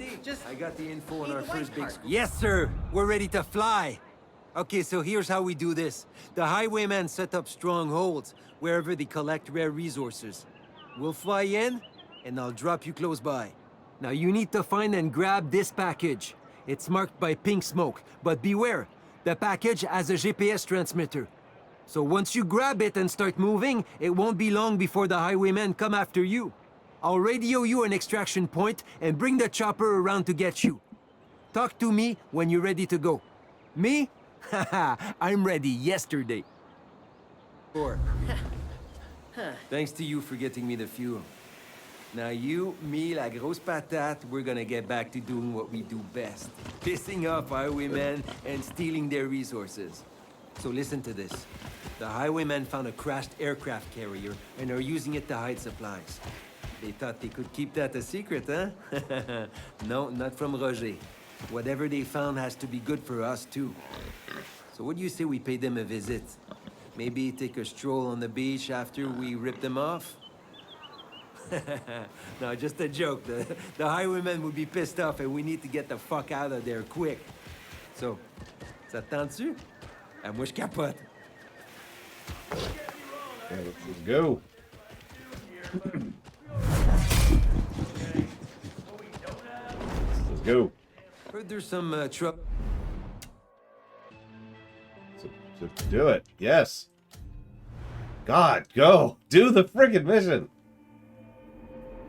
ready? I got the info on Need our the white first big... card. Yes, sir. We're ready to fly. Okay, so here's how we do this. The highwaymen set up strongholds wherever they collect rare resources. We'll fly in, and I'll drop you close by. Now you need to find and grab this package. It's marked by pink smoke, but beware. The package has a GPS transmitter. So once you grab it and start moving, it won't be long before the highwaymen come after you. I'll radio you an extraction point and bring the chopper around to get you. Talk to me when you're ready to go. Me? Haha, I'm ready yesterday. Four. Thanks to you for getting me the fuel. Now you, me, la grosse patate, we're gonna get back to doing what we do best. Pissing off highwaymen and stealing their resources. So listen to this. The highwaymen found a crashed aircraft carrier and are using it to hide supplies. They thought they could keep that a secret, huh? No, not from Roger. Whatever they found has to be good for us, too. So what do you say we pay them a visit? Maybe take a stroll on the beach after we rip them off? No, just a joke. The highwaymen would be pissed off and we need to get the fuck out of there quick. So, ça te tente-tu? Ah, moi, je capote. Yeah, let's go. Let's go. Heard there's some trouble. So do it. Yes. God, go. Do the friggin' mission.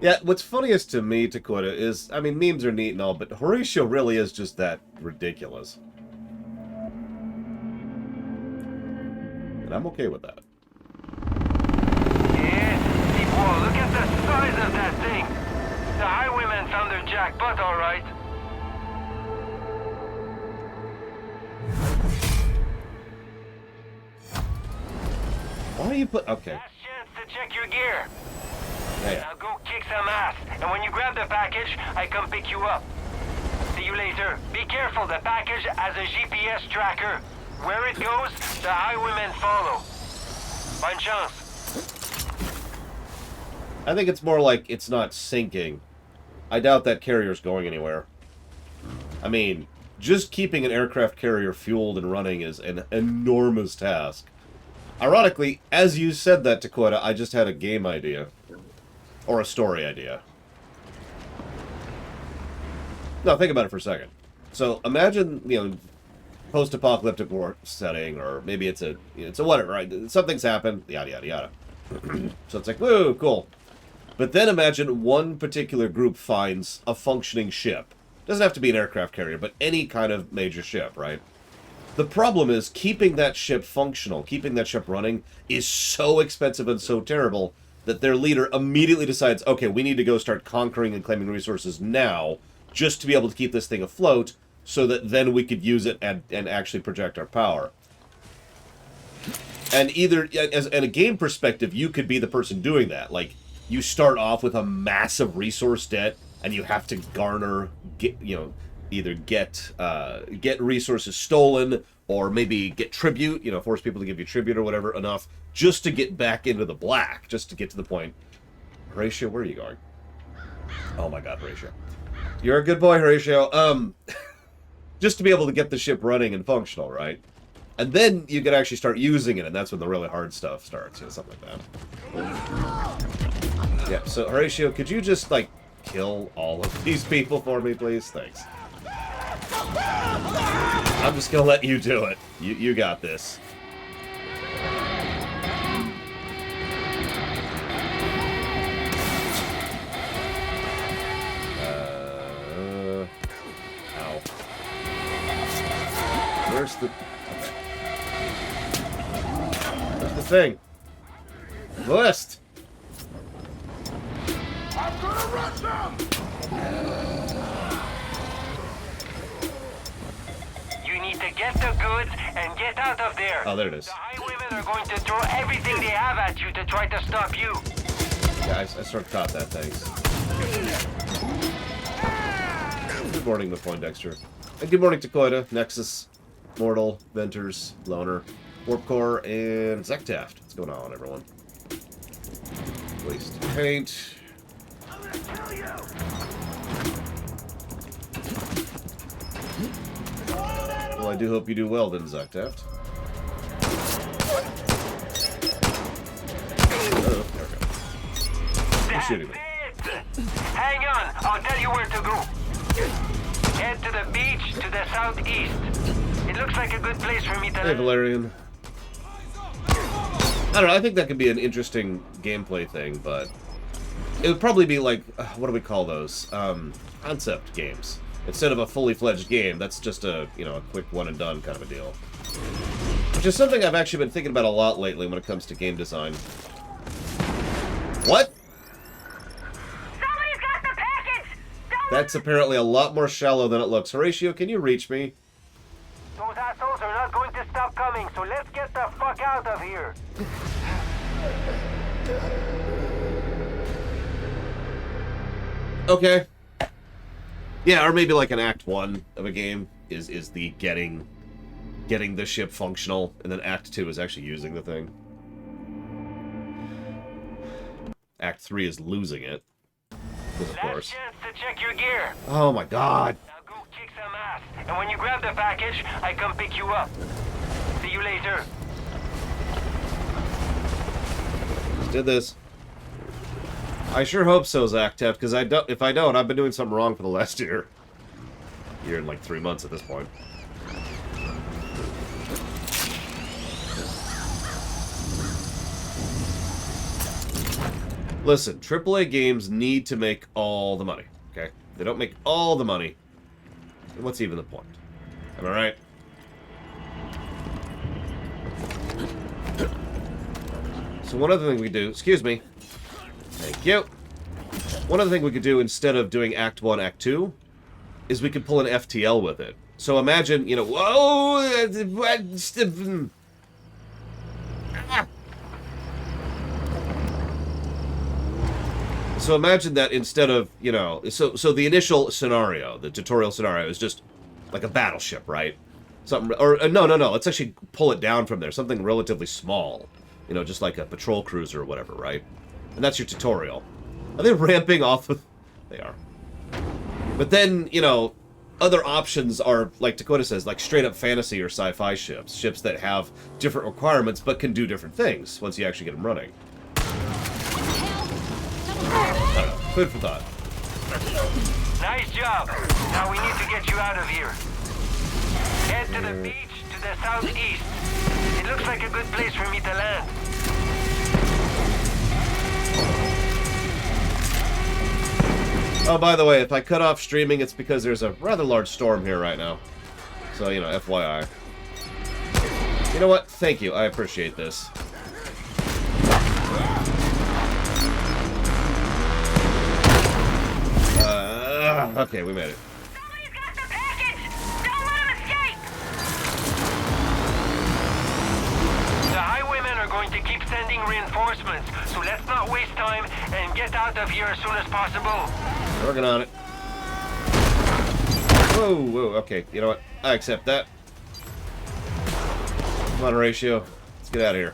Yeah, what's funniest to me, Dakota, is, I mean, memes are neat and all, but Horatio really is just that ridiculous. And I'm okay with that. Yeah, Dubois, look at the size of that thing. The highwaymen found their jackpot, all right. Why are you put... Okay. Last chance to check your gear. Yeah. Now go kick some ass, and when you grab the package, I come pick you up. See you later. Be careful, the package has a GPS tracker. Where it goes, the highwaymen follow. Bonne chance. I think it's more like it's not sinking. I doubt that carrier's going anywhere. I mean, just keeping an aircraft carrier fueled and running is an enormous task. Ironically, as you said that, Dakota, I just had a game idea. Or a story idea. No, think about it for a second. So, imagine, you know, post-apocalyptic war setting, or maybe it's a whatever, right? Something's happened, yada, yada, yada. So it's like, woo, cool. But then imagine one particular group finds a functioning ship. Doesn't have to be an aircraft carrier, but any kind of major ship, right? The problem is, keeping that ship functional, keeping that ship running, is so expensive and so terrible that their leader immediately decides, okay, we need to go start conquering and claiming resources now, just to be able to keep this thing afloat, so that then we could use it and actually project our power. And either, as in a game perspective, you could be the person doing that. Like, you start off with a massive resource debt, and you have to garner, either get resources stolen, or maybe get tribute, force people to give you tribute or whatever, enough, just to get back into the black, just to get to the point. Horatio, where are you going? Oh my god, Horatio. You're a good boy, Horatio. Just to be able to get the ship running and functional, right? And then you can actually start using it, and that's when the really hard stuff starts, something like that. Yeah, so Horatio, could you just, like, kill all of these people for me, please? Thanks. I'm just gonna let you do it. You got this. Ow. Where's the... Where's the thing? List! I'm gonna rush them! You need to get the goods and get out of there. Oh, there it is. The highwaymen are going to throw everything they have at you to try to stop you. Yeah, I sort of caught that, thanks. Good morning, Poindexter. And good morning, Dakota, Nexus, Mortal, Venters, Loner, Warp Core, and Zektaft. What's going on, everyone? Waste paint. Well, I do hope you do well then, Zaktaft. Oh, there we go. You're shooting me. Hang on, I'll tell you where to go. Head to the beach to the southeast. It looks like a good place for me to Hey, land. Valerian. I don't know, I think that could be an interesting gameplay thing, but it would probably be like, what do we call those? Concept games. Instead of a fully fledged game, that's just a, you know, a quick one and done kind of a deal. Which is something I've actually been thinking about a lot lately when it comes to game design. What? Somebody's got the package! Don't That's apparently a lot more shallow than it looks. Horatio, can you reach me? Those assholes are not going to stop coming, so let's get the fuck out of here. Okay. Yeah, or maybe like an Act 1 of a game is the getting the ship functional, and then Act 2 is actually using the thing. Act 3 is losing it. Of Last course. chance to check your gear. Oh my god. Now go kick some ass. And when you grab the package, I come pick you up. See you later. Did this. I sure hope so, Zaktaft, because if I don't, I've been doing something wrong for the last year. Year and like 3 months at this point. Listen, AAA games need to make all the money, okay? If they don't make all the money, then what's even the point? Am I right? So one other thing we could do, excuse me. Thank you. One other thing we could do instead of doing Act 1, Act 2, is we could pull an FTL with it. So imagine, you know, whoa! So imagine that instead of, you know, so the initial scenario, the tutorial scenario, is just like a battleship, right? Something, or no, let's actually pull it down from there. Something relatively small, you know, just like a patrol cruiser or whatever, right? And that's your tutorial. Are they ramping off of... They are. But then, you know, other options are, like Dakota says, like straight-up fantasy or sci-fi ships. Ships that have different requirements but can do different things once you actually get them running. I don't know. Food for thought. Nice job. Now we need to get you out of here. Head to the beach to the southeast. It looks like a good place for me to land. Oh, by the way, if I cut off streaming, it's because there's a rather large storm here right now. So, you know, FYI. You know what? Thank you. I appreciate this. Okay, we made it. Somebody's got the package! Don't let him escape! The highwaymen are going to keep sending reinforcements, so let's not waste time and get out of here as soon as possible. Working on it. Whoa, okay. You know what? I accept that. Come on, Horatio. Let's get out of here.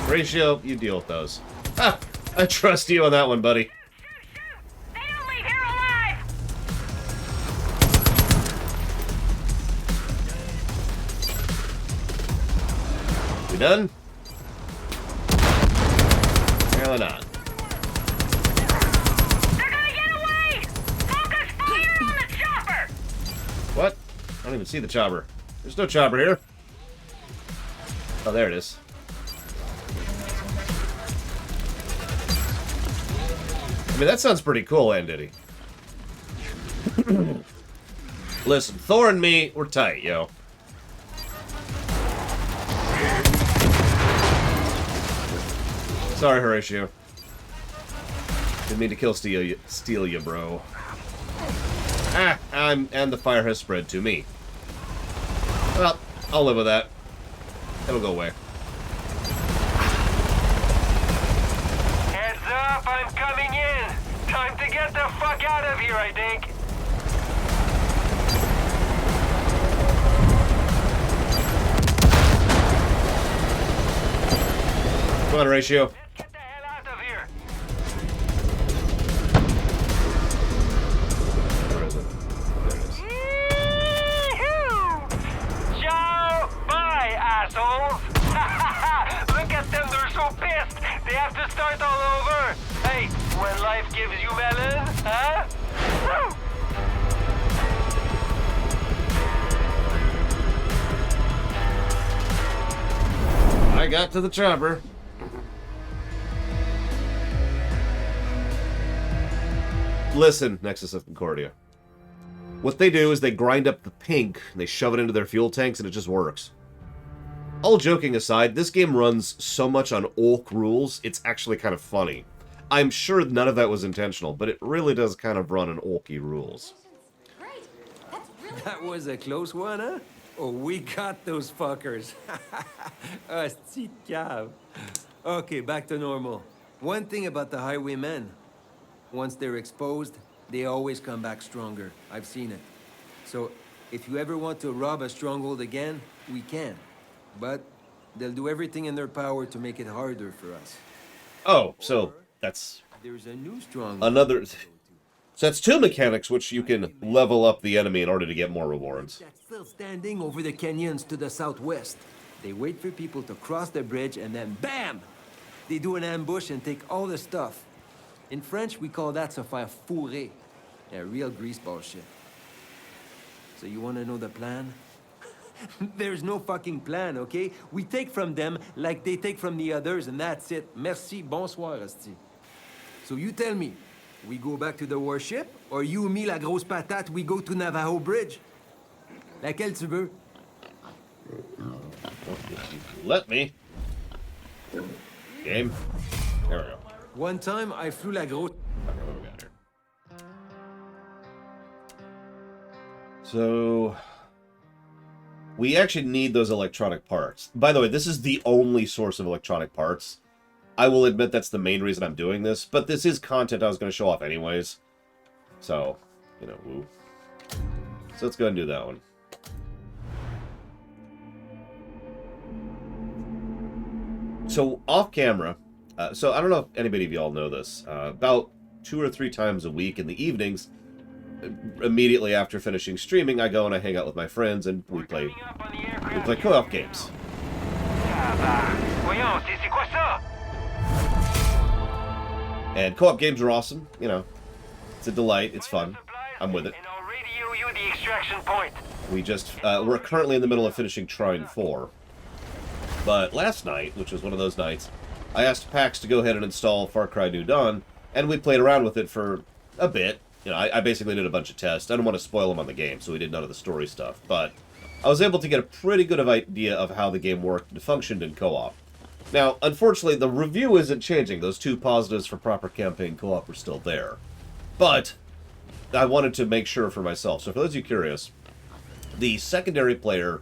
Horatio, you deal with those. Ah, I trust you on that one, buddy. They don't leave here alive! We done? Apparently not. They're gonna get away! Focus fire on the chopper! What? I don't even see the chopper. There's no chopper here. Oh, there it is. I mean, that sounds pretty cool, Anditty. Listen, Thor and me, we're tight, yo. Sorry, Horatio. Didn't mean to steal you, bro. Ah, and the fire has spread to me. Well, I'll live with that. It'll go away. I'm coming in. Time to get the fuck out of here, I think. Come on, Ratio. Let's get the hell out of here. Where is it? There it is. Yee-hoo! Ciao! Bye, assholes! Look at them, they're so pissed! They have to start all over! Hey, when life gives you melon, huh? Woo! I got to the chopper. Listen, Nexus of Concordia. What they do is they grind up the pink, and they shove it into their fuel tanks, and it just works. All joking aside, this game runs so much on Olk rules, it's actually kind of funny. I'm sure none of that was intentional, but it really does kind of run on Olky rules. Great. That's really That was a close one, huh? Oh, we got those fuckers. Hostie cave. Okay, back to normal. One thing about the highwaymen. Once they're exposed, they always come back stronger. I've seen it. So, if you ever want to rob a stronghold again, we can. But they'll do everything in their power to make it harder for us. Oh, so that's There's a new stronghold. another... So that's two mechanics which you can level up the enemy in order to get more rewards. That's still standing over the canyons to the southwest. They wait for people to cross the bridge and then BAM! They do an ambush and take all the stuff. In French, we call that se faire fourrer. Yeah, real greaseball shit. So you wanna know the plan? There's no fucking plan, okay? We take from them like they take from the others and that's it. Merci, bonsoir, esti. So you tell me, we go back to the warship, or you, me, la grosse patate, we go to Navajo Bridge? Laquelle tu veux? Let me. Game. There we go. One time, I flew la grosse... Okay, what do we got here? So... we actually need those electronic parts. By the way, this is the only source of electronic parts. I will admit that's the main reason I'm doing this, but this is content I was going to show off anyways. So, you know, woo. So let's go ahead and do that one. So, off camera, so I don't know if anybody of y'all know this, about 2 or 3 times a week in the evenings, immediately after finishing streaming, I go and I hang out with my friends and we play co-op games. Voyons, c'est quoi ça? And co-op games are awesome, you know. It's a delight, it's fun. I'm with it. And I'll radio you the extraction point. We just, we're currently in the middle of finishing Trine 4. But last night, which was one of those nights, I asked PAX to go ahead and install Far Cry New Dawn, and we played around with it for a bit. You know, I basically did a bunch of tests. I don't want to spoil them on the game, so we did none of the story stuff. But I was able to get a pretty good idea of how the game worked and functioned in co-op. Now, unfortunately, the review isn't changing. Those 2 positives for proper campaign co-op are still there. But I wanted to make sure for myself. So for those of you curious, the secondary player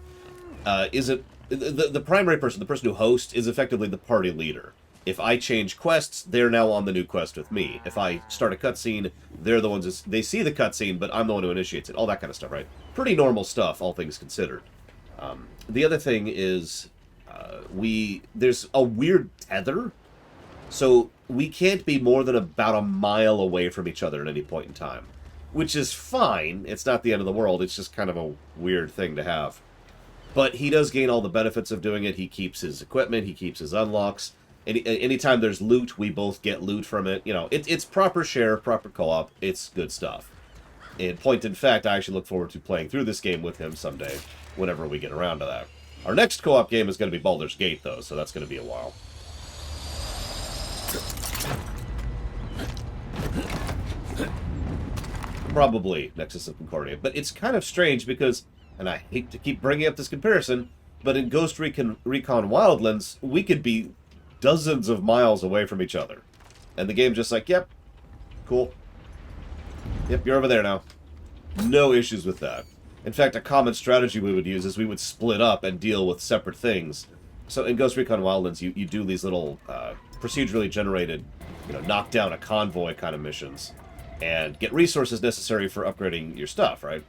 isn't... The primary person, the person who hosts, is effectively the party leader. If I change quests, they're now on the new quest with me. If I start a cutscene, they're the ones they see the cutscene, but I'm the one who initiates it. All that kind of stuff, right? Pretty normal stuff, all things considered. The other thing is, there's a weird tether, so we can't be more than about a mile away from each other at any point in time. Which is fine. It's not the end of the world. It's just kind of a weird thing to have. But he does gain all the benefits of doing it. He keeps his equipment. He keeps his unlocks. Anytime there's loot, we both get loot from it. You know, it's proper share, proper co-op. It's good stuff. In point in fact, I actually look forward to playing through this game with him someday, whenever we get around to that. Our next co-op game is going to be Baldur's Gate, though, so that's going to be a while. Probably Nexus of Concordia. But it's kind of strange because, and I hate to keep bringing up this comparison, but in Ghost Recon Wildlands, we could be dozens of miles away from each other. And the game's just like, yep, cool. Yep, you're over there now. No issues with that. In fact, a common strategy we would use is we would split up and deal with separate things. So in Ghost Recon Wildlands, you do these little procedurally generated you know, knock down a convoy kind of missions and get resources necessary for upgrading your stuff, right?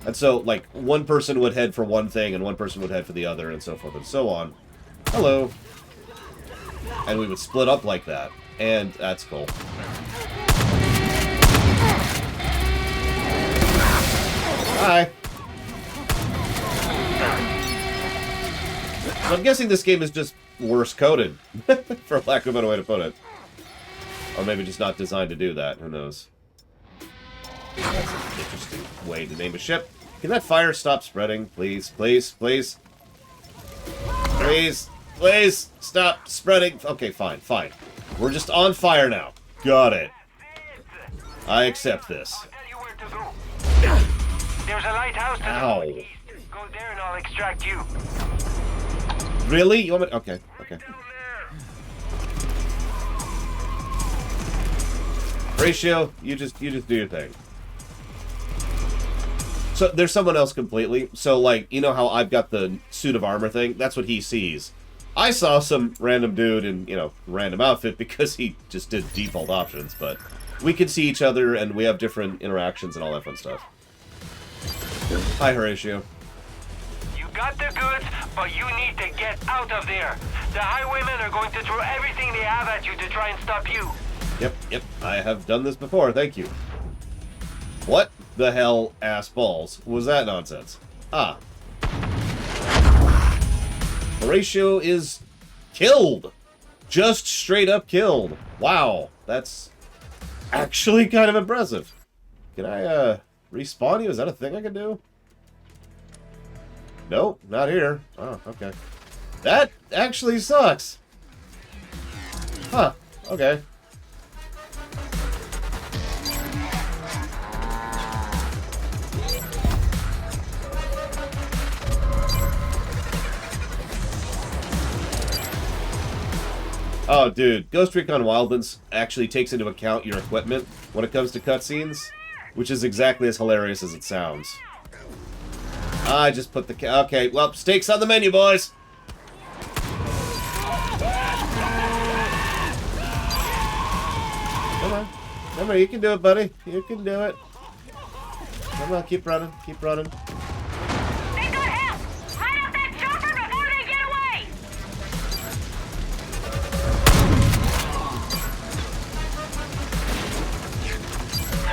And so, like, one person would head for one thing and one person would head for the other and so forth and so on. Hello. And we would split up like that. And that's cool. Hi. So I'm guessing this game is just worse coded, for lack of a better way to put it. Or maybe just not designed to do that, who knows. That's an interesting way to name a ship. Can that fire stop spreading? Please, please, please. Please, please, stop spreading. Okay, fine, fine. We're just on fire now. Got it. I accept this. I'll tell you where to go. There's a lighthouse to the Ow. northeast. Go there and I'll extract you. Really? You want me? Okay, okay. Ratio, you just do your thing. So there's someone else completely. So like, you know how I've got the suit of armor thing? That's what he sees. I saw some random dude in, you know, random outfit because he just did default options, but we can see each other and we have different interactions and all that fun stuff. Hi, Horatio. You got the goods, but you need to get out of there. The highwaymen are going to throw everything they have at you to try and stop you. Yep, I have done this before, thank you. What the hell, ass balls, was that nonsense? Ah. Horatio is killed. Just straight up killed. Wow, that's actually kind of impressive. Can I, respawn you? Is that a thing I can do? Nope, not here. Oh, okay. That actually sucks. Huh, okay. Oh, dude, Ghost Recon Wildlands actually takes into account your equipment when it comes to cutscenes, which is exactly as hilarious as it sounds. I just put the... Okay, well, steaks on the menu, boys! Come on. Come on, you can do it, buddy. You can do it. Come on, keep running. Keep running. They got help! Light up that chopper before they get away!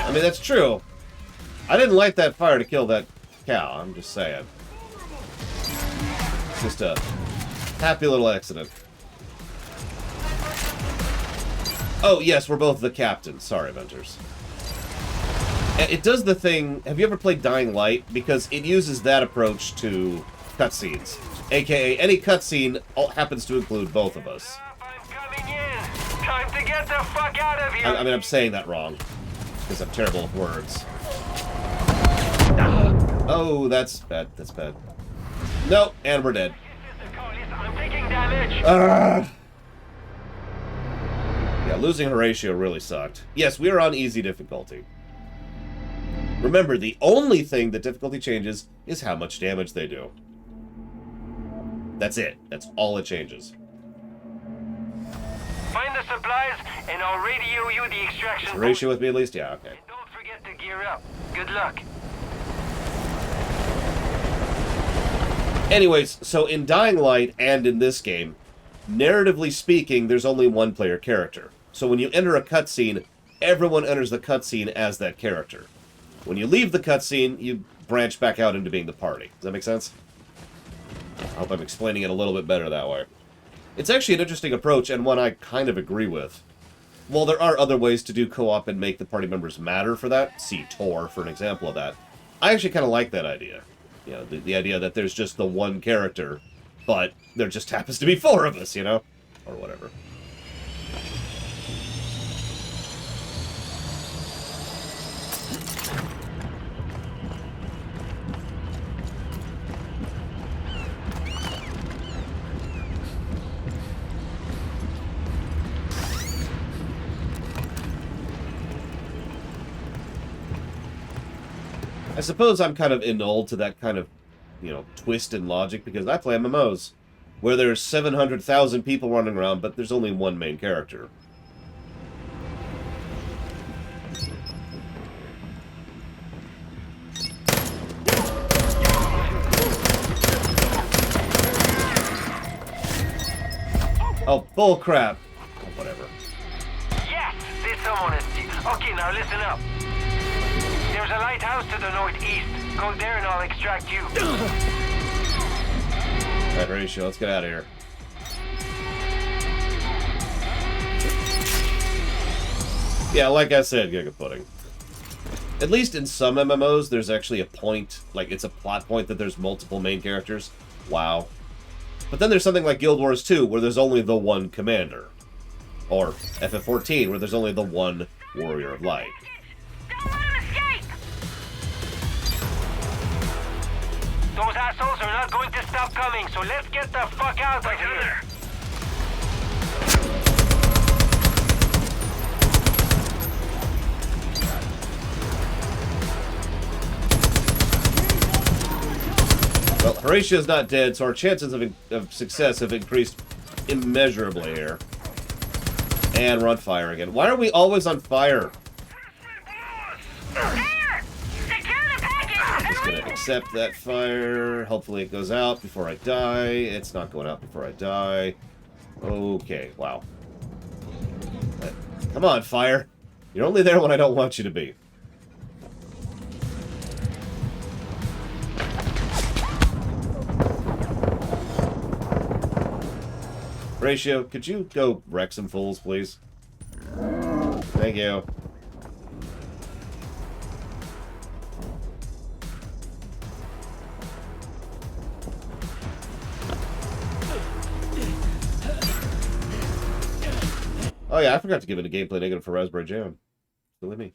I mean, that's true. I didn't light that fire to kill that cow. I'm just saying. It's just a happy little accident. Oh, yes, we're both the captain. Sorry, Venters. It does the thing... Have you ever played Dying Light? Because it uses that approach to cutscenes. AKA, any cutscene happens to include both of us. I'm coming in. Time to get the fuck out of here. I mean, I'm saying that wrong. Because I'm terrible with words. Oh, that's bad. That's bad. Nope, and we're dead. I'm taking damage. Yeah, losing Horatio really sucked. Yes, we are on easy difficulty. Remember, the only thing that difficulty changes is how much damage they do. That's it. That's all it changes. Find the supplies, and I'll radio you the extraction. Is Horatio with me at least? Yeah, okay. And don't forget to gear up. Good luck. Anyways, so in Dying Light and in this game, narratively speaking, there's only one player character. So when you enter a cutscene, everyone enters the cutscene as that character. When you leave the cutscene, you branch back out into being the party. Does that make sense? I hope I'm explaining it a little bit better that way. It's actually an interesting approach, and one I kind of agree with. While there are other ways to do co-op and make the party members matter for that, see Tor for an example of that, I actually kind of like that idea. You know, the idea that there's just the one character, but there just happens to be 4 of us, you know? Or whatever. I suppose I'm kind of annulled to that kind of, you know, twist in logic because I play MMOs where there's 700,000 people running around, but there's only one main character. Oh, bullcrap. Oh, whatever. Yes, there's someone at sea. Okay, now listen up. There's a lighthouse to the northeast. Go there and I'll extract you. Alright, Horatio, let's get out of here. Yeah, like I said, Giga Pudding. At least in some MMOs, there's actually a point, like it's a plot point that there's multiple main characters. Wow. But then there's something like Guild Wars 2, where there's only the one commander. Or FF14, where there's only the one Warrior of Light. Don't let him escape! Those assholes are not going to stop coming, so let's get the fuck out of here. Well, Horatio's not dead, so our chances of success have increased immeasurably here. And we're on fire again. Why are we always on fire? There! Secure the package I'm and just gonna leave it! accept that fire. Hopefully it goes out before I die. It's not going out before I die. Okay, wow. Come on, fire. You're only there when I don't want you to be. Horatio, could you go wreck some fools, please? Thank you. Oh yeah, I forgot to give it a gameplay negative for Raspberry Jam. Silly me.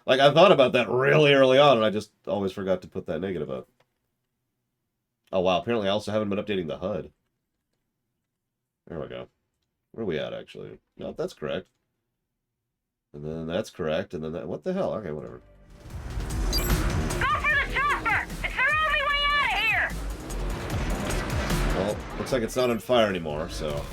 Like, I thought about that really early on, and I just always forgot to put that negative up. Oh wow, apparently I also haven't been updating the HUD. There we go. Where are we at, actually? No, that's correct. And then that's correct, and then that... What the hell? Okay, whatever. Go for the chopper! It's their only way out of here! Well, looks like it's not on fire anymore, so...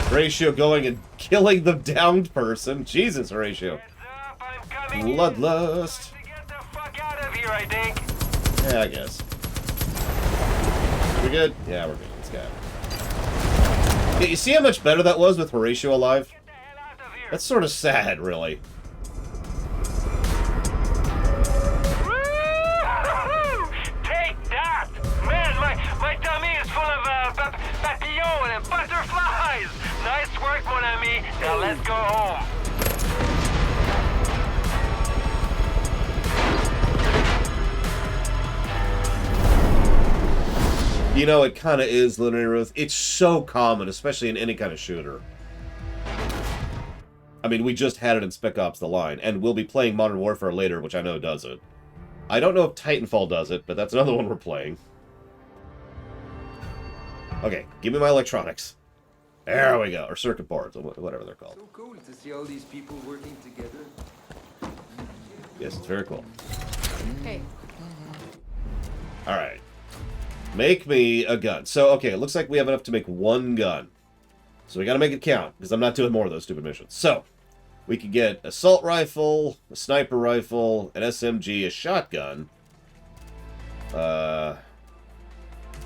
Horatio going and killing the downed person. Jesus, Horatio. Heads up, I'm coming. Bloodlust. To get the fuck out of here, I think. Yeah, I guess. We good? Yeah, we're good. Let's go. Yeah, you see how much better that was with Horatio alive? Get the hell out of here. That's sort of sad, really. Woo-hoo! Take that! Man, my tummy is full of papillons and butterflies! Nice work, mon ami. Now let's go home. You know, it kind of is, Linear Ruth. It's so common, especially in any kind of shooter. I mean, we just had it in Spec Ops The Line, and we'll be playing Modern Warfare later, which I know does it. I don't know if Titanfall does it, but that's another one we're playing. Okay, give me my electronics. There we go. Or circuit boards, or whatever they're called. So cool to see all these people working together. Yes, it's very cool. Hey, Alright. Make me a gun. So, okay, it looks like we have enough to make one gun. So we gotta make it count, because I'm not doing more of those stupid missions. So, we could get assault rifle, a sniper rifle, an SMG, a shotgun, a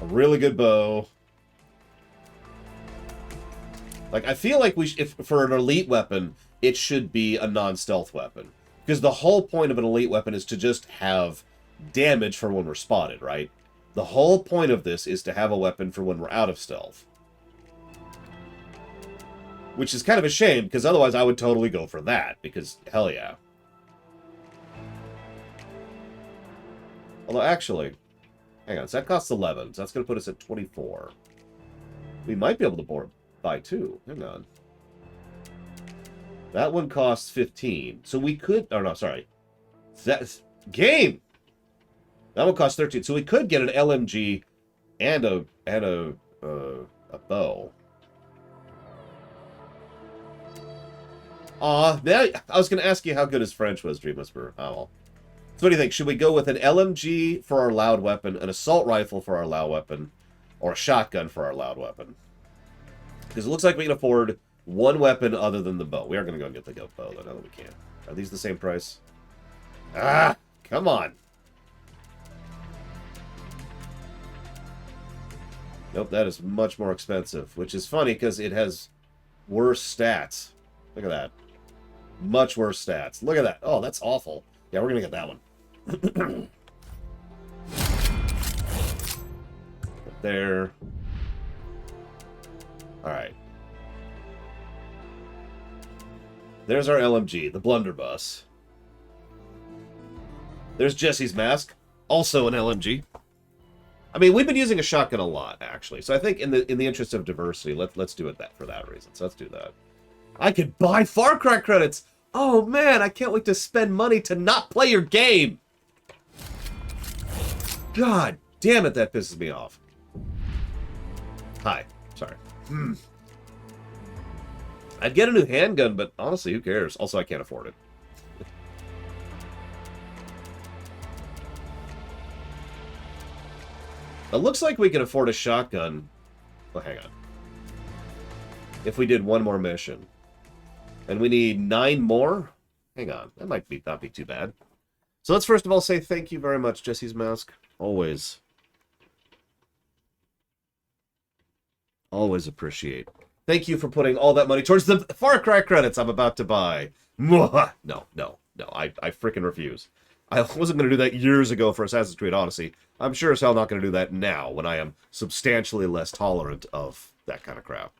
really good bow. Like, I feel like if for an elite weapon, it should be a non-stealth weapon. Because the whole point of an elite weapon is to just have damage for when we're spotted, right? The whole point of this is to have a weapon for when we're out of stealth. Which is kind of a shame, because otherwise I would totally go for that, because hell yeah. Although, actually, hang on, so that costs 11, so that's going to put us at 24. We might be able to buy two. Hang on. That one costs 15, so we could... Oh, no, sorry. That's... Game! That one costs 13, so we could get an LMG and a bow. Aw, I was going to ask you how good his French was, Dream Whisperer. Oh, well. So what do you think? Should we go with an LMG for our loud weapon, an assault rifle for our loud weapon, or a shotgun for our loud weapon? Because it looks like we can afford one weapon other than the bow. We are going to go and get the bow, though, now that we can. Are these the same price? Ah, come on. Nope, that is much more expensive, which is funny because it has worse stats. Look at that. Much worse stats. Look at that. Oh, that's awful. Yeah, we're going to get that one. There. Alright. There's our LMG, the blunderbuss. There's Jesse's mask, also an LMG. I mean, we've been using a shotgun a lot, actually. So I think in the interest of diversity, let's do it for that reason. So let's do that. I could buy Far Cry credits. Oh man, I can't wait to spend money to not play your game. God damn it, that pisses me off. Hi, sorry. I'd get a new handgun, but honestly, who cares? Also, I can't afford it. It looks like we can afford a shotgun. Oh, hang on. If we did one more mission. And we need 9 more? Hang on. That might not be too bad. So let's first of all say thank you very much, Jesse's Mask. Always. Always appreciate. Thank you for putting all that money towards the Far Cry credits I'm about to buy. No. I freaking refuse. I wasn't going to do that years ago for Assassin's Creed Odyssey. I'm sure as hell not going to do that now when I am substantially less tolerant of that kind of crap.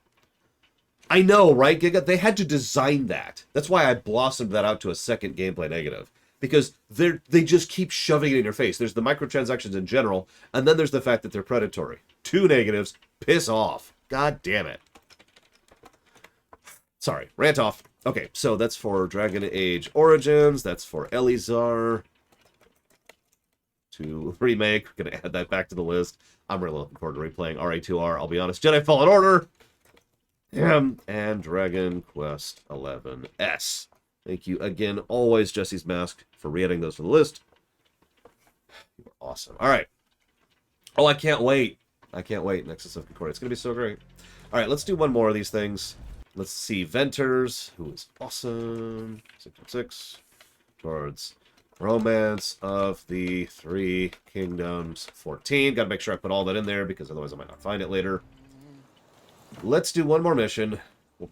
I know, right, Giga? They had to design that. That's why I blossomed that out to a second gameplay negative. Because they just keep shoving it in your face. There's the microtransactions in general, and then there's the fact that they're predatory. 2 negatives. Piss off. God damn it. Sorry, rant off. Okay, so that's for Dragon Age Origins. That's for Elizar. To remake. We're going to add that back to the list. I'm really looking forward to replaying RA2R. I'll be honest. Jedi Fallen Order. And Dragon Quest 11S. Thank you again, always, Jesse's Mask, for re-adding those to the list. You are awesome. All right. Oh, I can't wait. I can't wait. Nexus of Concordia. It's going to be so great. All right, let's do one more of these things. Let's see. Venters, who is awesome. 616. Towards Romance of the Three Kingdoms 14. Got to make sure I put all that in there because otherwise I might not find it later. Let's do one more mission.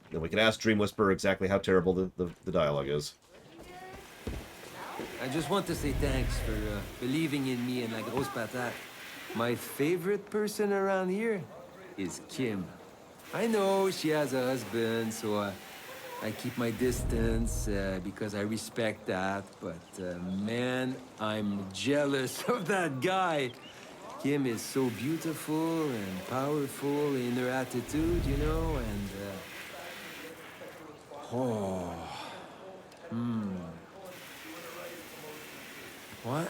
Then we can ask Dream Whisperer exactly how terrible the dialogue is. I just want to say thanks for believing in me and La Grosse Patate. My favorite person around here is Kim. I know she has a husband, so I keep my distance because I respect that. But man, I'm jealous of that guy. Kim is so beautiful and powerful in her attitude, you know, and... What?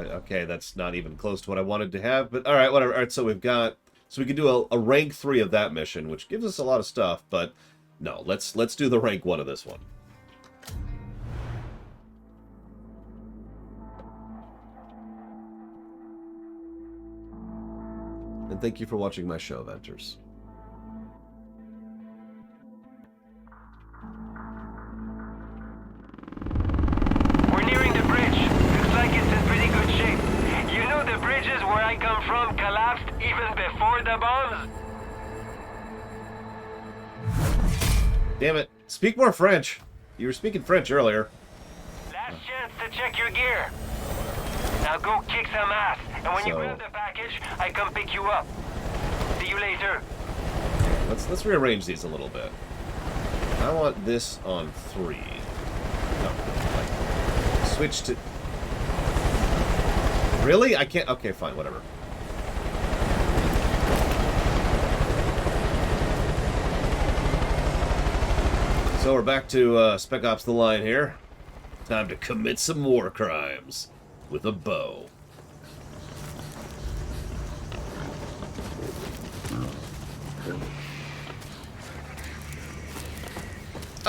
Okay, that's not even close to what I wanted to have, but alright, whatever. Alright, so we've got... So we can do a rank 3 of that mission, which gives us a lot of stuff, but no, let's do the rank 1 of this one. And thank you for watching my show, Venters. We're nearing the bridge. Looks like it's in pretty good shape. You know the bridges where I come from collapsed even before the bombs? Damn it. Speak more French. You were speaking French earlier. Last chance to check your gear. Now go kick some ass, and when you grab the package, I come pick you up. See you later. Let's rearrange these a little bit. I want this on 3. No, like, switch to... Really? I can't... Okay, fine, whatever. So we're back to Spec Ops: The Line here. Time to commit some war crimes with a bow.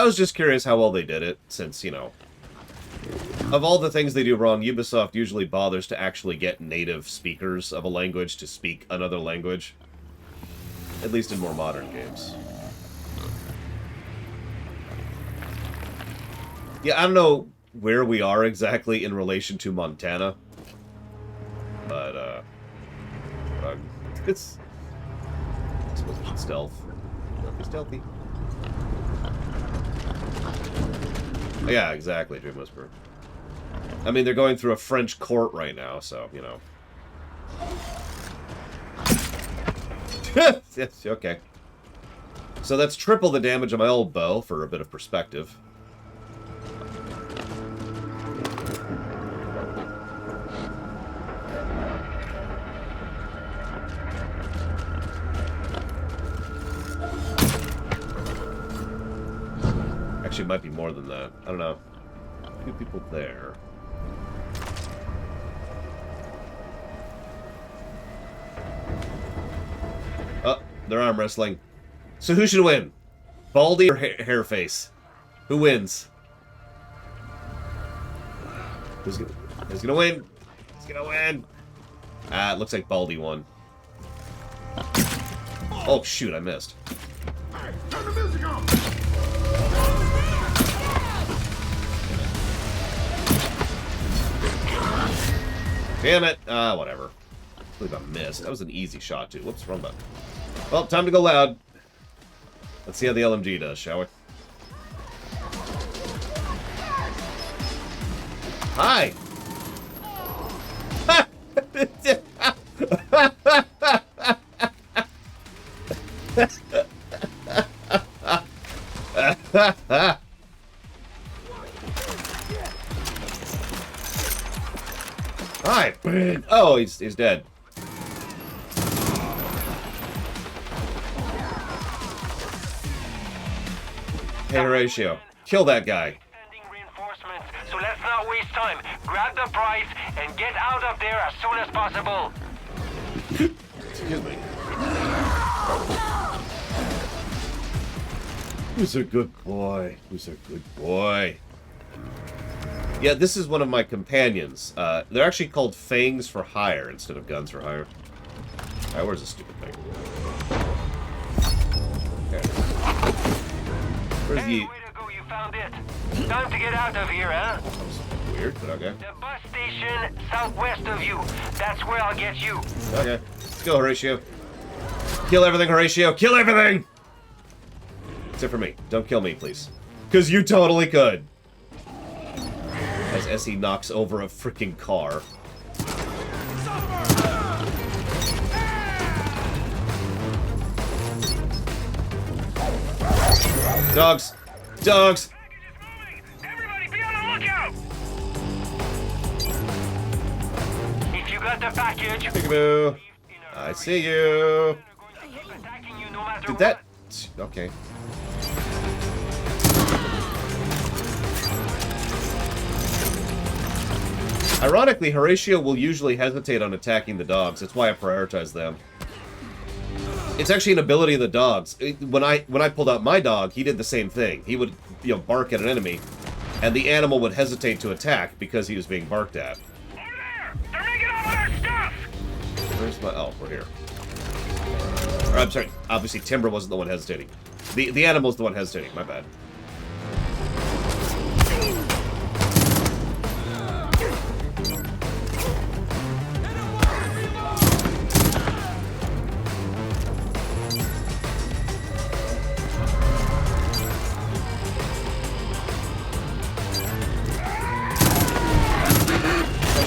I was just curious how well they did it, since, you know, of all the things they do wrong, Ubisoft usually bothers to actually get native speakers of a language to speak another language. At least in more modern games. Yeah, I don't know where we are exactly in relation to Montana. But, it's supposed to be stealth. Be stealthy. Yeah, exactly, Dream Whisperer. I mean, they're going through a French court right now, so, you know. Yes, okay. So that's triple the damage of my old bow, for a bit of perspective. Actually, it might be more than that. I don't know. A few people there. Oh, they're arm wrestling. So who should win? Baldy or Hairface? Who wins? Who's gonna win? Who's gonna win? Ah, it looks like Baldy won. Oh shoot, I missed. Hey, turn the music on! Damn it. Ah, whatever. I believe I missed. That was an easy shot, too. Whoops, wrong button. Well, time to go loud. Let's see how the LMG does, shall we? Hi! Hi! Oh, he's dead. Hey, Horatio. Kill that guy. Sending reinforcements, so let's not waste time. Grab the prize and get out of there as soon as possible. Excuse me. Who's a good boy? Who's a good boy? Yeah, this is one of my companions. They're actually called Fangs for Hire instead of Guns for Hire. Alright, where's this stupid thing? There it is. Where's Hey, the... way to go, you found it. Time to get out of here, huh? That was weird, but okay. The bus station southwest of you. That's where I'll get you. Okay. Let's go, Horatio. Kill everything, Horatio! Kill everything! Except for me. Don't kill me, please. Because you totally could. As Essie knocks over a freaking car. Dogs! Dogs! Everybody be on the lookout! If you got the package... Peekaboo! I see you! Attacking you no matter Did what. that... Okay. Ironically, Horatio will usually hesitate on attacking the dogs. That's why I prioritize them. It's actually an ability of the dogs. When I pulled out my dog, he did the same thing. He would, you know, bark at an enemy, and the animal would hesitate to attack because he was being barked at. Over there! They're making off with our stuff! Where's my... Oh, we're here. Or, I'm sorry. Obviously, Timber wasn't the one hesitating. The animal's the one hesitating. My bad.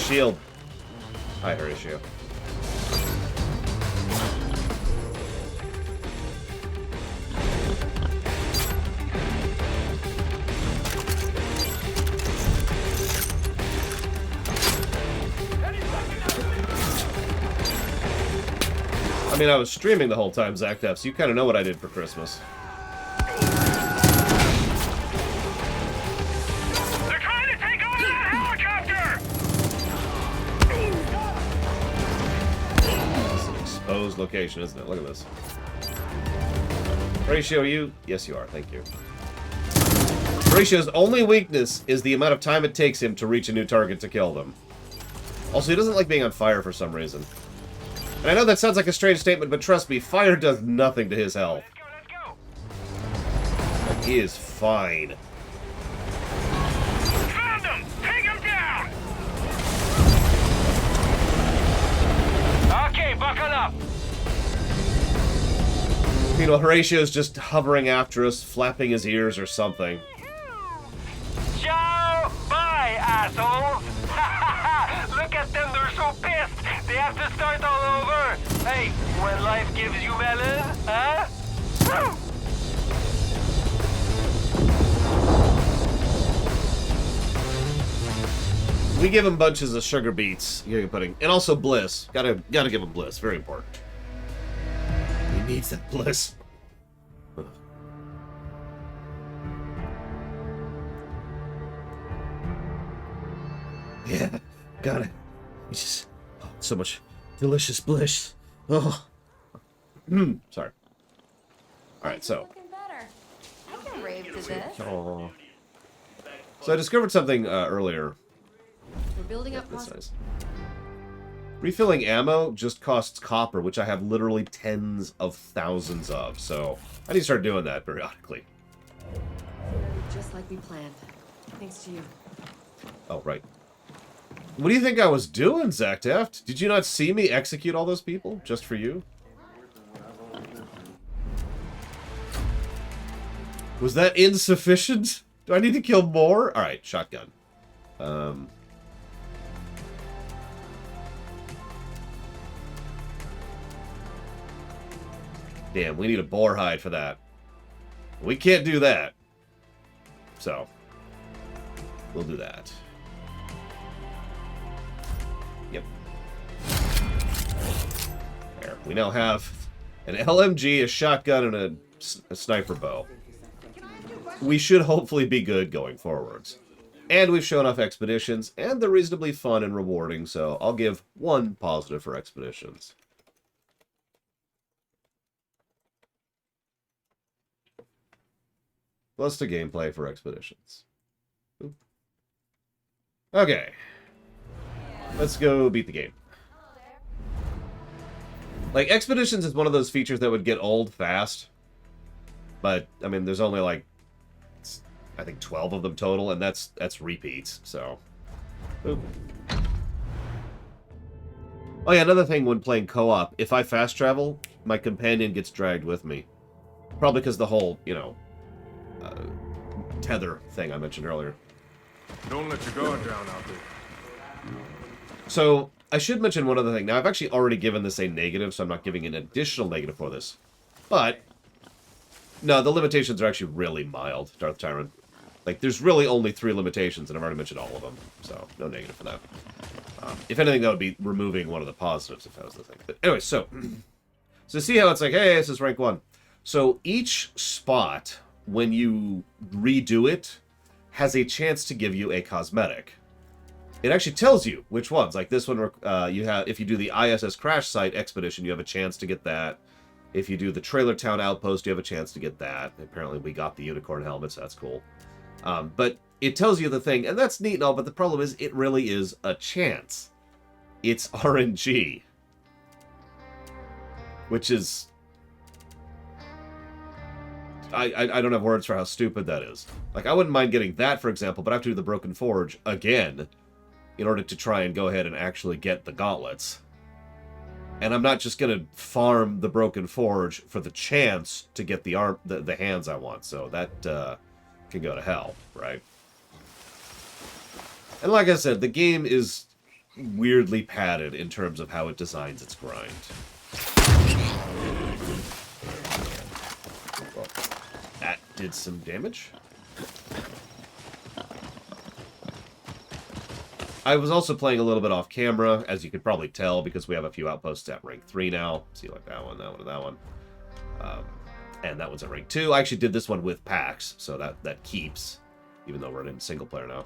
Shield. Hi, Horatio. I mean, I was streaming the whole time, Zactef, so you kind of know what I did for Christmas. They're trying to take over that helicopter! This is an exposed location, isn't it? Look at this. Horatio, you? Yes, you are. Thank you. Horatio's only weakness is the amount of time it takes him to reach a new target to kill them. Also, he doesn't like being on fire for some reason. And I know that sounds like a strange statement, but trust me, fire does nothing to his health. Let's go, let's go. He is fine. Found him! Take him down! Okay, buckle up. Meanwhile, Horatio's just hovering after us, flapping his ears or something. Ciao! Bye, assholes! Look at them, they're so pissed! They have to start all over! Hey, when life gives you melon, huh? Woo! We give him bunches of sugar beets, pudding, and also bliss. Gotta give him bliss. Very important. He needs that bliss. Ugh. Yeah, got it. It's just so much delicious bliss. Oh, sorry. All right, so. Looking better. I can rave to this. Oh. So I discovered something earlier. We're building up That's muscle. nice. Refilling ammo just costs copper, which I have literally tens of thousands of, so I need to start doing that periodically. Just like we planned. Thanks to you. Oh, right. What do you think I was doing, Zach Taft? Did you not see me execute all those people just for you? Was that insufficient? Do I need to kill more? Alright, shotgun. Damn, we need a boar hide for that. We can't do that. So, we'll do that. Yep. There. We now have an LMG, a shotgun, and a sniper bow. We should hopefully be good going forwards. And we've shown off expeditions, and they're reasonably fun and rewarding, so I'll give 1 positive for expeditions. Plus the gameplay for expeditions. Oop. Okay. Let's go beat the game. Like, expeditions is one of those features that would get old fast. But, I mean, there's only like, I think 12 of them total, and that's repeats, so. Oop. Oh yeah, another thing when playing co-op, if I fast travel, my companion gets dragged with me. Probably because the whole, you know, tether thing I mentioned earlier. Don't let your guard down out there. So, I should mention one other thing. Now, I've actually already given this a negative, so I'm not giving an additional negative for this. But, no, the limitations are actually really mild, Darth Tyrant. Like, there's really only 3 limitations, and I've already mentioned all of them. So, no negative for that. If anything, that would be removing one of the positives, if that was the thing. But anyway, so see how it's like, hey, this is rank 1. So, each spot, when you redo it, has a chance to give you a cosmetic. It actually tells you which ones. Like this one, you have, if you do the ISS crash site expedition, you have a chance to get that. If you do the Trailer Town outpost, you have a chance to get that. Apparently, we got the unicorn helmets. That's cool. But it tells you the thing, and that's neat and all. But the problem is, it really is a chance. It's RNG, which is. I don't have words for how stupid that is. Like, I wouldn't mind getting that, for example, but I have to do the Broken Forge again in order to try and go ahead and actually get the gauntlets. And I'm not just going to farm the Broken Forge for the chance to get the hands I want. So that can go to hell, right? And like I said, the game is weirdly padded in terms of how it designs its grind. Well, that did some damage. I was also playing a little bit off camera, as you could probably tell, because we have a few outposts at rank 3 now. See, like that one, and that one. And that one's at rank 2. I actually did this one with packs, so that keeps, even though we're in single player now.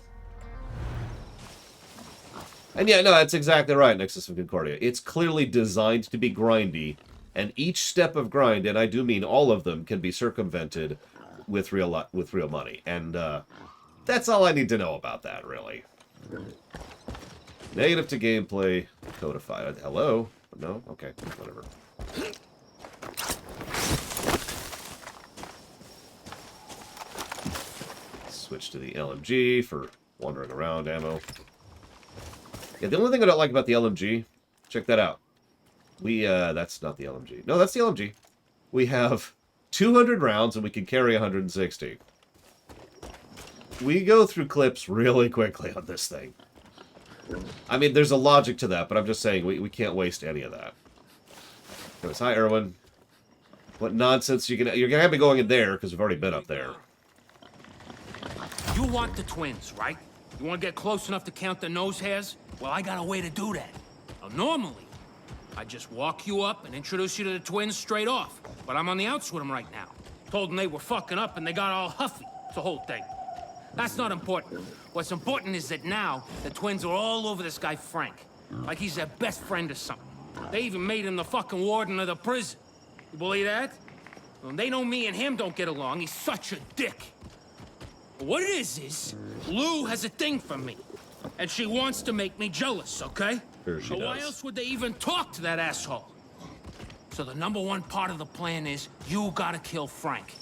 And yeah, no, that's exactly right, Nexus of Concordia. It's clearly designed to be grindy, and each step of grind, and I do mean all of them, can be circumvented with real money, and that's all I need to know about that, really. Negative to gameplay codified. Hello? No? Okay, whatever. Switch to the LMG for wandering around ammo. Yeah, the only thing I don't like about the LMG, check that out. That's not the LMG. No, that's the LMG. We have 200 rounds and we can carry 160. We go through clips really quickly on this thing. I mean, there's a logic to that, but I'm just saying we can't waste any of that. Anyways, hi, Erwin. What nonsense you're gonna have me going in there because we've already been up there. You want the twins, right? You want to get close enough to count the nose hairs? Well, I got a way to do that. Now, normally, I just walk you up and introduce you to the twins straight off. But I'm on the outs with them right now. Told them they were fucking up and they got all huffy. It's the whole thing. That's not important. What's important is that now the twins are all over this guy Frank. Like he's their best friend or something. They even made him the fucking warden of the prison. You believe that? Well, they know me and him don't get along. He's such a dick. But what it is Lou has a thing for me. And she wants to make me jealous, okay? Sure she so why does. else would they even talk to that asshole? So the #1 part of the plan is you gotta kill Frank.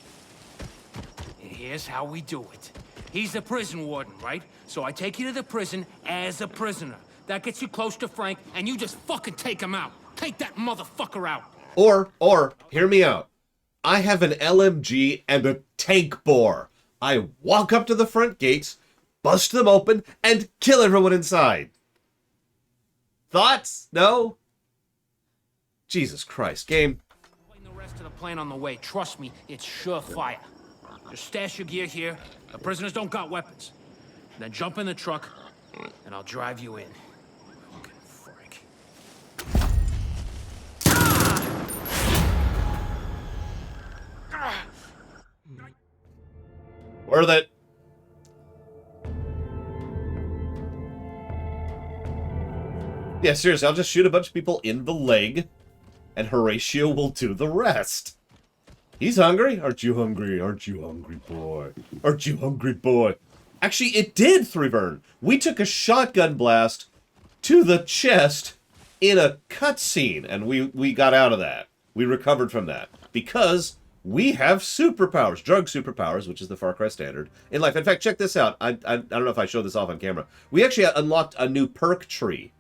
And here's how we do it. He's the prison warden, right? So I take you to the prison as a prisoner. That gets you close to Frank, and you just fucking take him out. Take that motherfucker out. Or, hear me out. I have an LMG and a tank bore. I walk up to the front gates, bust them open, and kill everyone inside. Thoughts? No? Jesus Christ, game. Explain the rest of the plan on the way. Trust me, it's surefire. Just stash your gear here. The prisoners don't got weapons. Then jump in the truck, and I'll drive you in. Fucking Frank. Worth it. Yeah, seriously, I'll just shoot a bunch of people in the leg, and Horatio will do the rest. He's hungry? Aren't you hungry? Aren't you hungry, boy? Aren't you hungry, boy? Actually, it did, 3Burn. We took a shotgun blast to the chest in a cutscene, and we got out of that. We recovered from that. Because we have superpowers. Drug superpowers, which is the Far Cry standard in life. In fact, check this out. I don't know if I showed this off on camera. We actually unlocked a new perk tree.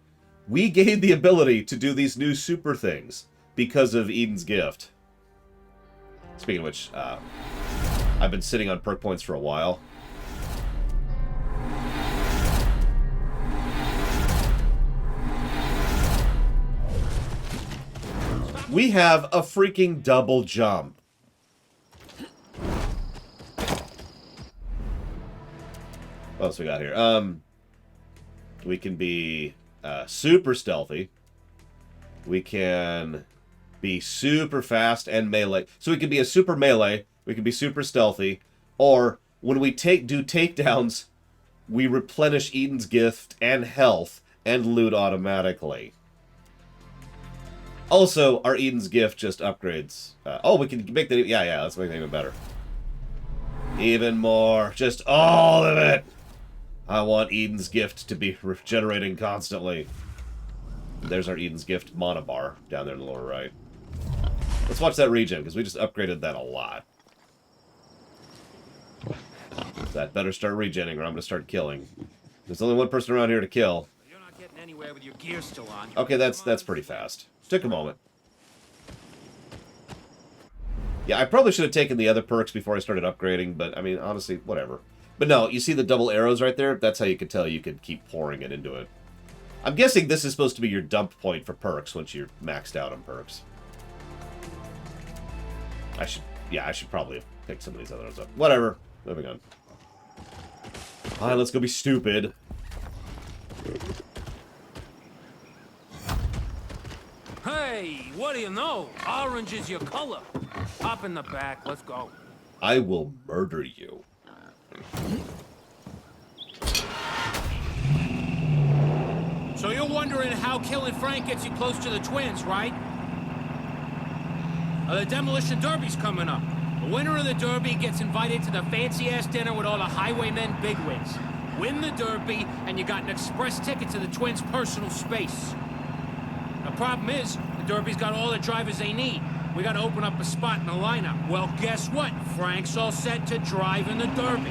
We gained the ability to do these new super things because of Eden's Gift. Speaking of which, I've been sitting on perk points for a while. We have a freaking double jump. What else we got here? We can be super stealthy. We can be super fast and melee. So we can be a super melee, we can be super stealthy, or when we do takedowns, we replenish Eden's Gift and health and loot automatically. Also, our Eden's Gift just upgrades. Oh, we can make that. Yeah, let's make that even better. Even more. Just all of it. I want Eden's Gift to be regenerating constantly. There's our Eden's Gift monobar down there in the lower right. Let's watch that regen, because we just upgraded that a lot. That better start regenning, or I'm going to start killing. There's only one person around here to kill. You're not getting anywhere with your gear still on. Okay, that's pretty fast. Took a moment. Yeah, I probably should have taken the other perks before I started upgrading, but, I mean, honestly, whatever. But no, you see the double arrows right there? That's how you could tell you could keep pouring it into it. I'm guessing this is supposed to be your dump point for perks once you're maxed out on perks. I should probably have picked some of these other ones up. Whatever. Moving on. Alright, let's go be stupid. Hey, what do you know? Orange is your color. Hop in the back, let's go. I will murder you. So you're wondering how killing Frank gets you close to the twins, right? The demolition derby's coming up. The winner of the Derby gets invited to the fancy-ass dinner with all the highwaymen bigwigs. Win the Derby, and you got an express ticket to the Twins' personal space. The problem is, the Derby's got all the drivers they need. We gotta open up a spot in the lineup. Well, guess what? Frank's all set to drive in the Derby.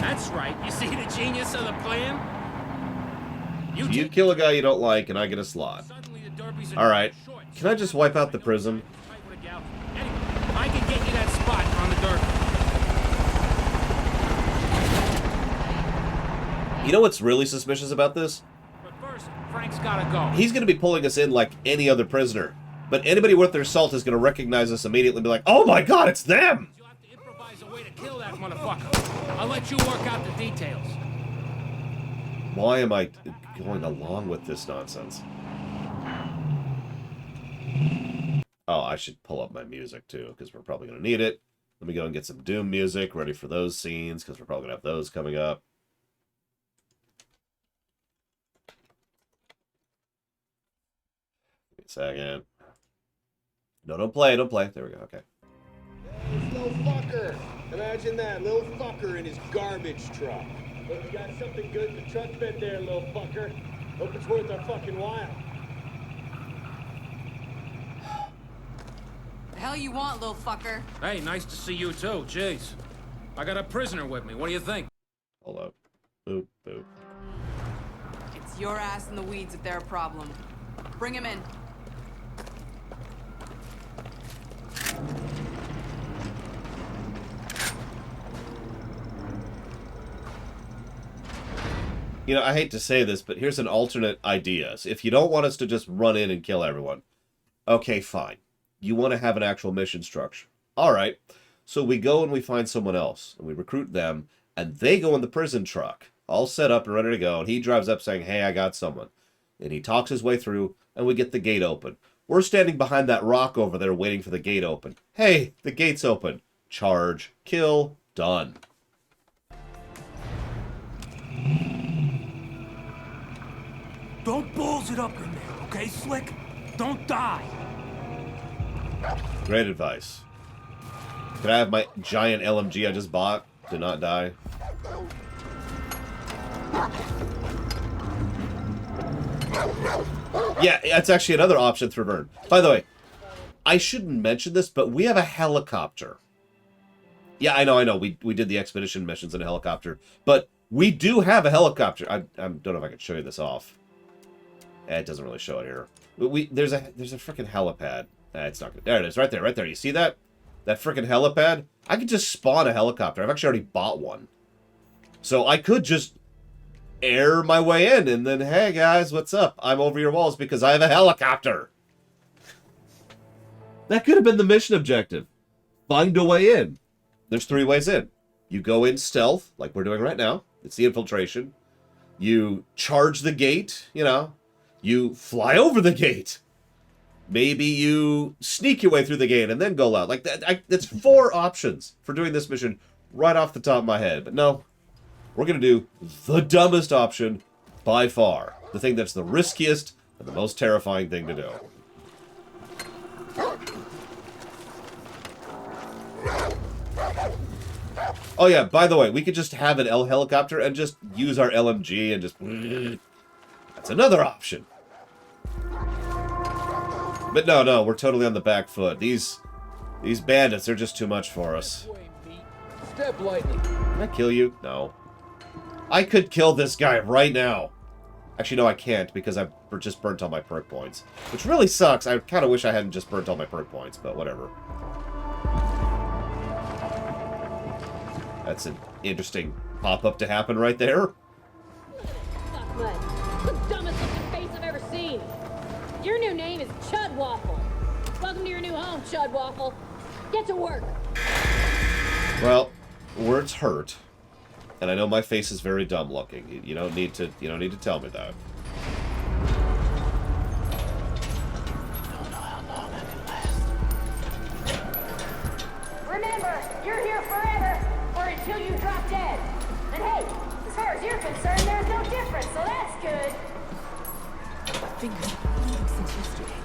That's right. You see the genius of the plan? You kill a guy you don't like, and I get a slot. Alright. Can I just wipe out the prism? Anyway, I can get you that spot on the Derby. You know what's really suspicious about this? But first, Frank's gotta go. He's going to be pulling us in like any other prisoner. But anybody worth their salt is going to recognize us immediately and be like, oh my god, it's them! You'll have to improvise a way to kill that motherfucker. I'll let you work out the details. Why am I going along with this nonsense? Oh, I should pull up my music too, because we're probably going to need it. Let me go and get some Doom music ready for those scenes, because we're probably going to have those coming up. Give me a second. No, don't play, don't play. There we go, okay. This little fucker. Imagine that, little fucker in his garbage truck. Hope you got something good in the truck bed there, little fucker. Hope it's worth our fucking while. The hell you want, little fucker? Hey, nice to see you too. Jeez. I got a prisoner with me. What do you think? Hold up. Boop, boop. It's your ass in the weeds if they're a problem. Bring him in. You know, I hate to say this, but here's an alternate idea. So if you don't want us to just run in and kill everyone, okay, fine. You want to have an actual mission structure. All right. So we go and we find someone else, and we recruit them, and they go in the prison truck, all set up and ready to go, and he drives up saying, hey, I got someone. And he talks his way through, and we get the gate open. We're standing behind that rock over there waiting for the gate open. Hey, the gate's open. Charge, kill, done. Don't balls it up in there, okay, Slick? Don't die. Great advice. Can I have my giant LMG I just bought to not die? Yeah, that's actually another option through Vern. By the way, I shouldn't mention this, but we have a helicopter. Yeah, I know. We did the expedition missions in a helicopter. But we do have a helicopter. I don't know if I can show you this off. It doesn't really show it here. There's a freaking helipad. It's not good. There it is, right there. You see that? That freaking helipad? I could just spawn a helicopter. I've actually already bought one. So I could just air my way in and then, hey guys, what's up? I'm over your walls because I have a helicopter. That could have been the mission objective. Find a way in. There's 3 ways in. You go in stealth, like we're doing right now. It's the infiltration. You charge the gate, you know. You fly over the gate. Maybe you sneak your way through the gate and then go out. Like that. That's 4 options for doing this mission right off the top of my head. But no, we're going to do the dumbest option by far. The thing that's the riskiest and the most terrifying thing to do. Oh yeah, by the way, we could just have an helicopter and just use our LMG and just... That's another option. But no, we're totally on the back foot. These bandits are just too much for us. Step lightly. Can I kill you? No. I could kill this guy right now. Actually, no, I can't because I just burnt all my perk points. Which really sucks. I kind of wish I hadn't just burnt all my perk points, but whatever. That's an interesting pop-up to happen right there. The dumbest looking face I've ever seen. Your new name is Chud Waffle. Welcome to your new home, Chud Waffle. Get to work. Well, words hurt, and I know my face is very dumb looking. You don't need to tell me that. Remember, you're here forever, or until you drop dead. And hey, as far as you're concerned, there's no difference, so that's good. Since yesterday.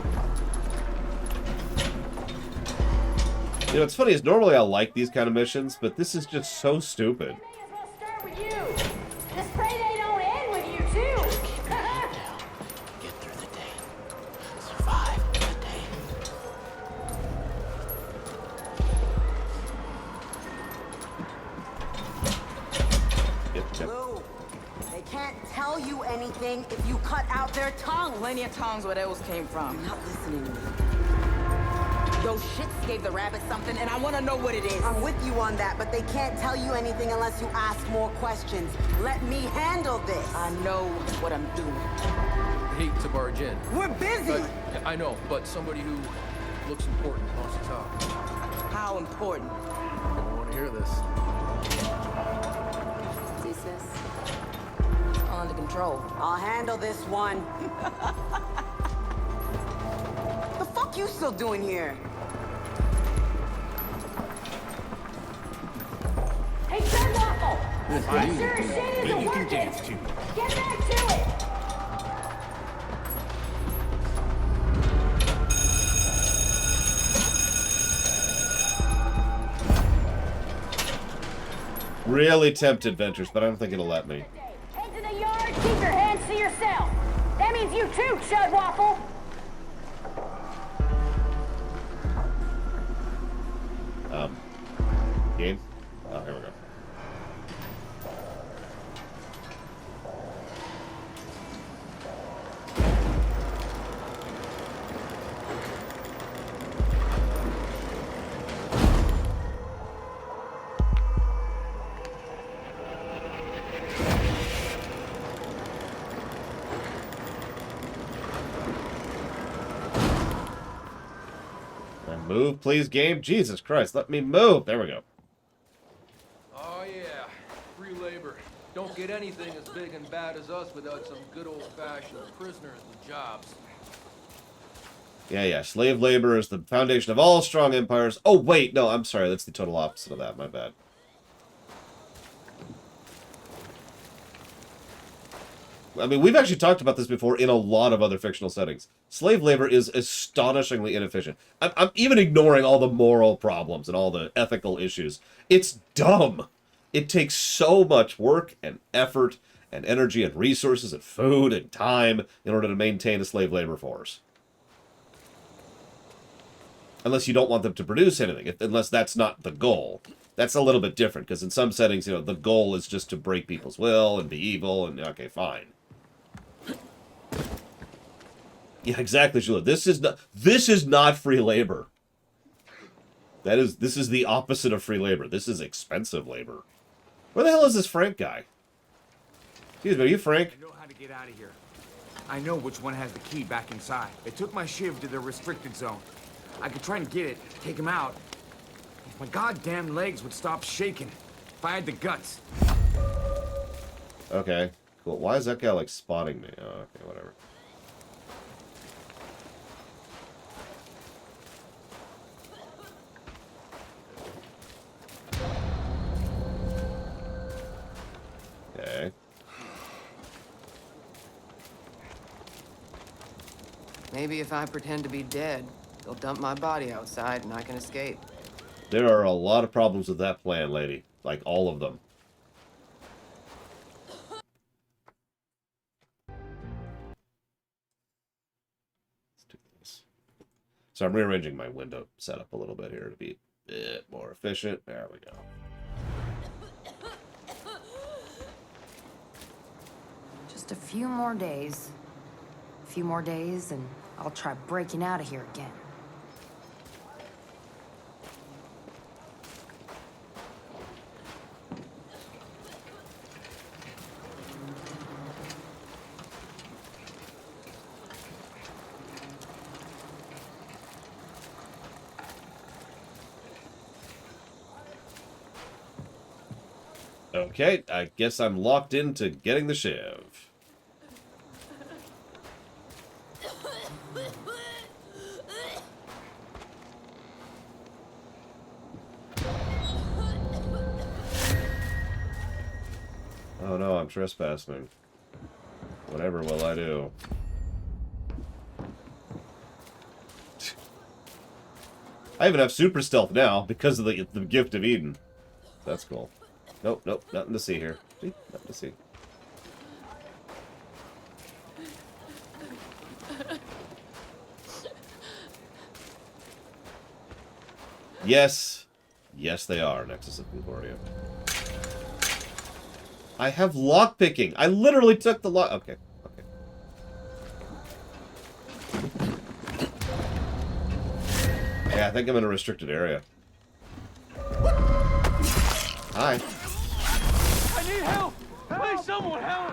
You know, what's funny is normally I like these kind of missions, but this is just so stupid. May as well start with you. This payday don't end with you, too. Get through the day. Survive the day. Lou, they can't tell you anything if you cut out their tongue. Plenty of tongues where those came from. You're not listening to me. Those shits gave the rabbit something, and I want to know what it is. I'm with you on that, but they can't tell you anything unless you ask more questions. Let me handle this. I know what I'm doing. Hate to barge in. We're busy. I know, but somebody who looks important wants to talk. How important? I don't want to hear this. See, sis? It's under control. I'll handle this one. The fuck you still doing here? Hey, Chud Waffle! This sure as shit isn't working! Get back to it! Really tempted, Ventures, but I don't think it'll let me. Head to the yard, keep your hands to yourself! That means you too, Chud Waffle! Game? Oh, here we go. Move, please, game. Jesus Christ, let me move. There we go. Oh yeah, free labor. Don't get anything as big and bad as us without some good old-fashioned prisoners with jobs. Yeah. Slave labor is the foundation of all strong empires. Oh, wait. No, I'm sorry. That's the total opposite of that. My bad. I mean, we've actually talked about this before in a lot of other fictional settings. Slave labor is astonishingly inefficient. I'm even ignoring all the moral problems and all the ethical issues. It's dumb. It takes so much work and effort and energy and resources and food and time in order to maintain a slave labor force. Unless you don't want them to produce anything, unless that's not the goal. That's a little bit different, because in some settings, you know, the goal is just to break people's will and be evil, and okay, fine. Yeah, exactly, Sheila. This is not free labor. This is the opposite of free labor. This is expensive labor. Where the hell is this Frank guy? Excuse me, are you Frank? I know how to get out of here. I know which one has the key back inside. They took my shiv to the restricted zone. I could try and get it, take him out. If my goddamn legs would stop shaking. If I had the guts. Okay, cool. Why is that guy, like, spotting me? Oh, okay, whatever. Okay. Maybe if I pretend to be dead, they'll dump my body outside and I can escape. There are a lot of problems with that plan, lady. Like, all of them. Let's do this. So I'm rearranging my window setup a little bit here to be a bit more efficient. There we go. Just a few more days. A few more days, and I'll try breaking out of here again. Okay, I guess I'm locked into getting the shiv. Oh no, I'm trespassing. Whatever will I do? I even have super stealth now because of the gift of Eden. That's cool. Nope, nope, nothing to see here. See? Nothing to see. Yes. Yes, they are, Nexus of Concordia. I have lockpicking. I literally took the lock. Okay. Okay. Yeah, I think I'm in a restricted area. Hi. I need help! Please, someone help!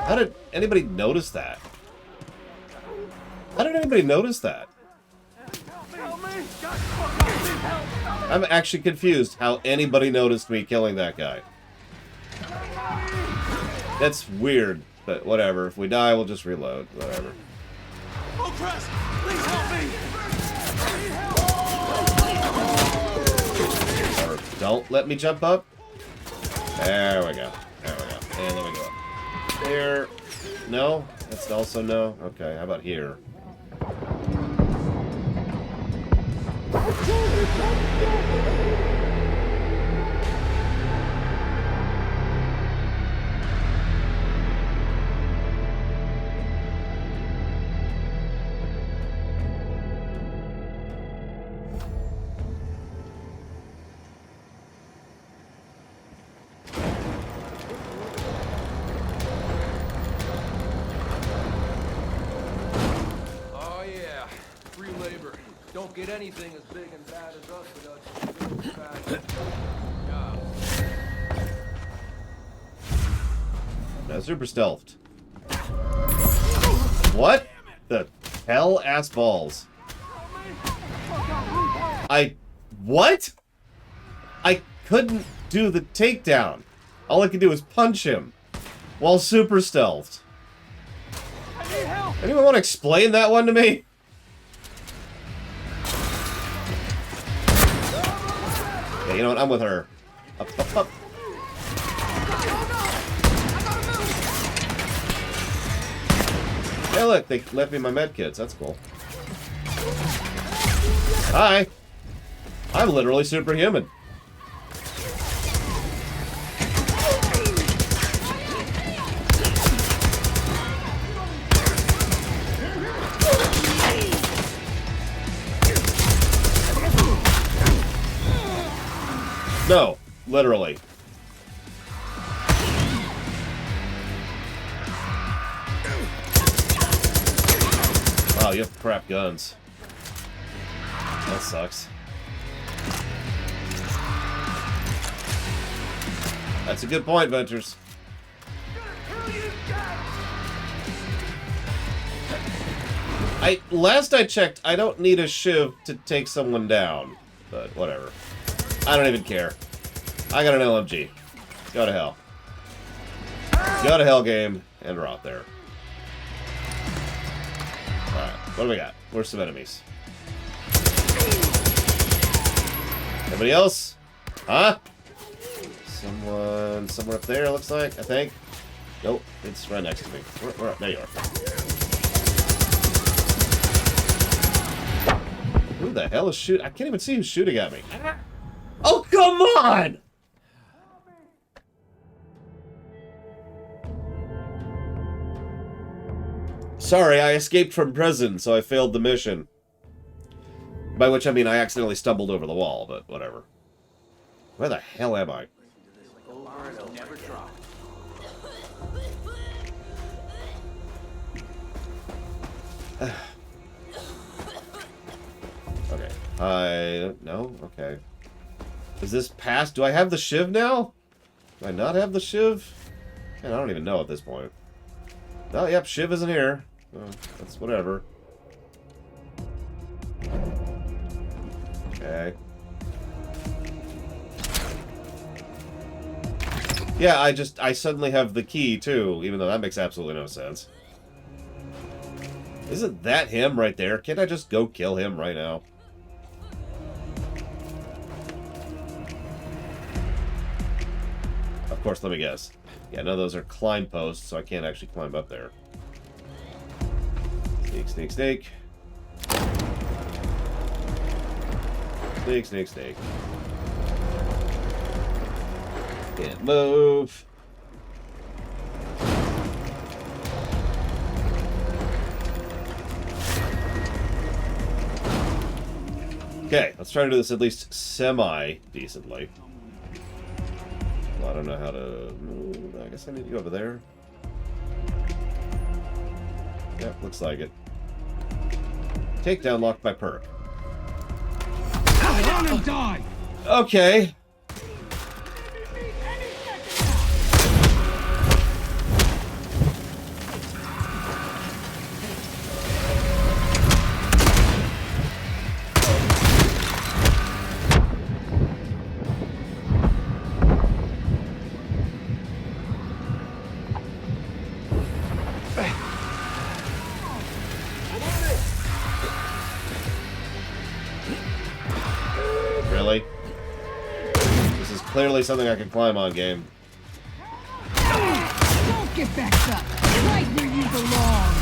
How did anybody notice that? How did anybody notice that? I'm actually confused how anybody noticed me killing that guy. That's weird, but whatever. If we die, we'll just reload. Whatever. Oh, Crest! Please help me! Or don't let me jump up. There we go. There we go. And then we go up. Here. No? That's also no? Okay, how about here? Oh yeah, free labor. Don't get anything as big and bad as us without some good old-fashioned jobs. Now, super stealthed. What the hell, ass balls? What? I couldn't do the takedown. All I could do was punch him while super stealthed. Anyone want to explain that one to me? Yeah, you know what? I'm with her. Up, up, up. Hey, look, they left me my med kits. That's cool. Hi. I'm literally superhuman. No, literally. Wow, you have crap guns. That sucks. That's a good point, Ventures. Last I checked, I don't need a shiv to take someone down, but whatever. I don't even care. I got an LMG. Go to hell. Go to hell, game, and we're out there. Alright, what do we got? Where's some enemies? Anybody else? Huh? Someone somewhere up there, looks like, I think. Nope, it's right next to me. Where, there you are. Who the hell is shooting? I can't even see who's shooting at me. Oh, come on! Sorry, I escaped from prison, so I failed the mission. By which I mean I accidentally stumbled over the wall, but whatever. Where the hell am I? Okay. No? Okay. Is this past? Do I have the shiv now? Do I not have the shiv? Man, I don't even know at this point. Oh, yep, shiv isn't here. That's whatever. Okay. Yeah, I suddenly have the key, too, even though that makes absolutely no sense. Isn't that him right there? Can't I just go kill him right now? Of course, let me guess. Yeah, no, those are climb posts, so I can't actually climb up there. Sneak, sneak, sneak. Snake, snake, snake. Can't move. Okay, let's try to do this at least semi-decently. Well, I don't know how to move. I guess I need to go over there. Yep, looks like it. Takedown locked by perk. Let him die! Okay. Really? This is clearly something I can climb on, game. Don't get back up! Right where you belong!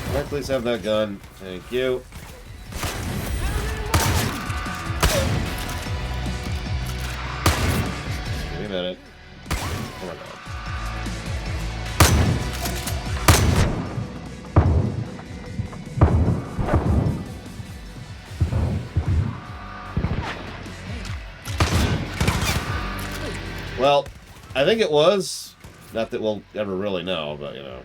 Can I please have that gun? Thank you. Give me a minute. Oh my god. Well, I think it was. Not that we'll ever really know, but you know.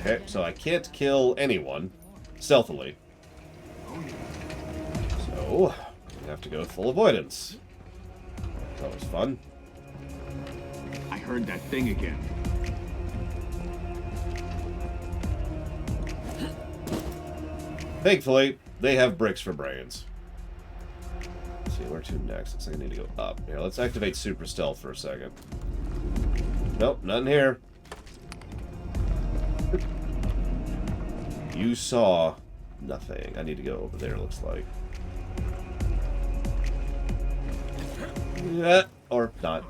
Okay, so I can't kill anyone stealthily. So, we have to go full avoidance. That was fun. I heard that thing again. Thankfully, they have bricks for brains. Let's see, where to next? Looks like I need to go up. Here, let's activate super stealth for a second. Nope, nothing here. You saw nothing. I need to go over there, looks like. Yeah, or not.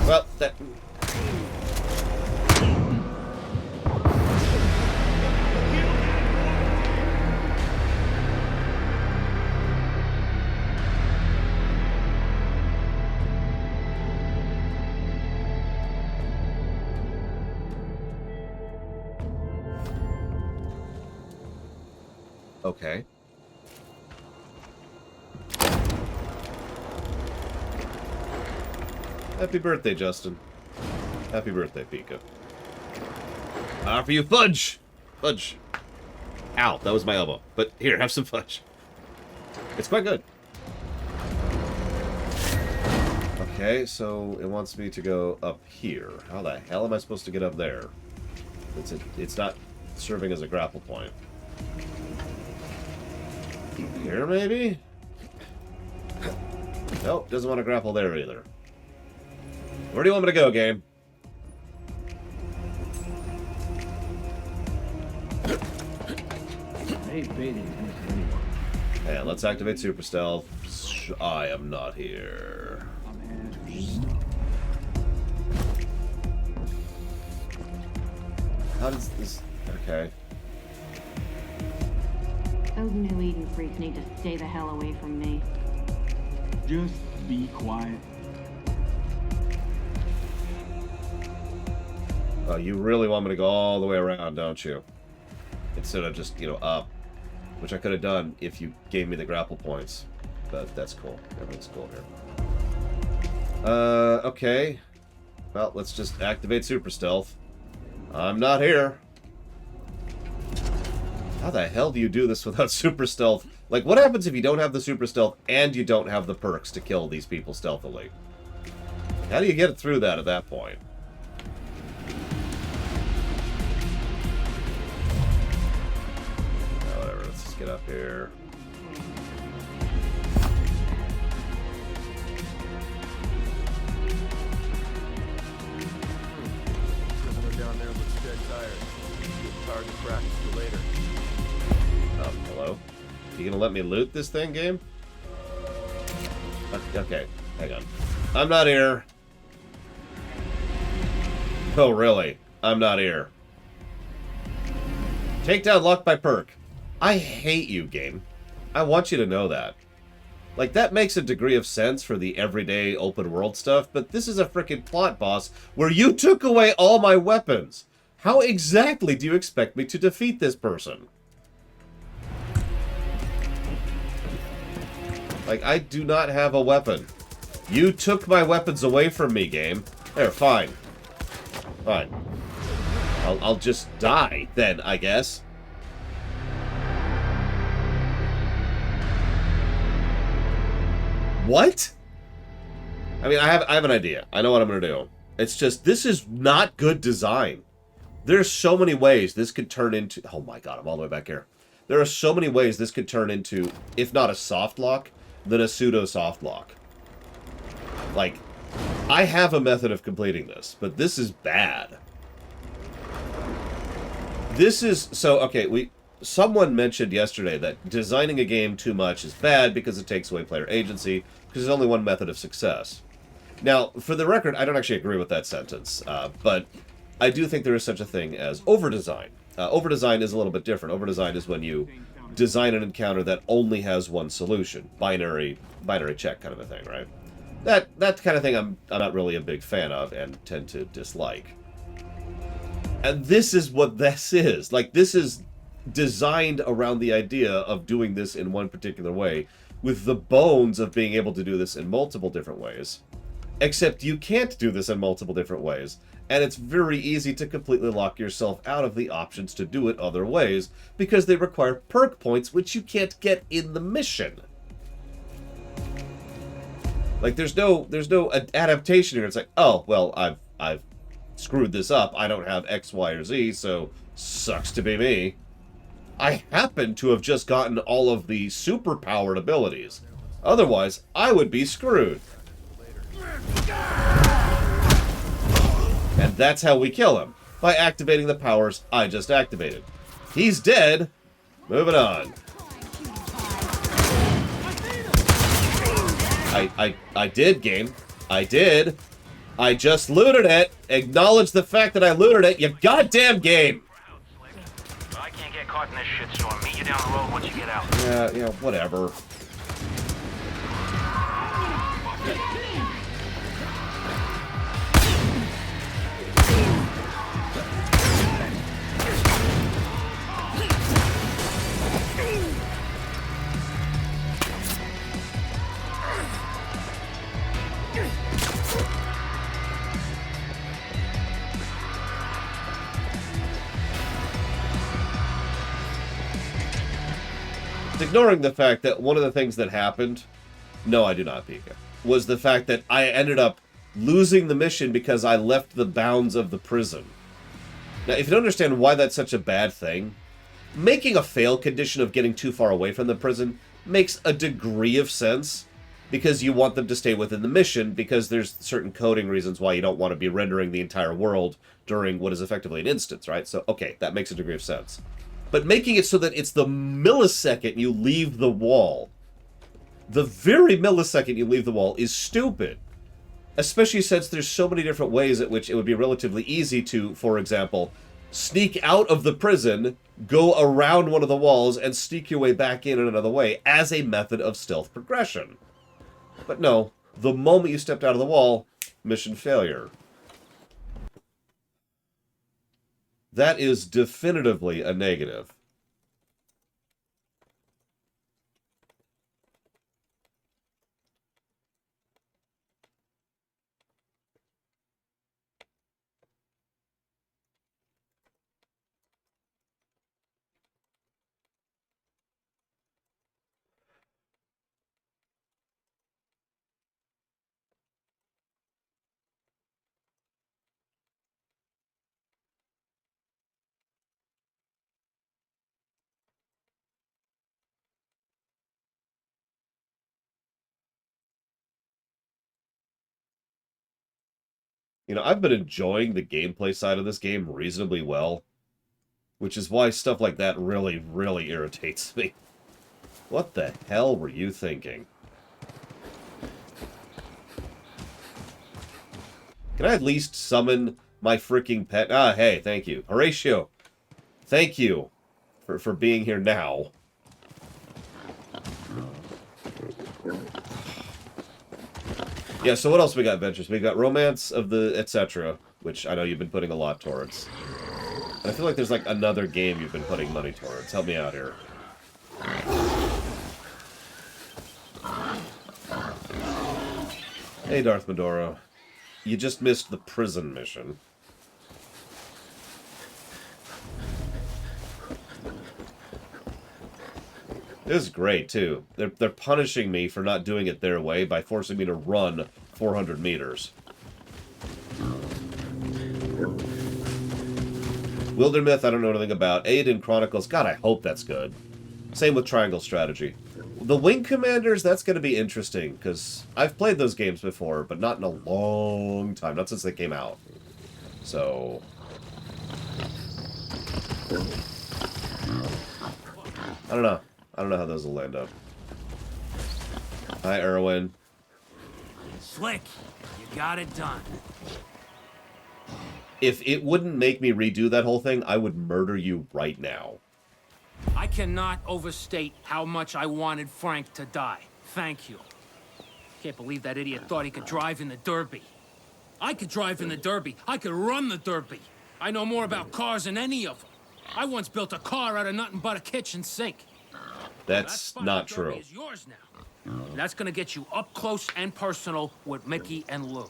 Well, that... Okay. Happy birthday, Justin. Happy birthday, Pika. For you, fudge! Fudge. Ow, that was my elbow. But here, have some fudge. It's quite good. Okay, so it wants me to go up here. How the hell am I supposed to get up there? It's not serving as a grapple point. Here, maybe? Nope, doesn't want to grapple there either. Where do you want me to go, game? Hey, let's activate super stealth. I am not here. How does this... Okay. Those new Eden freaks need to stay the hell away from me. Just be quiet. Oh, you really want me to go all the way around, don't you? Instead of just, you know, up. Which I could have done if you gave me the grapple points. but that's cool. Everything's cool here. Okay. Well, let's just activate super stealth. I'm not here. How the hell do you do this without super stealth? Like, what happens if you don't have the super stealth and you don't have the perks to kill these people stealthily? How do you get through that at that point? Oh, whatever, let's just get up here. Prisoner down there looks dead tired. Good target practice for later. Hello? You gonna let me loot this thing, game? Okay, hang on. I'm not here. Oh, really? I'm not here. Takedown locked by perk. I hate you, game. I want you to know that. Like, that makes a degree of sense for the everyday open world stuff, but this is a frickin' plot boss where you took away all my weapons. How exactly do you expect me to defeat this person? Like, I do not have a weapon. You took my weapons away from me, game. There, fine. Fine. I'll just die, then, I guess. What? I mean, I have an idea. I know what I'm gonna do. It's just, this is not good design. There's so many ways this could turn into... Oh my god, I'm all the way back here. There are so many ways this could turn into, if not a soft lock, then a pseudo-soft lock. Like, I have a method of completing this, but this is bad. This is... So, okay, someone mentioned yesterday that designing a game too much is bad because it takes away player agency, because there's only one method of success. Now, for the record, I don't actually agree with that sentence, but I do think there is such a thing as over-design. Over-design is a little bit different. Over-design is when you design an encounter that only has one solution. Binary check kind of a thing, right? That kind of thing I'm not really a big fan of and tend to dislike. And this is what this is. Like, this is designed around the idea of doing this in one particular way, with the bones of being able to do this in multiple different ways. Except you can't do this in multiple different ways, and it's very easy to completely lock yourself out of the options to do it other ways, because they require perk points which you can't get in the mission. Like, there's no adaptation here. It's like, oh, well, I've screwed this up. I don't have X, Y, or Z, so sucks to be me. I happen to have just gotten all of the super-powered abilities. Otherwise, I would be screwed. And that's how we kill him. By activating the powers I just activated. He's dead. Moving on. I did, game. I did. I just looted it. Acknowledge the fact that I looted it, you goddamn game. I can't get caught in this shitstorm. Meet you down the road once you get out. Yeah, whatever. Ignoring the fact that one of the things that happened, no, I do not, Pika, was the fact that I ended up losing the mission because I left the bounds of the prison. Now, if you don't understand why that's such a bad thing, making a fail condition of getting too far away from the prison makes a degree of sense, because you want them to stay within the mission, because there's certain coding reasons why you don't want to be rendering the entire world during what is effectively an instance, right? So, okay, that makes a degree of sense. But making it so that it's the millisecond you leave the wall, the very millisecond you leave the wall, is stupid. Especially since there's so many different ways at which it would be relatively easy to, for example, sneak out of the prison, go around one of the walls, and sneak your way back in another way as a method of stealth progression. But no, the moment you stepped out of the wall, mission failure. That is definitively a negative. You know, I've been enjoying the gameplay side of this game reasonably well, which is why stuff like that really, really irritates me. What the hell were you thinking? Can I at least summon my freaking pet? Ah, hey, thank you. Horatio, thank you for being here now. Yeah, so what else we got, Ventures? We got Romance of the Etc., which I know you've been putting a lot towards. And I feel like there's like another game you've been putting money towards. Help me out here. Hey, Darth Medoro. You just missed the prison mission. This is great, too. They're punishing me for not doing it their way by forcing me to run 400 meters. Wildermyth, I don't know anything about. Aiden Chronicles, God, I hope that's good. Same with Triangle Strategy. The Wing Commanders, that's going to be interesting, because I've played those games before, but not in a long time. Not since they came out. So... I don't know. I don't know how those will end up. Hi, Erwin. Slick, you got it done. If it wouldn't make me redo that whole thing, I would murder you right now. I cannot overstate how much I wanted Frank to die. Thank you. Can't believe that idiot thought he could drive in the Derby. I could drive in the Derby. I could run the Derby. I know more about cars than any of them. I once built a car out of nothing but a kitchen sink. That's not true. Is yours now. That's gonna get you up close and personal with Mickey and Lou.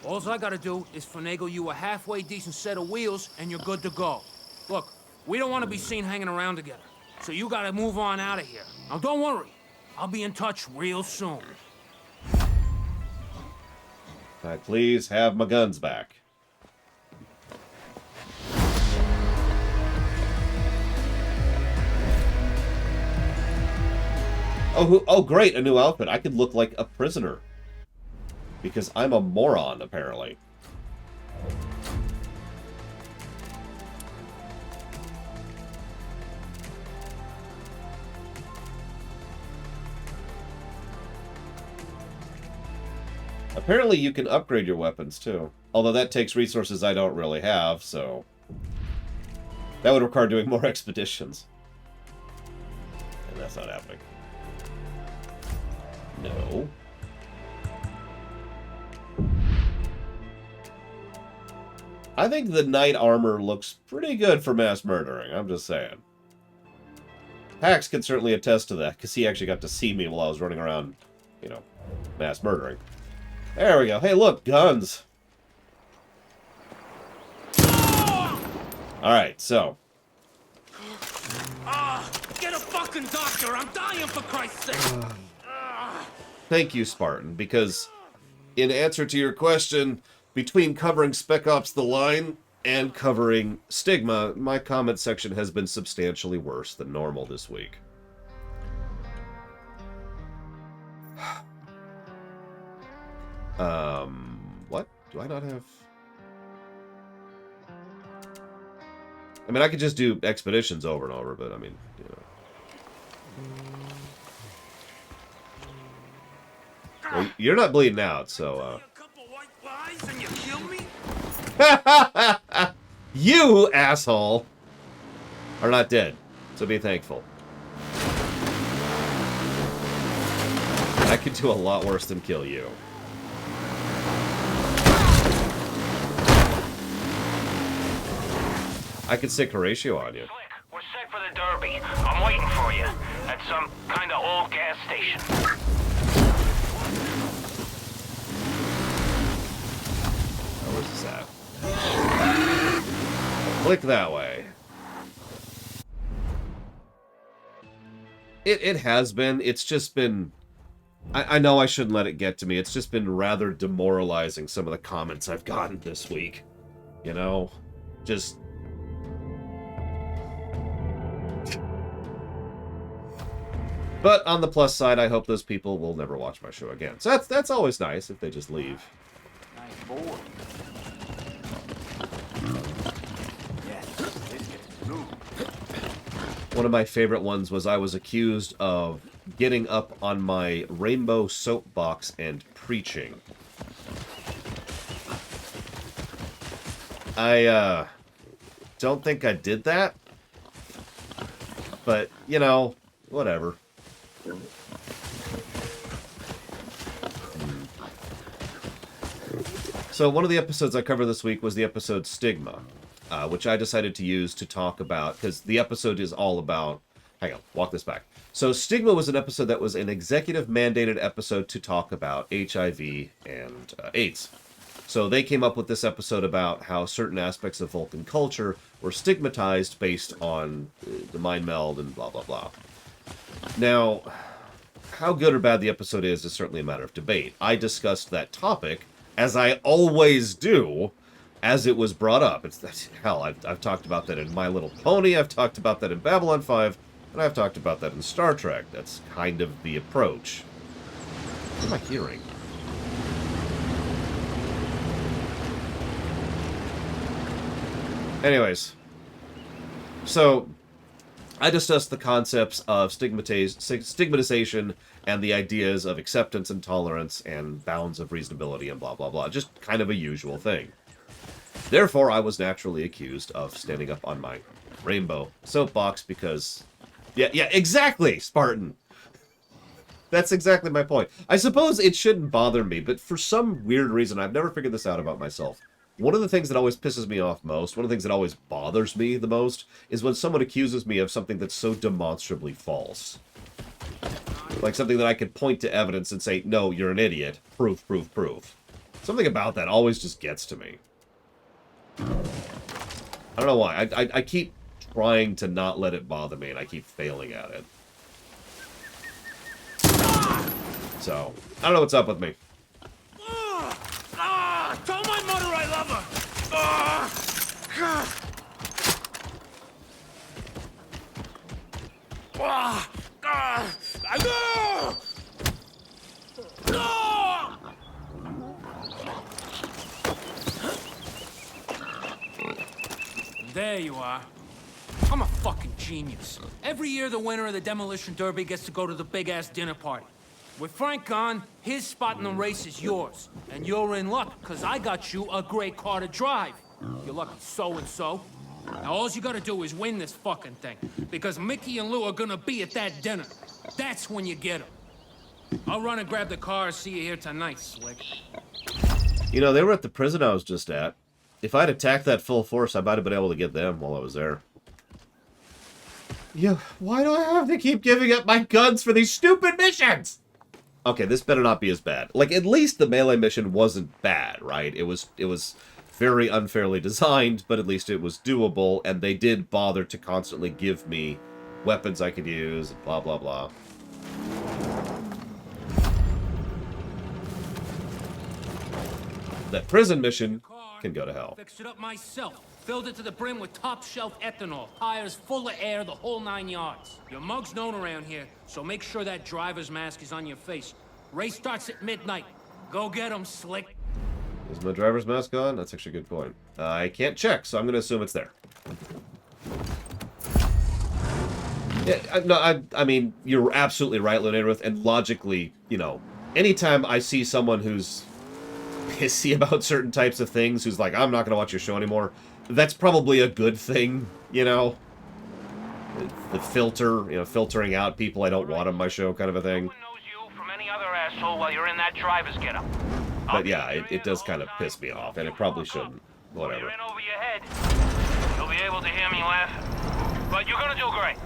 All I gotta do is finagle you a halfway decent set of wheels and you're good to go. Look, we don't want to be seen hanging around together, so you gotta move on out of here. Now don't worry, I'll be in touch real soon. Can I please have my guns back? Oh, great, a new outfit. I could look like a prisoner. Because I'm a moron, apparently. Apparently you can upgrade your weapons, too. Although that takes resources I don't really have, so... that would require doing more expeditions. And that's not happening. No. I think the knight armor looks pretty good for mass murdering, I'm just saying. Pax can certainly attest to that, because he actually got to see me while I was running around, you know, mass murdering. There we go. Hey, look, guns. Alright, so. Get a fucking doctor! I'm dying, for Christ's sake! Thank you, Spartan, because in answer to your question, between covering Spec Ops The Line and covering Stigma, my comment section has been substantially worse than normal this week. What? Do I not have... I mean, I could just do expeditions over and over, but I mean, you know... Well, you're not bleeding out, so, You, asshole, are not dead, so be thankful. I could do a lot worse than kill you. I could stick Horatio on you. We're set for the Derby. I'm waiting for you at some kind of old gas station. Oh, where's this at? Click that way. It has been. It's just been... I know I shouldn't let it get to me. It's just been rather demoralizing, some of the comments I've gotten this week. You know? Just... But on the plus side, I hope those people will never watch my show again. So that's always nice if they just leave. Nice boy. One of my favorite ones was I was accused of getting up on my rainbow soapbox and preaching. I don't think I did that, but, you know, whatever. So one of the episodes I covered this week was the episode Stigma, which I decided to use to talk about, because the episode is all about... Hang on, walk this back. So Stigma was an episode that was an executive-mandated episode to talk about HIV and AIDS. So they came up with this episode about how certain aspects of Vulcan culture were stigmatized based on the mind meld and blah, blah, blah. Now, how good or bad the episode is certainly a matter of debate. I discussed that topic, as I always do, as it was brought up. Hell, I've talked about that in My Little Pony, I've talked about that in Babylon 5, and I've talked about that in Star Trek. That's kind of the approach. What am I hearing? Anyways, so I discussed the concepts of stigmatization and the ideas of acceptance and tolerance and bounds of reasonability and blah, blah, blah. Just kind of a usual thing. Therefore, I was naturally accused of standing up on my rainbow soapbox because... Yeah, exactly, Spartan! That's exactly my point. I suppose it shouldn't bother me, but for some weird reason, I've never figured this out about myself. One of the things that always pisses me off most, one of the things that always bothers me the most, is when someone accuses me of something that's so demonstrably false. Like something that I could point to evidence and say, no, you're an idiot. Proof, proof, proof. Something about that always just gets to me. I don't know why. I keep trying to not let it bother me, and I keep failing at it. So, I don't know what's up with me. Tell my mother I love her! There you are. I'm a fucking genius. Every year the winner of the Demolition Derby gets to go to the big-ass dinner party. With Frank gone, his spot in the race is yours. And you're in luck, because I got you a great car to drive. You're lucky so-and-so. Now all you gotta do is win this fucking thing. Because Mickey and Lou are gonna be at that dinner. That's when you get them. I'll run and grab the car and see you here tonight, Slick. You know, they were at the prison I was just at. If I'd attacked that full force, I might have been able to get them while I was there. Yeah, why do I have to keep giving up my guns for these stupid missions? Okay, this better not be as bad. Like, at least the melee mission wasn't bad, right? It was very unfairly designed, but at least it was doable, and they did bother to constantly give me weapons I could use, and blah, blah, blah. That prison mission can go to hell. Fixed it up myself. Filled it to the brim with top-shelf ethanol. Tires full of air, the whole 9 yards. Your mug's known around here, so make sure that driver's mask is on your face. Race starts at midnight. Go get 'em, Slick. Is my driver's mask on? That's actually a good point. I can't check, so I'm going to assume it's there. Yeah, I mean, you're absolutely right, Lunarith, and logically, you know, anytime I see someone who's pissy about certain types of things, who's like, I'm not going to watch your show anymore, that's probably a good thing, you know? The filter, you know, filtering out people I don't want on my show kind of a thing. No one knows you from any other asshole while you're in that driver's getup. But yeah, it does kind of piss me off, and it probably shouldn't. Whatever. You're in over your head. You'll be able to hear me laughing. But you're gonna do great.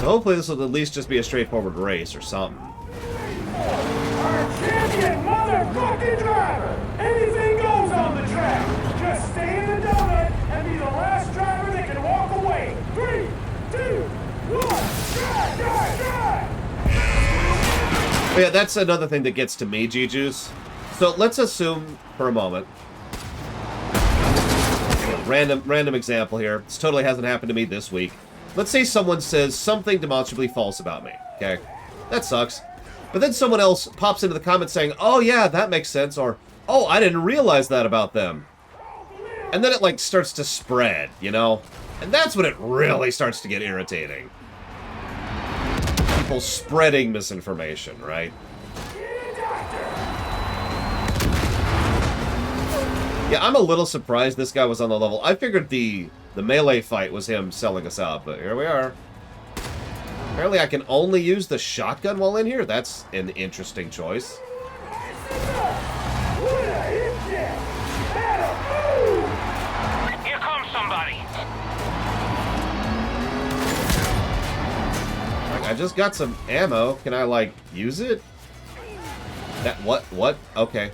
So hopefully this will at least just be a straightforward race or something. Our champion motherfucking driver! Anything goes on the track! Just stay in the donut and be the last driver that can walk away! 3, 2, 1, drive, drive, drive! But yeah, that's another thing that gets to me, G-Juice. So let's assume for a moment. Random example here. This totally hasn't happened to me this week. Let's say someone says something demonstrably false about me, okay? That sucks. But then someone else pops into the comments saying, oh yeah, that makes sense, or, oh, I didn't realize that about them. And then it, like, starts to spread, you know? And that's when it really starts to get irritating. People spreading misinformation, right? Yeah, I'm a little surprised this guy was on the level. I figured the melee fight was him selling us out, but here we are. Apparently I can only use the shotgun while in here? That's an interesting choice. Here comes somebody. Like, I just got some ammo. Can I, like, use it? That, what? Okay.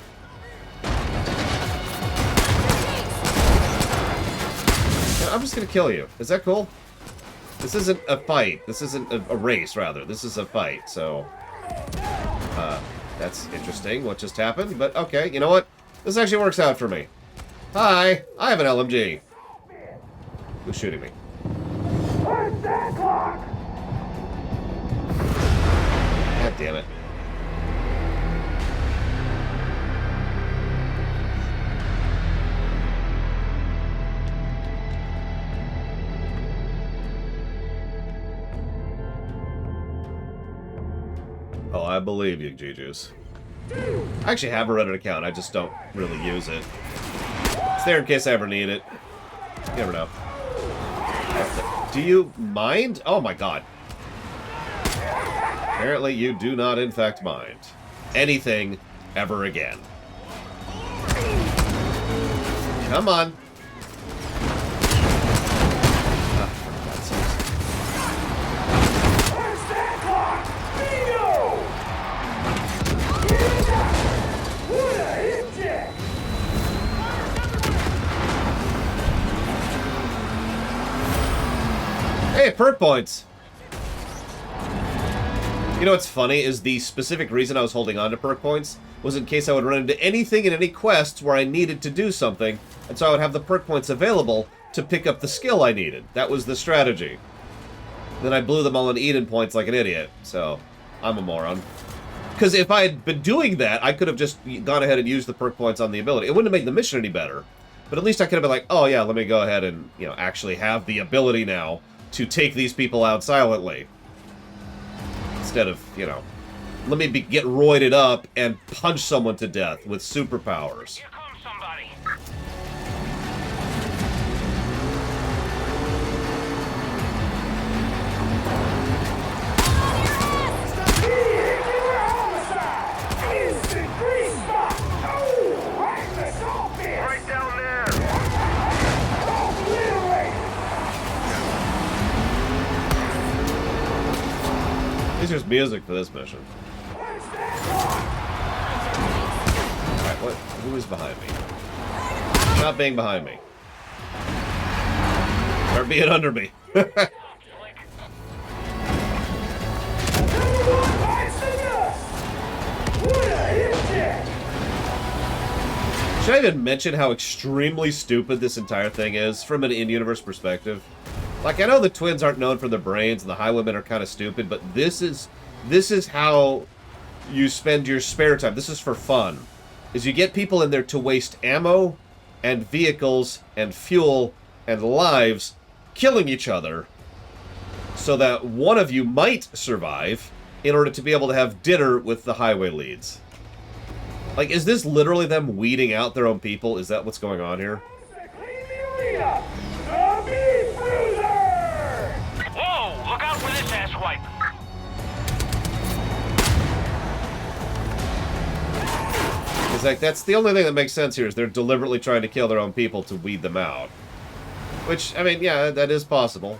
I'm just gonna kill you. Is that cool? This isn't a fight. This isn't a race, rather. This is a fight, so... that's interesting, what just happened. But, okay, you know what? This actually works out for me. Hi! I have an LMG. Who's shooting me? Where's that clock? God damn it. Oh, I believe you, G-Juice. I actually have a Reddit account, I just don't really use it. It's there in case I ever need it. You never know. Do you mind? Oh my god. Apparently you do not, in fact, mind anything ever again. Come on. Hey, perk points! You know what's funny is the specific reason I was holding on to perk points was in case I would run into anything in any quests where I needed to do something, and so I would have the perk points available to pick up the skill I needed. That was the strategy. Then I blew them all in Eden points like an idiot, so I'm a moron. Because if I had been doing that, I could have just gone ahead and used the perk points on the ability. It wouldn't have made the mission any better, but at least I could have been like, oh yeah, let me go ahead and, you know, actually have the ability now to take these people out silently. Instead of, you know, let me get roided up and punch someone to death with superpowers. Here comes somebody. Right down there. There's just music for this mission. Alright, what? Who is behind me? Not being behind me. Or being under me. Should I even mention how extremely stupid this entire thing is from an in-universe perspective? Like, I know the twins aren't known for their brains and the Highwaymen are kind of stupid, but this is how you spend your spare time. This is for fun. Is you get people in there to waste ammo and vehicles and fuel and lives killing each other so that one of you might survive in order to be able to have dinner with the highway leads. Like, is this literally them weeding out their own people? Is that what's going on here? Whoa! Look out for this asswipe. It's like, that's the only thing that makes sense here, is they're deliberately trying to kill their own people to weed them out. Which, I mean, yeah, that is possible.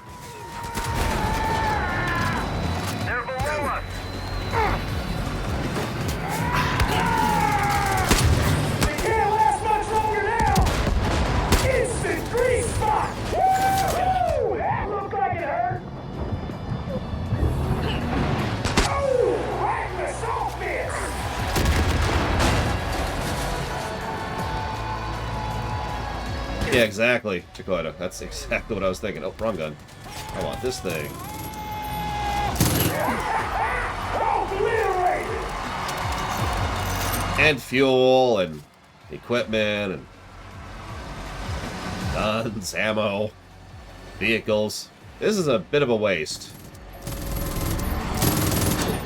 They're below us. They can't last much longer now. Instant grease spot. Woo! That looked like it hurt. Oh, right in the salt pit. Yeah, exactly, Chakota. That's exactly what I was thinking. Oh, wrong gun. I want this thing. Obliterated. And fuel, and equipment, and guns, ammo, vehicles. This is a bit of a waste.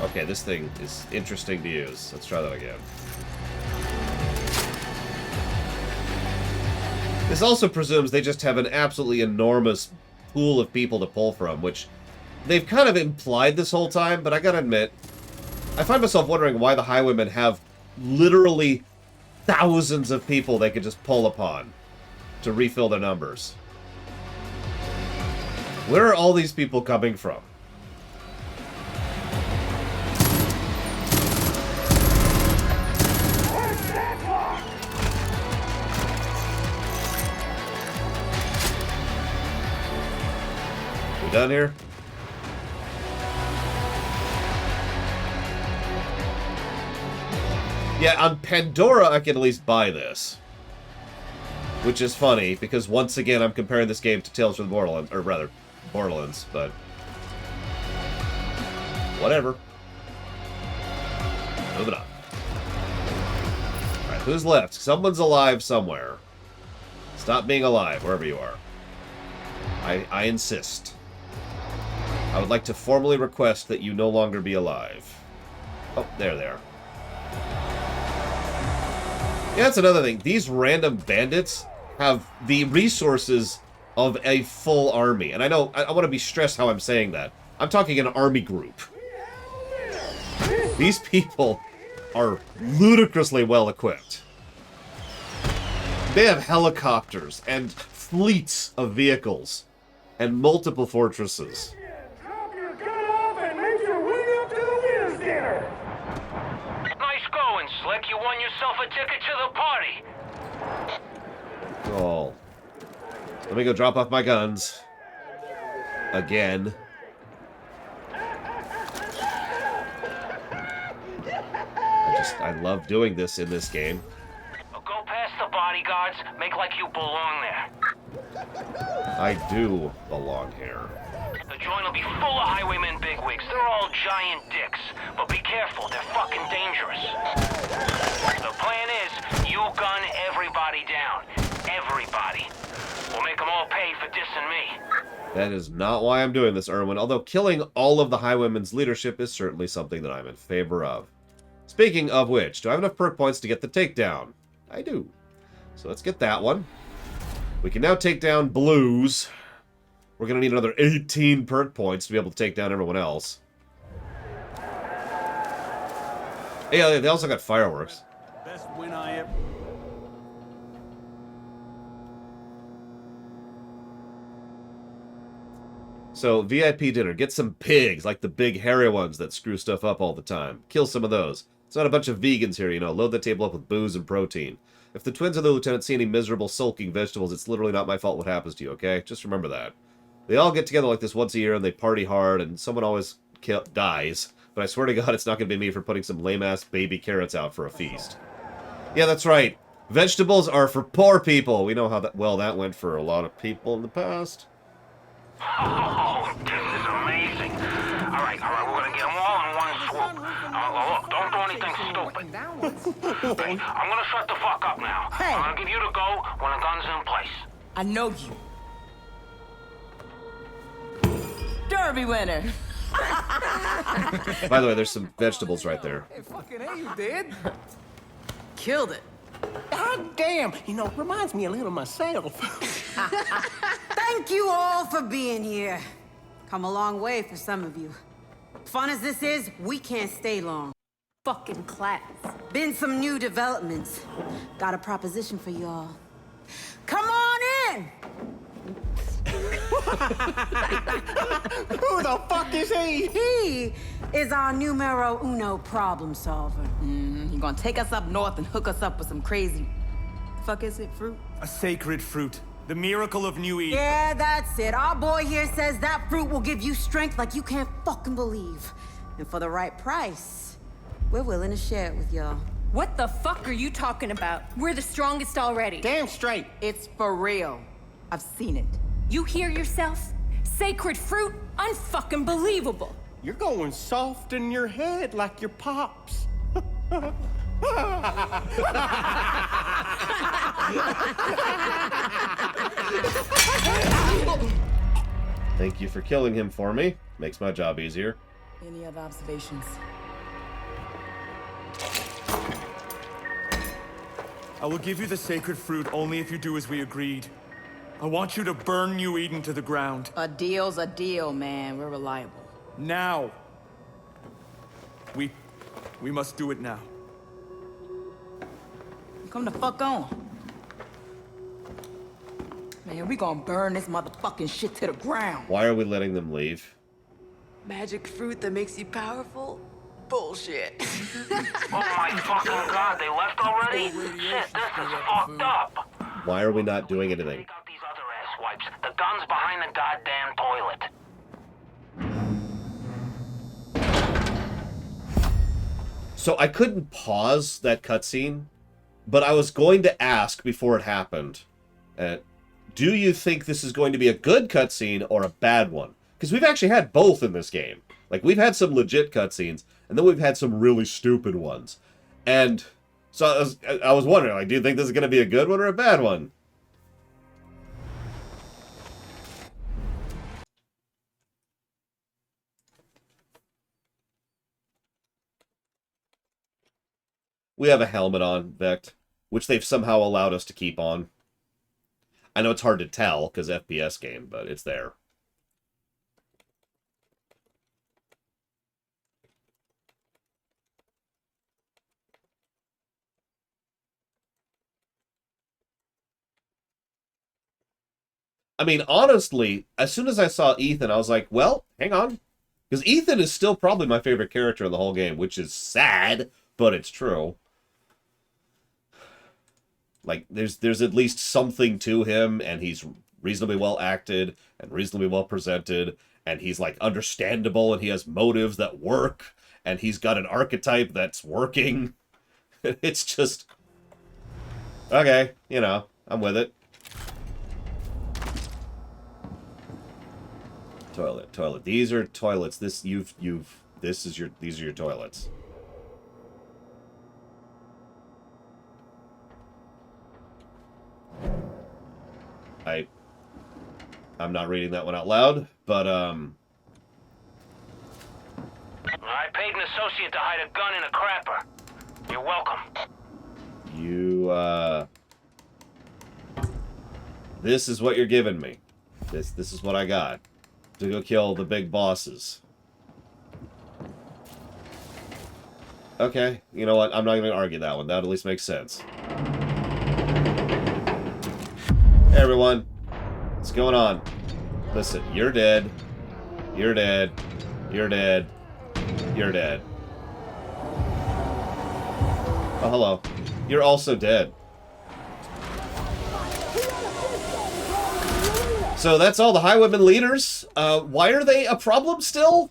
Okay, this thing is interesting to use. Let's try that again. This also presumes they just have an absolutely enormous pool of people to pull from, which they've kind of implied this whole time, but I gotta admit, I find myself wondering why the Highwaymen have literally thousands of people they could just pull upon to refill their numbers. Where are all these people coming from? We done here? Yeah, on Pandora, I can at least buy this. Which is funny, because once again, I'm comparing this game to Tales from the Borderlands, or rather, Borderlands, but... whatever. Moving on. Alright, who's left? Someone's alive somewhere. Stop being alive, wherever you are. I insist. I would like to formally request that you no longer be alive. Oh, there they are. Yeah, that's another thing. These random bandits have the resources of a full army. And I know, I want to be stressed how I'm saying that. I'm talking an army group. These people are ludicrously well equipped. They have helicopters and fleets of vehicles and multiple fortresses. Drop your gun off and make your way up to the winner's dinner. Nice going, Slick. You won yourself a ticket to the party. Oh. Let me go drop off my guns. Again. I love doing this in this game. Go past the bodyguards, make like you belong there. I do belong here. The joint will be full of Highwaymen bigwigs. They're all giant dicks. But be careful, they're fucking dangerous. The plan is, you gun everybody down. Everybody. We'll make them all pay for dissing me. That is not why I'm doing this, Erwin, although killing all of the Highwaymen's leadership is certainly something that I'm in favor of. Speaking of which, do I have enough perk points to get the takedown? I do. So let's get that one. We can now take down Blues. We're going to need another 18 perk points to be able to take down everyone else. Yeah, they also got fireworks. Best win I ever... So, VIP dinner. Get some pigs, like the big hairy ones that screw stuff up all the time. Kill some of those. It's not a bunch of vegans here, you know. Load the table up with booze and protein. If the twins or the lieutenant see any miserable, sulking vegetables, it's literally not my fault what happens to you, okay? Just remember that. They all get together like this once a year, and they party hard, and someone always dies. But I swear to God, it's not going to be me for putting some lame-ass baby carrots out for a feast. Yeah, that's right. Vegetables are for poor people. We know how that went for a lot of people in the past. Oh, this is amazing. All right, we're gonna get them all in one swoop. Look, don't do anything stupid. Hey, I'm gonna shut the fuck up now. Hey. I'm gonna give you the go when the gun's in place. I know you. Derby winner. By the way, there's some vegetables right there. Hey, fucking hey, you did. Killed it. God damn. You know, reminds me a little of myself. Thank you all for being here. Come a long way for some of you. Fun as this is, we can't stay long. Fucking class. Been some new developments. Got a proposition for y'all. Come on in! Who the fuck is he? He is our numero uno problem solver. He gonna take us up north and hook us up with some crazy... fuck is it, fruit? A sacred fruit. The miracle of New Eve. Yeah, that's it. Our boy here says that fruit will give you strength like you can't fucking believe. And for the right price, we're willing to share it with y'all. What the fuck are you talking about? We're the strongest already. Damn straight. It's for real. I've seen it. You hear yourself? Sacred fruit? Unfucking believable. You're going soft in your head like your pops. Thank you for killing him for me. Makes my job easier. Any other observations? I will give you the sacred fruit only if you do as we agreed. I want you to burn New Eden to the ground. A deal's a deal, man. We're reliable. Now. We must do it now. Come the fuck on. Man, we gonna burn this motherfucking shit to the ground. Why are we letting them leave? Magic fruit that makes you powerful? Bullshit. Oh my fucking god, they left already? Shit, this is fucked up. Why are we not doing anything? Take out these other asswipes. The gun's behind the goddamn toilet. So I couldn't pause that cutscene, but I was going to ask before it happened, do you think this is going to be a good cutscene or a bad one? Because we've actually had both in this game. Like, we've had some legit cutscenes, and then we've had some really stupid ones. And so I was wondering, like, do you think this is going to be a good one or a bad one? We have a helmet on, Vect, which they've somehow allowed us to keep on. I know it's hard to tell, because FPS game, but it's there. I mean, honestly, as soon as I saw Ethan, I was like, well, hang on. Because Ethan is still probably my favorite character in the whole game, which is sad, but it's true. Like, there's at least something to him, and he's reasonably well acted, and reasonably well presented, and he's, like, understandable, and he has motives that work, and he's got an archetype that's working. It's just... okay, you know, I'm with it. Toilet. These are toilets. These are your toilets. I'm not reading that one out loud, but I paid an associate to hide a gun in a crapper. You're welcome. This is what you're giving me. This is what I got to go kill the big bosses. Okay, you know what? I'm not going to argue that one. That at least makes sense. Hey everyone, what's going on? Listen, you're dead. You're dead. You're dead. You're dead. Oh, hello. You're also dead. So that's all the Highwaymen leaders. Why are they a problem still?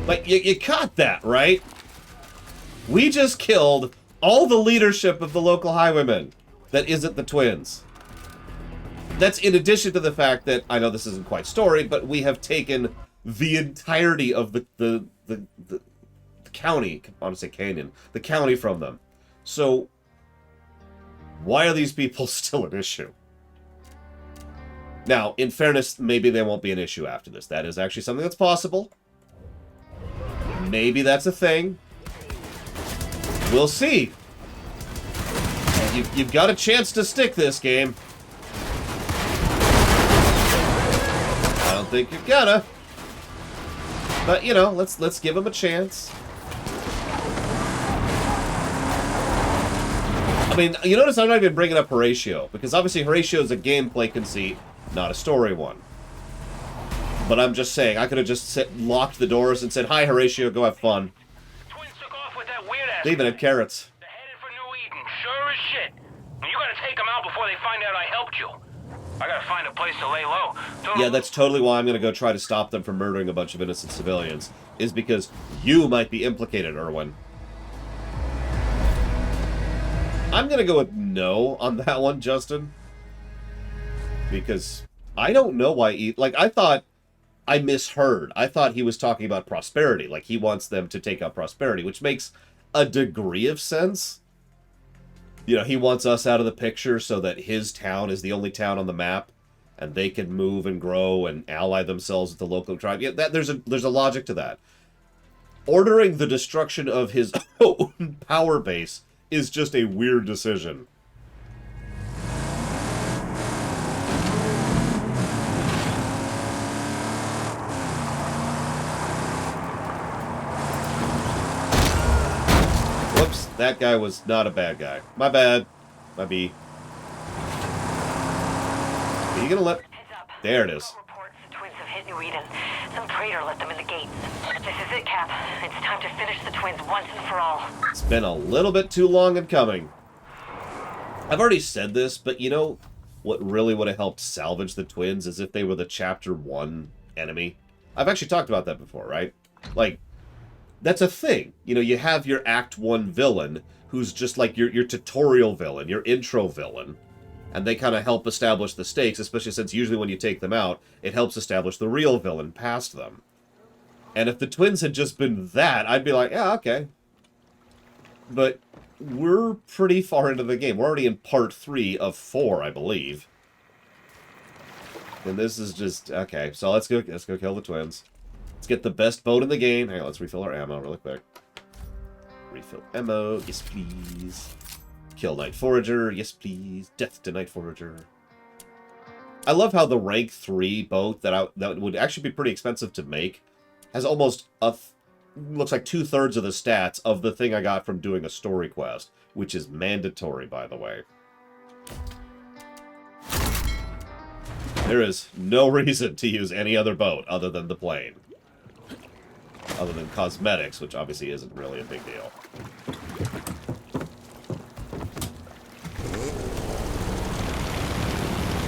Like, you caught that, right? We just killed all the leadership of the local Highwaymen that isn't the twins. That's in addition to the fact that, I know this isn't quite story, but we have taken the entirety of the county, I want to say canyon, the county from them. So, why are these people still an issue? Now, in fairness, maybe they won't be an issue after this. That is actually something that's possible. Maybe that's a thing. We'll see. You've got a chance to stick this game. I don't think you're gonna. But, you know, let's give them a chance. I mean, you notice I'm not even bringing up Horatio, because obviously Horatio is a gameplay conceit, not a story one. But I'm just saying, I could have just locked the doors and said, "Hi, Horatio, go have fun." Twins took off with that weird ass. They even had carrots. They're headed for New Eden, sure as shit. You gotta take them out before they find out I helped you. I gotta find a place to lay low. Yeah, that's totally why I'm gonna go try to stop them from murdering a bunch of innocent civilians. Is because you might be implicated, Irwin. I'm gonna go with no on that one, Justin. Because I don't know why... Like, I thought I misheard. I thought he was talking about Prosperity, like he wants them to take out Prosperity, which makes a degree of sense. You know, he wants us out of the picture so that his town is the only town on the map, and they can move and grow and ally themselves with the local tribe. Yeah, there's a logic to that. Ordering the destruction of his own power base is just a weird decision. Whoops, that guy was not a bad guy. My bad. My B. Are you gonna let... There it is. Twins have hit New Eden. Some traitor let them in the gates. This is it, Cap. It's time to finish the twins once and for all. It's been a little bit too long in coming. I've already said this, but you know what really would have helped salvage the twins is if they were the Chapter 1 enemy. I've actually talked about that before, right? Like, that's a thing. You know, you have your Act 1 villain, who's just like your tutorial villain, your intro villain. And they kind of help establish the stakes, especially since usually when you take them out, it helps establish the real villain past them. And if the twins had just been that, I'd be like, yeah, okay. But we're pretty far into the game. We're already in part 3 of 4, I believe. And this is just, okay, so let's go kill the twins. Let's get the best boat in the game. Hang on, let's refill our ammo really quick. Refill ammo, yes please. Kill Night Forager, yes please. Death to Night Forager. I love how the rank 3 boat that would actually be pretty expensive to make has almost looks like 2/3 of the stats of the thing I got from doing a story quest, which is mandatory, by the way. There is no reason to use any other boat other than the plane. Other than cosmetics, which obviously isn't really a big deal.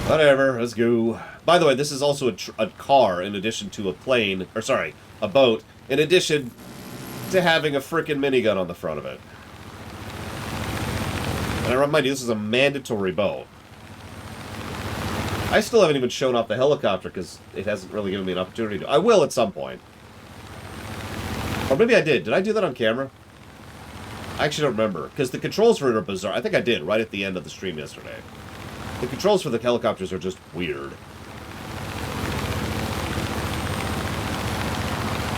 Whatever, let's go. By the way, this is also a car in addition to a plane, or sorry, a boat, in addition to having a frickin' minigun on the front of it. And I remind you, this is a mandatory boat. I still haven't even shown off the helicopter because it hasn't really given me an opportunity to. I will at some point. Or maybe I did. Did I do that on camera? I actually don't remember, because the controls for it are bizarre. I think I did, right at the end of the stream yesterday. The controls for the helicopters are just weird.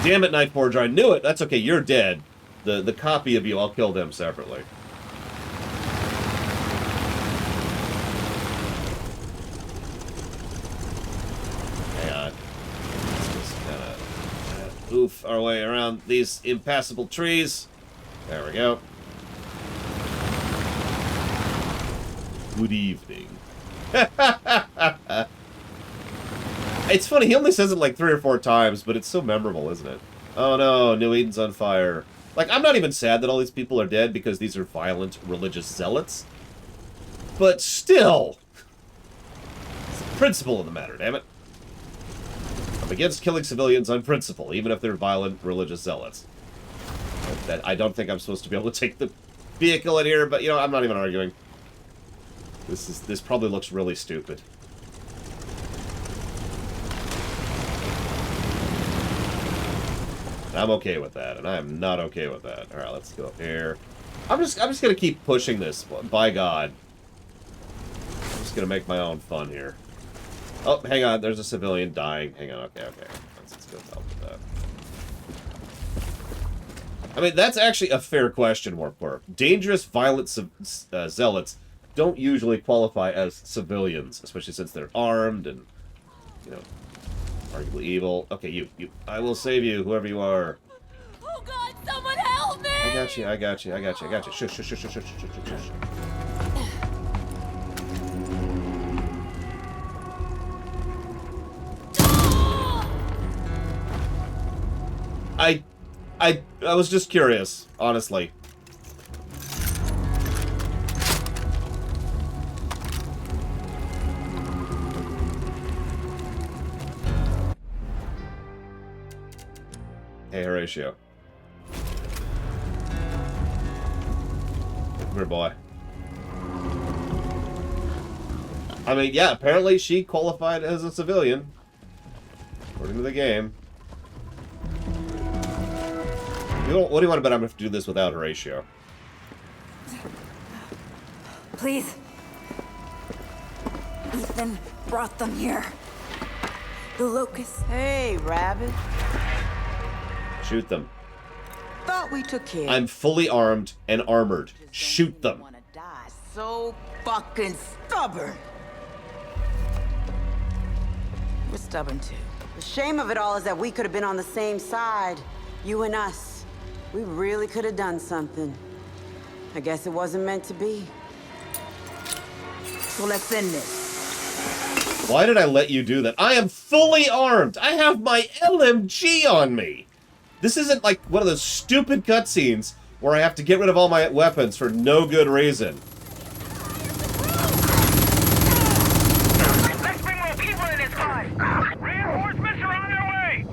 Damn it, Night Forager, I knew it! That's okay, you're dead. The copy of you, I'll kill them separately. Hang on. Let's just kinda oof our way around these impassable trees. There we go. Good evening. It's funny, he only says it like 3 or 4 times, but it's so memorable, isn't it? Oh no, New Eden's on fire. Like, I'm not even sad that all these people are dead because these are violent religious zealots. But still! It's the principle of the matter, damn it. I'm against killing civilians on principle, even if they're violent religious zealots. I don't think I'm supposed to be able to take the vehicle in here, but, you know, I'm not even arguing. This probably looks really stupid. I'm okay with that, and I am not okay with that. All right, let's go up here. I'm just gonna keep pushing this. By God, I'm just gonna make my own fun here. Oh, hang on. There's a civilian dying. Hang on. Okay. Let's go help with that. I mean, that's actually a fair question, Warpcore. Dangerous, violent zealots don't usually qualify as civilians, especially since they're armed and, you know, arguably evil. Okay, you. I will save you, whoever you are. Oh God, someone help me! I got you. Shush. I was just curious, honestly. Hey, Horatio. Come here, boy. I mean, yeah, apparently she qualified as a civilian. According to the game. What do you want about I'm going to do this without Horatio? Please. Ethan brought them here. The Locust. Hey, Rabbit. Shoot them. Thought we took care. I'm fully armed and armored. Shoot them. So fucking stubborn. We're stubborn too. The shame of it all is that we could have been on the same side. You and us. We really could have done something. I guess it wasn't meant to be. So let's end this. Why did I let you do that? I am fully armed! I have my LMG on me! This isn't like one of those stupid cutscenes where I have to get rid of all my weapons for no good reason. Let's bring more people in this fight! Reinforcements are on their way!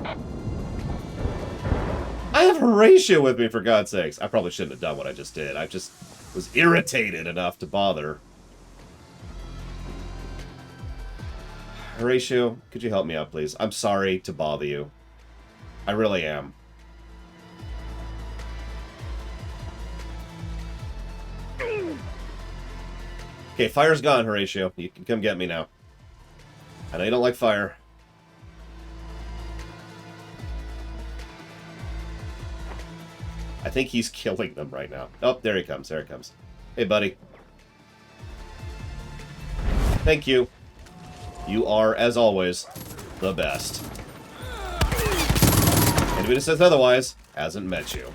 I have Horatio with me, for God's sakes. I probably shouldn't have done what I just did. I just was irritated enough to bother. Horatio, could you help me out, please? I'm sorry to bother you. I really am. Okay, fire's gone, Horatio. You can come get me now. I know you don't like fire. I think he's killing them right now. Oh, there he comes. There he comes. Hey, buddy. Thank you. You are, as always, the best. Anybody who says otherwise hasn't met you.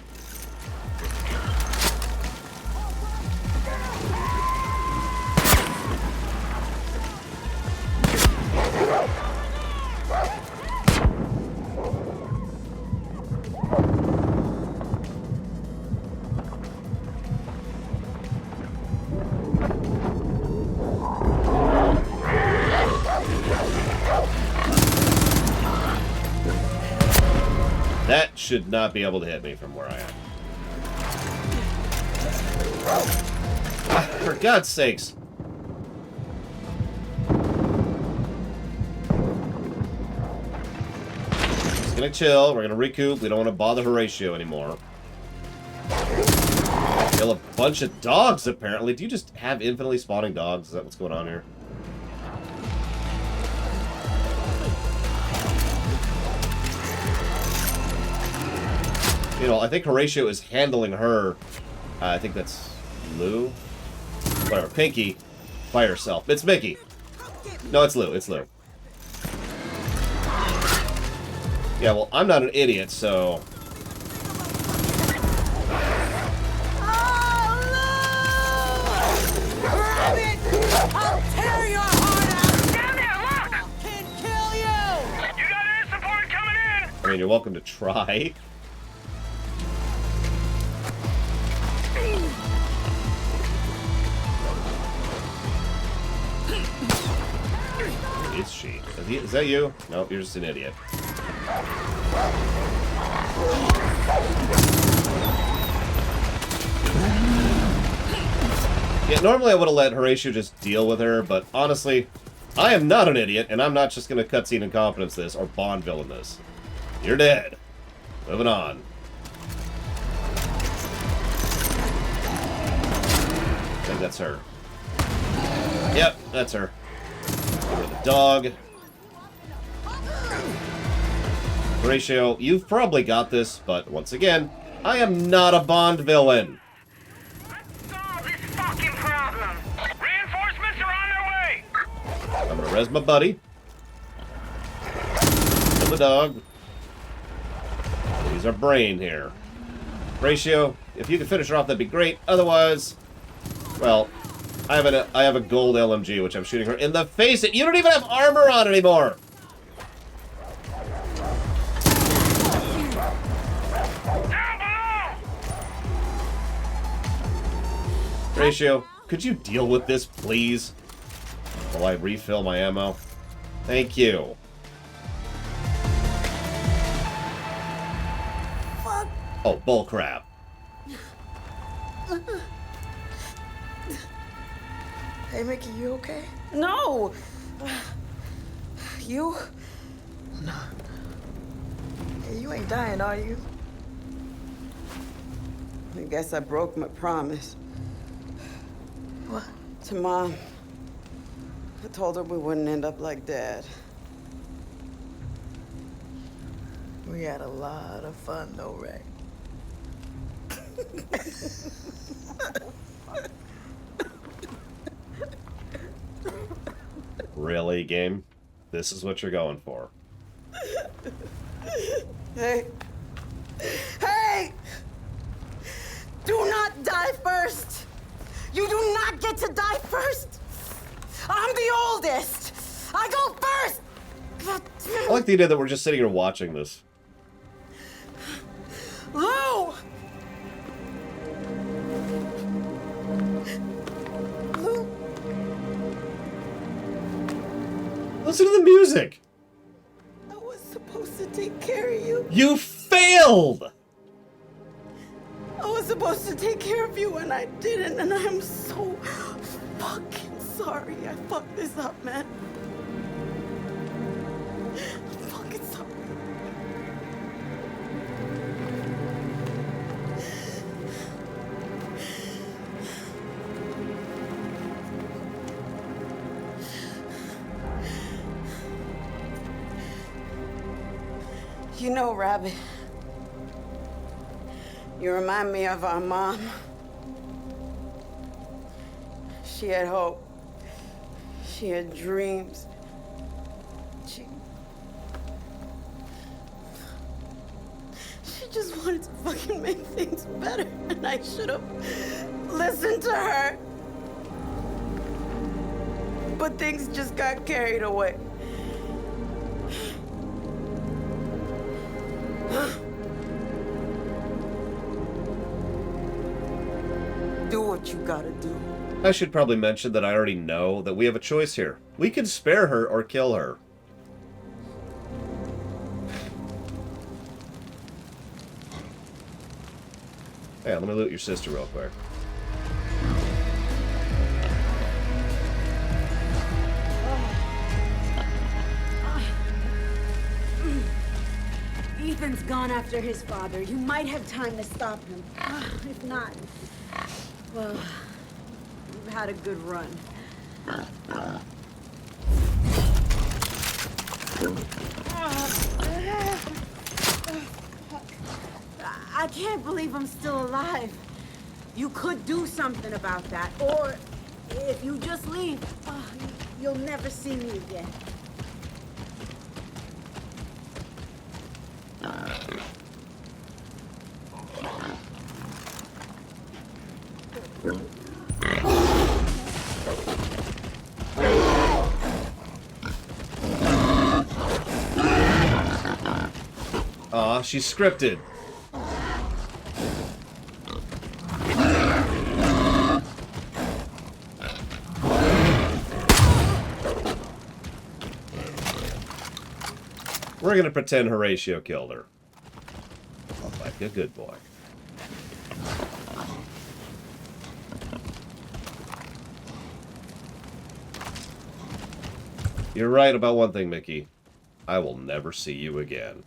That should not be able to hit me from where I am. For God's sakes. Just gonna chill. We're gonna recoup. We don't want to bother Horatio anymore. Kill a bunch of dogs, apparently. Do you just have infinitely spawning dogs? Is that what's going on here? You know, I think Horatio is handling her. I think that's Lou. Whatever, Pinky by herself. It's Mickey. No, it's Lou. It's Lou. Yeah, well, I'm not an idiot, so... I'll tear your heart out! Down there, look! I can kill you! You got air support coming in! I mean, you're welcome to try. Is she? Is that you? No, you're just an idiot. Yeah, normally I would have let Horatio just deal with her, but honestly, I am not an idiot, and I'm not just going to cutscene incompetence this or Bond villain this. You're dead. Moving on. I think that's her. Yep, that's her. Over the dog. Horatio, you've probably got this, but once again, I am not a Bond villain. Solve this fucking problem! Reinforcements are on their way! I'm gonna res my buddy. Kill the dog. Use our brain here. Horatio, if you could finish her off, that'd be great. Otherwise, well, I have a gold LMG, which I'm shooting her in the face. You don't even have armor on anymore. Horatio, could you deal with this, please? While I refill my ammo. Thank you. Fuck. Oh, bullcrap. Hey, Mickey, you okay? No! You? No. dying, are you? I guess I broke my promise. What? To Mom. I told her we wouldn't end up like Dad. We had a lot of fun, though, Ray. Really, game? This is what you're going for. Hey. Hey! Do not die first! You do not get to die first! I'm the oldest! I go first! God damn. I like the idea that we're just sitting here watching this. Lou! Lou? Listen to the music! I was supposed to take care of you. You failed! I was supposed to take care of you and I didn't, and I'm so fucking sorry I fucked this up, man. I'm fucking sorry. You know, Rabbit, you remind me of our mom. She had hope. She had dreams. She just wanted to fucking make things better, and I should have listened to her. But things just got carried away. Do what you gotta do. I should probably mention that I already know that we have a choice here. We can spare her or kill her. Hey, let me loot your sister real quick. Ethan's gone after his father. You might have time to stop him. If not, well, we've had a good run. I can't believe I'm still alive. You could do something about that. Or if you just leave, you'll never see me again. Aw, she's scripted. We're gonna pretend Horatio killed her. Like a good boy. You're right about one thing, Mickey. I will never see you again.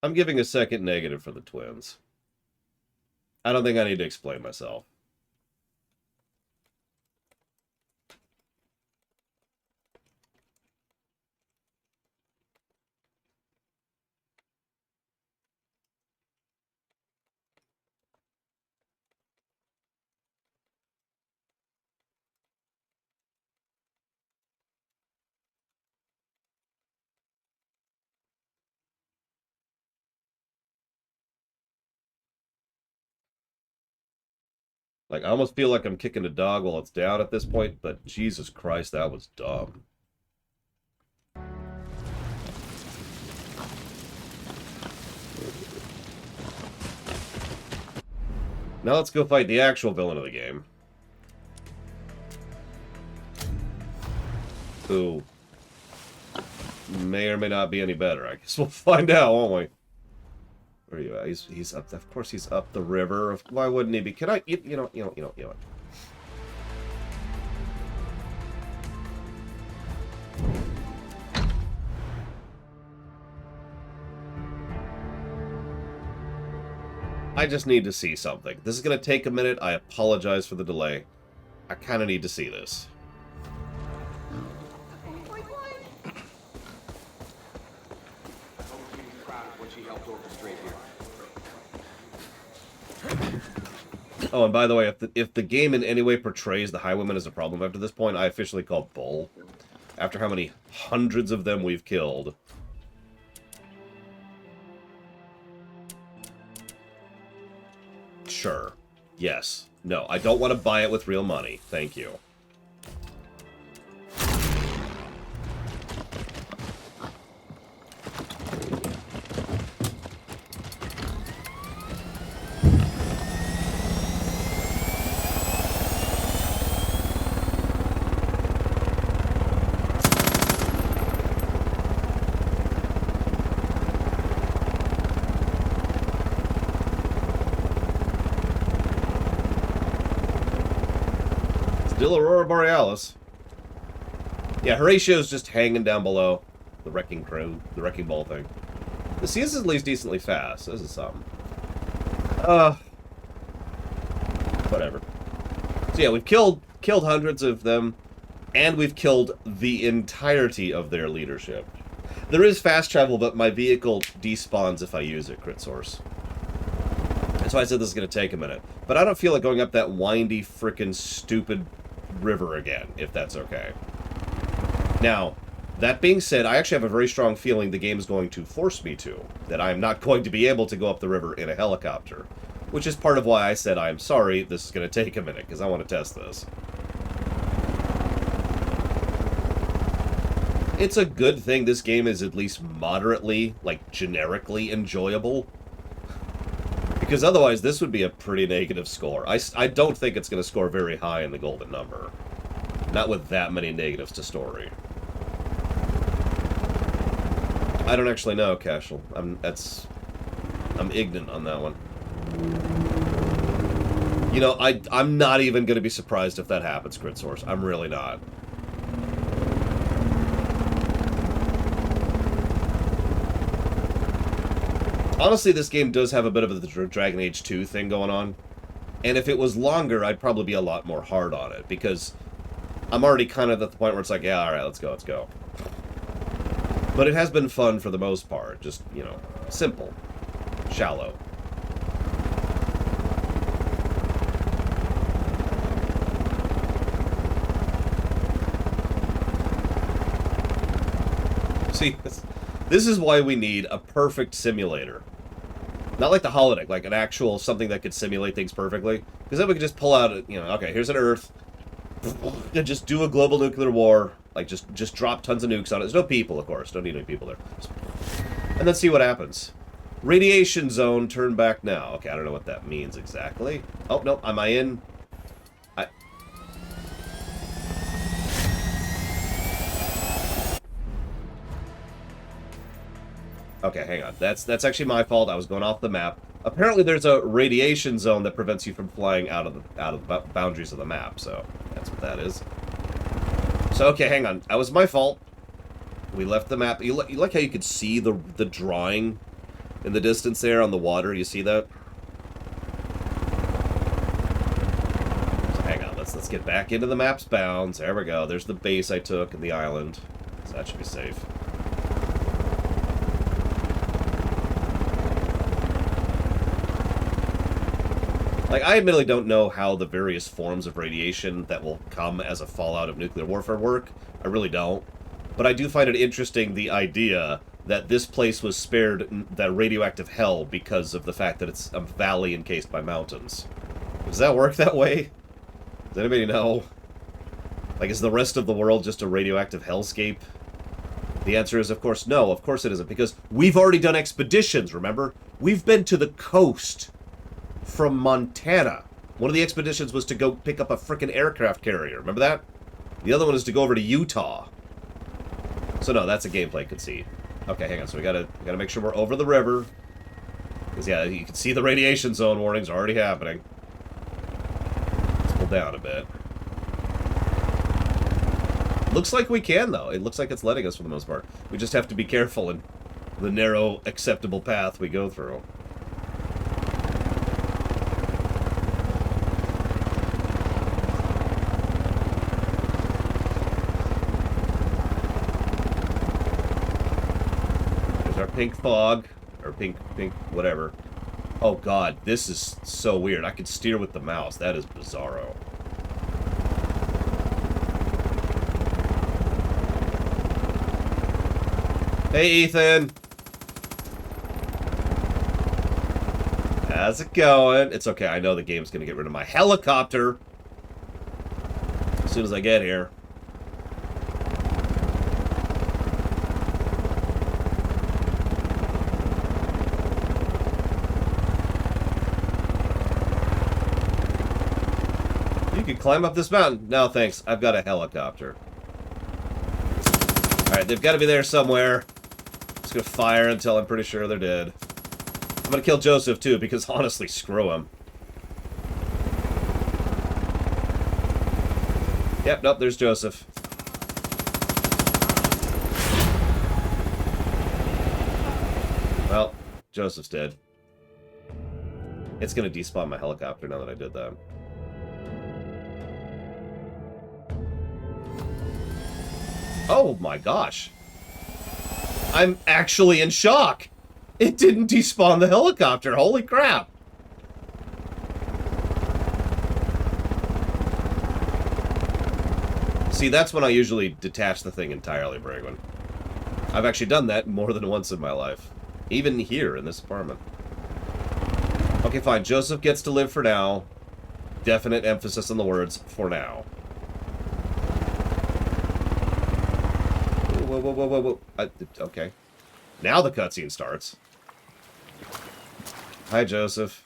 I'm giving a second negative for the twins. I don't think I need to explain myself. Like, I almost feel like I'm kicking a dog while it's down at this point, but Jesus Christ, that was dumb. Now let's go fight the actual villain of the game. Who may or may not be any better. I guess we'll find out, won't we? Where are you at? He's up. Of course, he's up the river. Why wouldn't he be? Can I? You know what? I just need to see something. This is going to take a minute. I apologize for the delay. I kind of need to see this. Oh, and by the way, if the game in any way portrays the Highwaymen as a problem after this point, I officially call bull. After how many hundreds of them we've killed. Sure. Yes. No, I don't want to buy it with real money. Thank you. Still Aurora Borealis. Yeah, Horatio's just hanging down below the wrecking crew, the wrecking ball thing. The sea is at least decently fast. This is something. Whatever. So yeah, we've killed hundreds of them, and we've killed the entirety of their leadership. There is fast travel, but my vehicle despawns if I use it, Crit Source. That's why I said this is going to take a minute. But I don't feel like going up that windy, frickin' stupid river again, if that's okay. Now, that being said, I actually have a very strong feeling the game is going to force me to. That I'm not going to be able to go up the river in a helicopter. Which is part of why I said I'm sorry, this is going to take a minute, because I want to test this. It's a good thing this game is at least moderately, like, generically enjoyable. Because otherwise, this would be a pretty negative score. I don't think it's going to score very high in the golden number. Not with that many negatives to story. I don't actually know, Cashel. I'm ignorant on that one. You know, I'm not even going to be surprised if that happens, Crit Source. I'm really not. Honestly, this game does have a bit of the Dragon Age 2 thing going on. And if it was longer, I'd probably be a lot more hard on it. Because I'm already kind of at the point where it's like, yeah, alright, let's go. But it has been fun for the most part. Just, you know, simple. Shallow. See, this is why we need a perfect simulator. Not like the holodeck, like an actual something that could simulate things perfectly. Because then we could just pull out, you know, okay, here's an Earth. And just do a global nuclear war. Like, just drop tons of nukes on it. There's no people, of course. Don't need any people there. And then see what happens. Radiation zone, turn back now. Okay, I don't know what that means exactly. Oh, no, am I in? Okay, hang on. That's actually my fault. I was going off the map. Apparently, there's a radiation zone that prevents you from flying out of the boundaries of the map. So that's what that is. So okay, hang on. That was my fault. We left the map. You like how you could see the drawing in the distance there on the water? You see that? So hang on. Let's get back into the map's bounds. There we go. There's the base I took and the island. So that should be safe. Like, I admittedly don't know how the various forms of radiation that will come as a fallout of nuclear warfare work. I really don't. But I do find it interesting, the idea that this place was spared that radioactive hell because of the fact that it's a valley encased by mountains. Does that work that way? Does anybody know? Like, is the rest of the world just a radioactive hellscape? The answer is, of course, no. Of course it isn't, because we've already done expeditions, remember? We've been to the coast from Montana. One of the expeditions was to go pick up a frickin' aircraft carrier. Remember that? The other one is to go over to Utah. So no, that's a gameplay conceit. Okay, hang on. So we gotta make sure we're over the river. Because yeah, you can see the radiation zone warnings already happening. Let's pull down a bit. Looks like we can, though. It looks like it's letting us for the most part. We just have to be careful in the narrow, acceptable path we go through. There's our pink fog. Or pink, whatever. Oh god, this is so weird. I can steer with the mouse. That is bizarro. Hey, Ethan. How's it going? It's okay. I know the game's gonna get rid of my helicopter as soon as I get here. You can climb up this mountain. No, thanks. I've got a helicopter. Alright, they've got to be there somewhere. Just gonna fire until I'm pretty sure they're dead. I'm gonna kill Joseph too, because honestly, screw him. Yep, nope, there's Joseph. Well, Joseph's dead. It's gonna despawn my helicopter now that I did that. Oh my gosh. I'm actually in shock. It didn't despawn the helicopter. Holy crap. See, that's when I usually detach the thing entirely, Bragwin. I've actually done that more than once in my life. Even here in this apartment. Okay, fine. Joseph gets to live for now. Definite emphasis on the words, for now. Whoa, whoa, whoa, whoa, whoa. Okay. Now the cutscene starts. Hi, Joseph.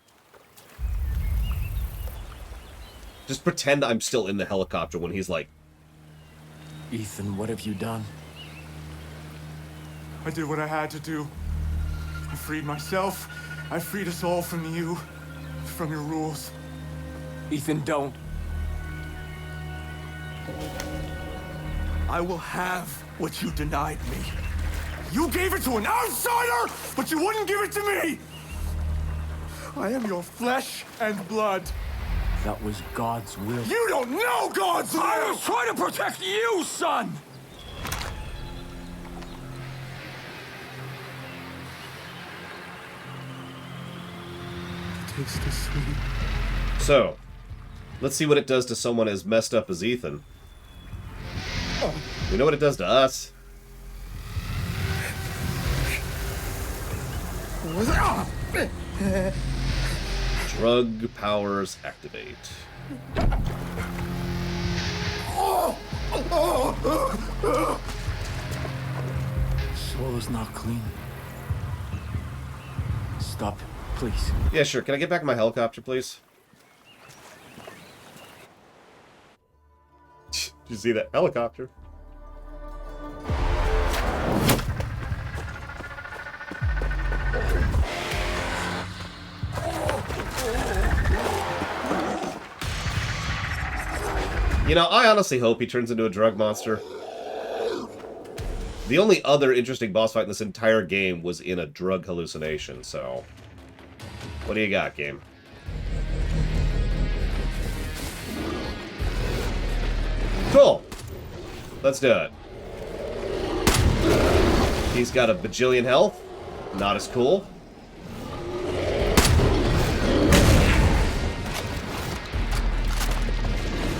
Just pretend I'm still in the helicopter when he's like... Ethan, what have you done? I did what I had to do. I freed myself. I freed us all from you. From your rules. Ethan, don't. I will have what you denied me. You gave it to an outsider, but you wouldn't give it to me! I am your flesh and blood. That was God's will. You don't know God's will! I was trying to protect you, son! The taste is sweet. So, let's see what it does to someone as messed up as Ethan. We know what it does to us. Drug powers activate. Soul is not clean. Stop, please. Yeah, sure. Can I get back in my helicopter, please? Did you see that helicopter? You know, I honestly hope he turns into a drug monster. The only other interesting boss fight in this entire game was in a drug hallucination, so... What do you got, game? Cool! Let's do it. He's got a bajillion health. Not as cool.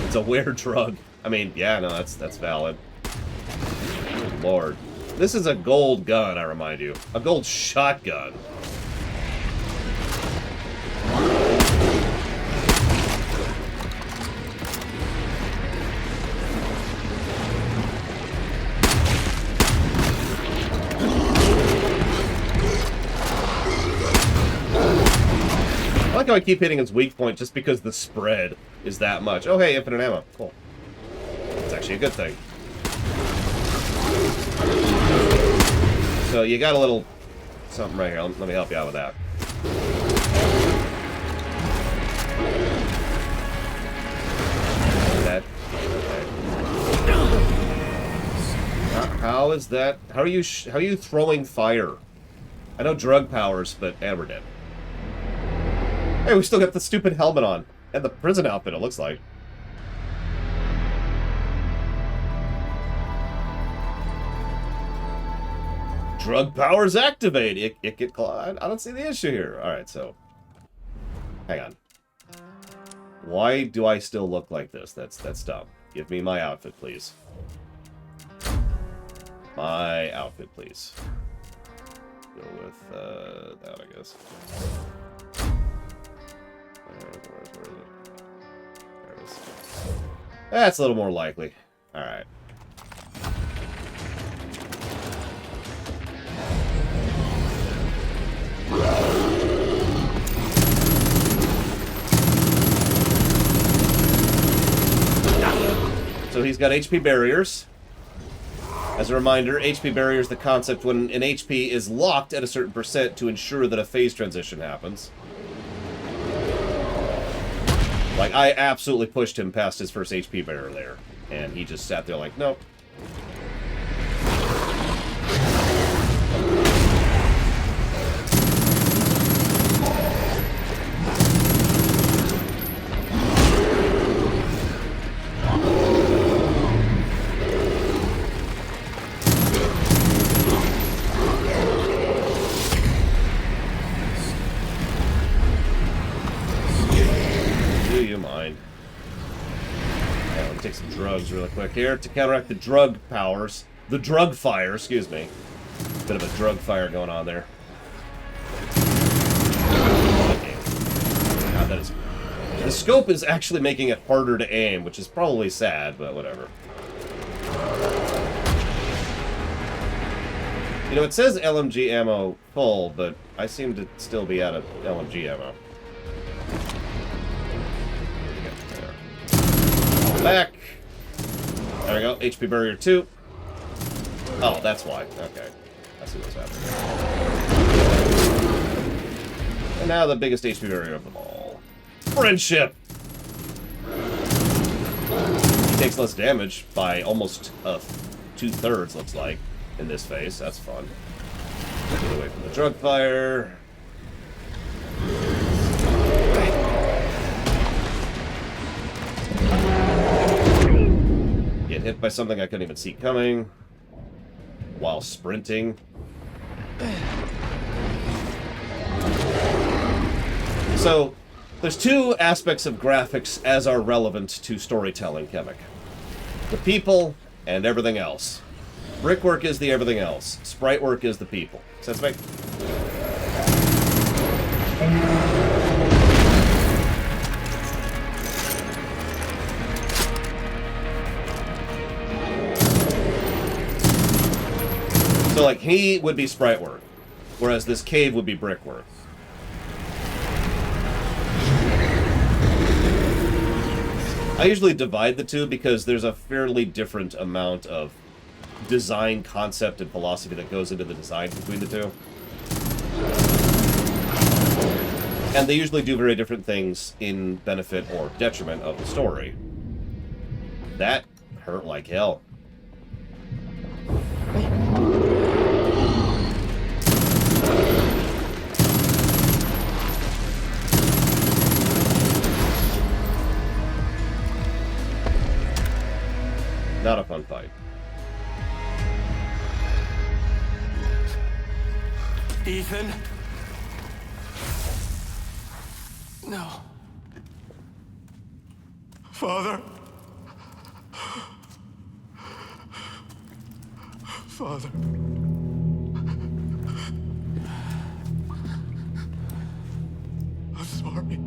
It's a weird drug. I mean, yeah, no, that's valid. Oh, Lord. This is a gold gun, I remind you. A gold shotgun. I like how I keep hitting his weak point just because the spread is that much. Oh, hey, infinite ammo. Cool. It's actually a good thing. So you got a little something right here. Let me help you out with that. How is that? How are you throwing fire? I know drug powers, and we're dead. Hey, we still got the stupid helmet on and the prison outfit. It looks like. Drug powers activate. I don't see the issue here. All right, so hang on. Why do I still look like this? That's dumb. Give me my outfit, please. My outfit, please. Go with that, I guess. Where is it? There it is. That's a little more likely. All right. So he's got HP barriers. As a reminder, HP barrier is the concept when an HP is locked at a certain percent to ensure that a phase transition happens. Like, I absolutely pushed him past his first HP barrier there, and he just sat there like, nope. Really quick here to counteract the drug powers. The drug fire, excuse me. Bit of a drug fire going on there. Okay. God, that is... The scope is actually making it harder to aim, which is probably sad, but whatever. You know, it says LMG ammo full, but I seem to still be out of LMG ammo. Back. There we go, HP barrier 2. Oh, that's why. Okay. I see what's happening. And now the biggest HP barrier of them all. Friendship! He takes less damage by almost 2/3, looks like, in this phase. That's fun. Get away from the drug fire. Get hit by something I couldn't even see coming while sprinting. So, there's two aspects of graphics as are relevant to storytelling, Kemek. The people and everything else. Brickwork is the everything else. Sprite work is the people. Sense make? So, like, he would be sprite work, whereas this cave would be brickwork. I usually divide the two because there's a fairly different amount of design concept and philosophy that goes into the design between the two. And they usually do very different things in benefit or detriment of the story. That hurt like hell. Not a fun fight. Ethan? No. Father? Father. I'm sorry.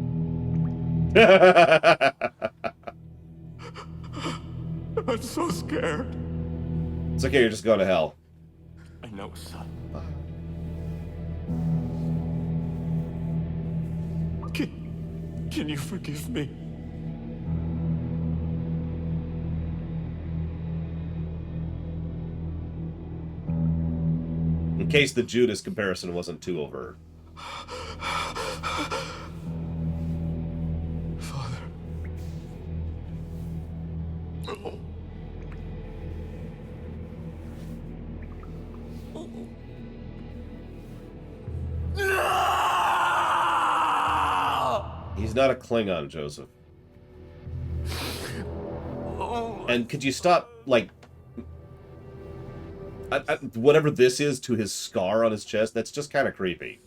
I'm so scared. It's okay, you're just going to hell. I know, son. Can you forgive me? In case the Judas comparison wasn't too overt. Father. Oh. He's not a Klingon, Joseph. And could you stop, like... whatever this is to his scar on his chest, that's just kind of creepy.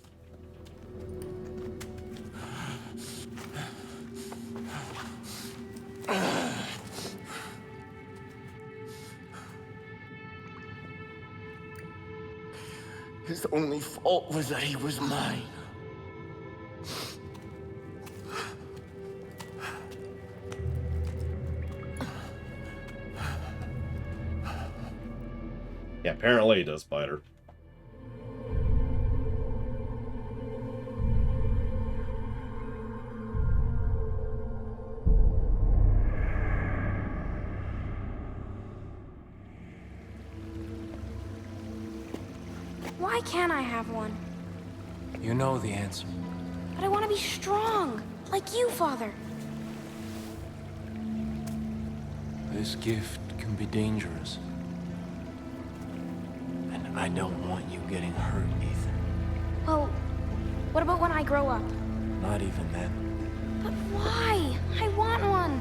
His only fault was that he was mine. Yeah, apparently he does, Spider. Why can't I have one? You know the answer. But I want to be strong, like you, Father. This gift can be dangerous. And I don't want you getting hurt, Ethan. Well, what about when I grow up? Not even then. But why? I want one.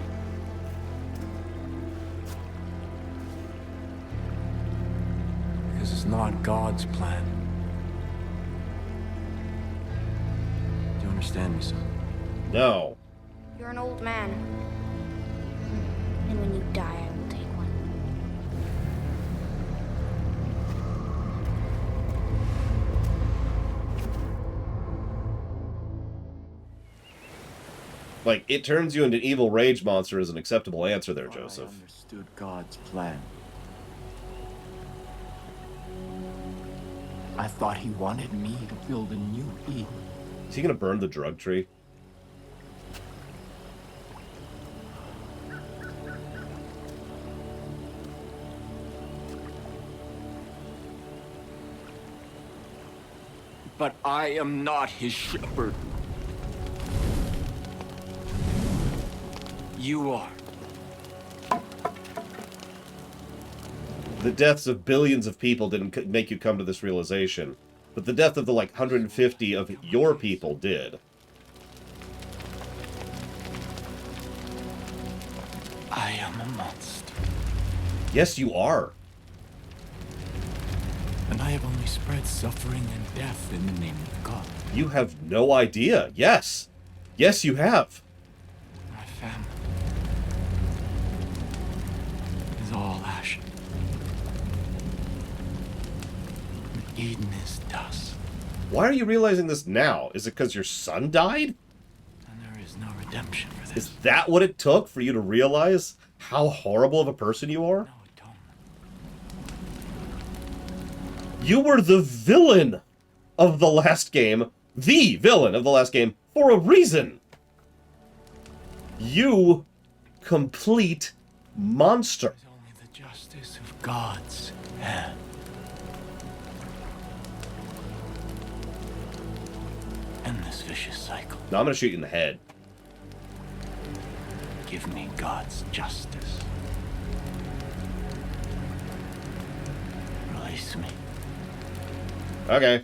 Because it's not God's plan. Do you understand me, son? No. You're an old man. And when you die, I will take one. Like, it turns you into an evil rage monster is an acceptable answer there, Joseph. I understood God's plan. I thought he wanted me to build a new Eden. Is he gonna burn the drug tree? But I am not his shepherd. You are. The deaths of billions of people didn't make you come to this realization, but the death of the, like, 150 of your people did. I am a monster. Yes, you are. And I have only spread suffering and death in the name of God. You have no idea. Yes. Yes, you have. My family is all ash. Eden is dust. Why are you realizing this now? Is it because your son died? And there is no redemption for this. Is that what it took for you to realize how horrible of a person you are? No, it don't. You were the villain of the last game. The villain of the last game for a reason. You complete monster. It's only the justice of God's hand. End this vicious cycle. No, I'm gonna shoot you in the head. Give me God's justice. Release me. Okay.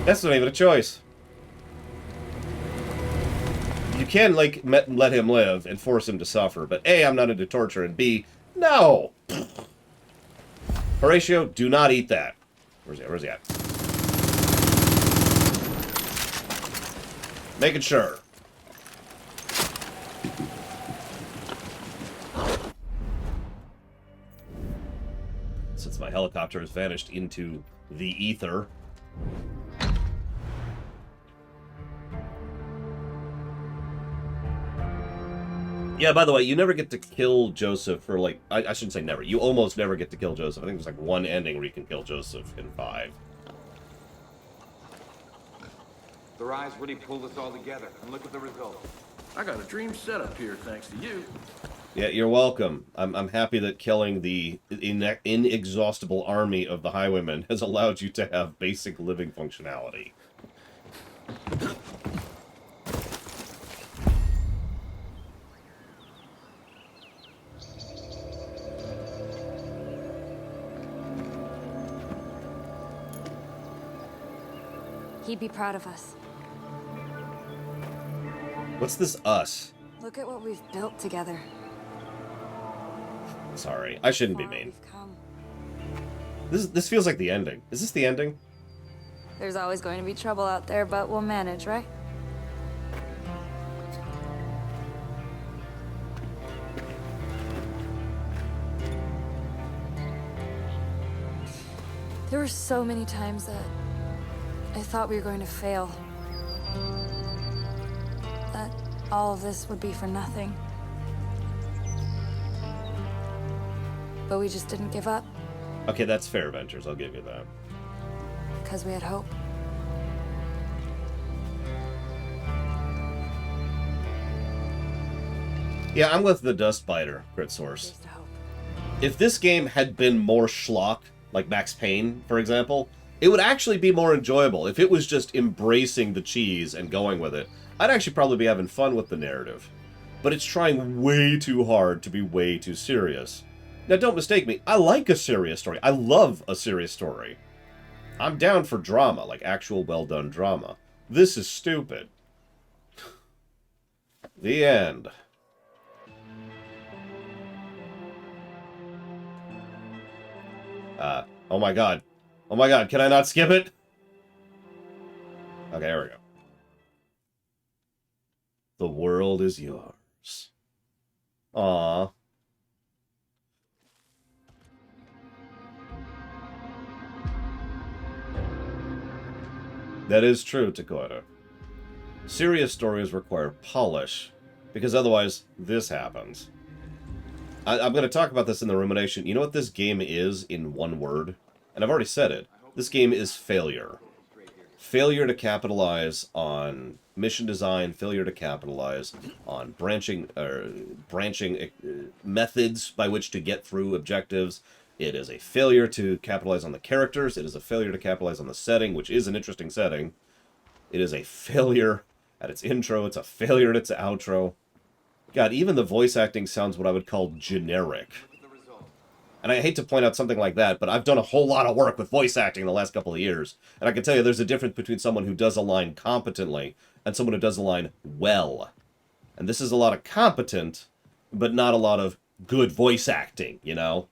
That's not even a choice. You can, like, let him live and force him to suffer, but A, I'm not into torture, and B, no! Horatio, do not eat that. Where's he at? Where's he at? Making sure. Since my helicopter has vanished into the ether. Yeah, by the way, you never get to kill Joseph for, like... I shouldn't say never. You almost never get to kill Joseph. I think there's, like, one ending where you can kill Joseph in 5. The rise really pulled us all together, and look at the result. I got a dream setup here, thanks to you. Yeah, you're welcome. I'm happy that killing the inexhaustible army of the Highwaymen has allowed you to have basic living functionality. He'd be proud of us. What's this us? Look at what we've built together. Sorry, I shouldn't be mean. This feels like the ending. Is this the ending? There's always going to be trouble out there, but we'll manage, right? There were so many times that I thought we were going to fail. That all of this would be for nothing. But we just didn't give up. Okay, that's fair, Ventures. I'll give you that. Because we had hope. Yeah, I'm with the Dust Biter, Crit Source. If this game had been more schlock, like Max Payne, for example, it would actually be more enjoyable. If it was just embracing the cheese and going with it, I'd actually probably be having fun with the narrative. But it's trying way too hard to be way too serious. Now, don't mistake me, I like a serious story. I love a serious story. I'm down for drama, like actual well-done drama. This is stupid. The end. Oh my god. Oh my god, can I not skip it? Okay, there we go. The world is yours. Aww. That is true, Takota. Serious stories require polish, because otherwise, this happens. I'm going to talk about this in the rumination. You know what this game is in one word? And I've already said it. This game is failure. Failure to capitalize on mission design, failure to capitalize on branching methods by which to get through objectives. It is a failure to capitalize on the characters. It is a failure to capitalize on the setting, which is an interesting setting. It is a failure at its intro. It's a failure at its outro. God, even the voice acting sounds what I would call generic. And I hate to point out something like that, but I've done a whole lot of work with voice acting in the last couple of years. And I can tell you there's a difference between someone who does a line competently and someone who does a line well. And this is a lot of competent, but not a lot of good voice acting, you know?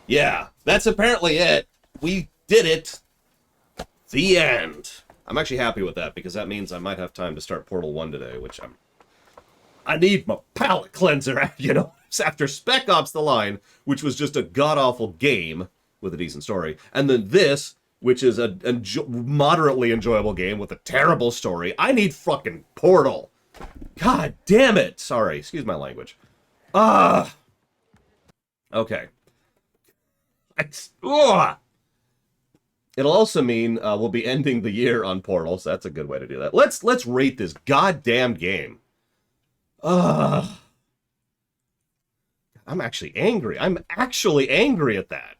Yeah, that's apparently it. We did it. The end. I'm actually happy with that, because that means I might have time to start Portal 1 today, which I need my palate cleanser, you know? After Spec Ops The Line, which was just a god-awful game with a decent story, and then this, which is a moderately enjoyable game with a terrible story, I need fucking Portal. God damn it! Sorry, excuse my language. Okay. It'll also mean we'll be ending the year on Portal, so that's a good way to do that. Let's rate this goddamn game. I'm actually angry. I'm actually angry at that.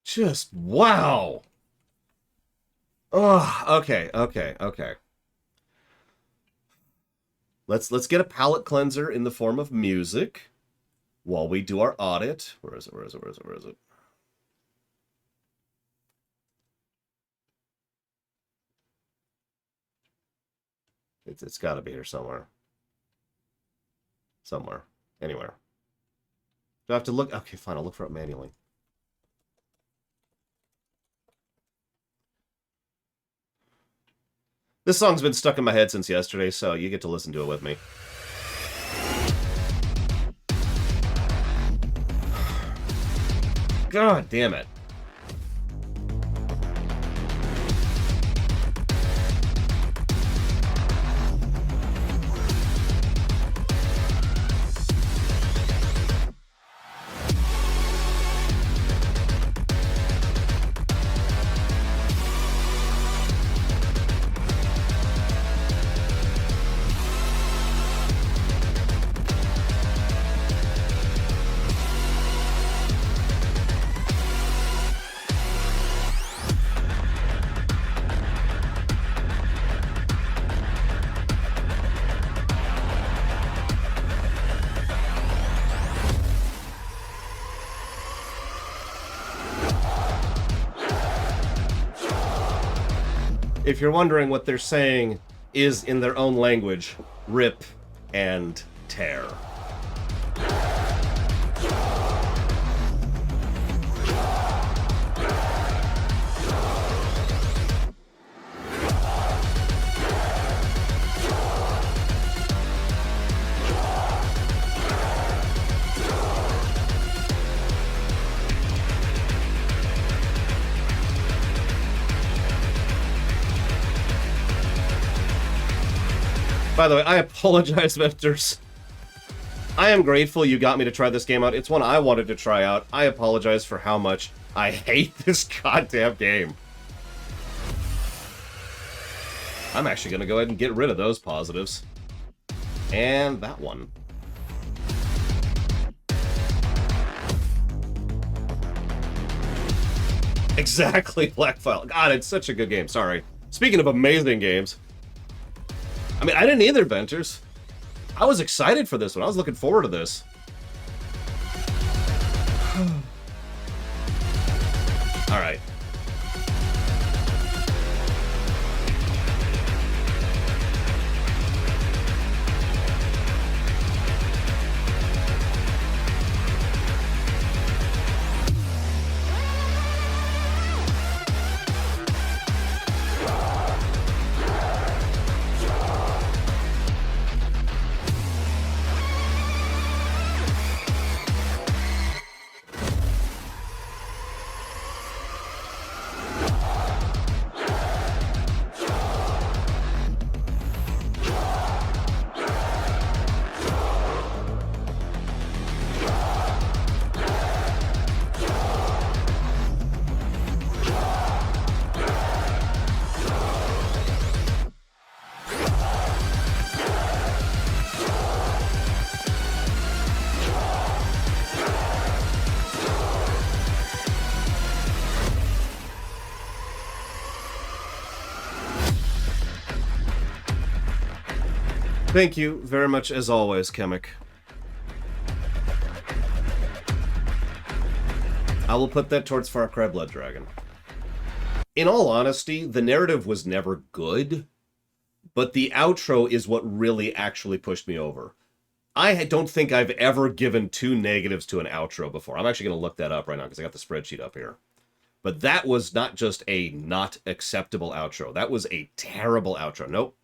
Just wow. Okay. Let's get a palate cleanser in the form of music while we do our audit. Where is it? It's got to be here somewhere. Anywhere. Do I have to look? Okay, fine. I'll look for it manually. This song's been stuck in my head since yesterday, so you get to listen to it with me. God damn it. if you're wondering what they're saying is, in their own language, rip and tear. By the way, I apologize, Vectors. I am grateful you got me to try this game out. It's one I wanted to try out. I apologize for how much I hate this goddamn game. I'm actually going to go ahead and get rid of those positives. And that one. Exactly, Blackfile. God, it's such a good game. Sorry. Speaking of amazing games. I mean, I didn't either, Venters. I was excited for this one. I was looking forward to this. All right. Thank you very much, as always, Kemek. I will put that towards Far Cry Blood Dragon. In all honesty, the narrative was never good, but the outro is what really actually pushed me over. I don't think I've ever given 2 negatives to an outro before. I'm actually going to look that up right now because I got the spreadsheet up here. But that was not just a not acceptable outro. That was a terrible outro. Nope.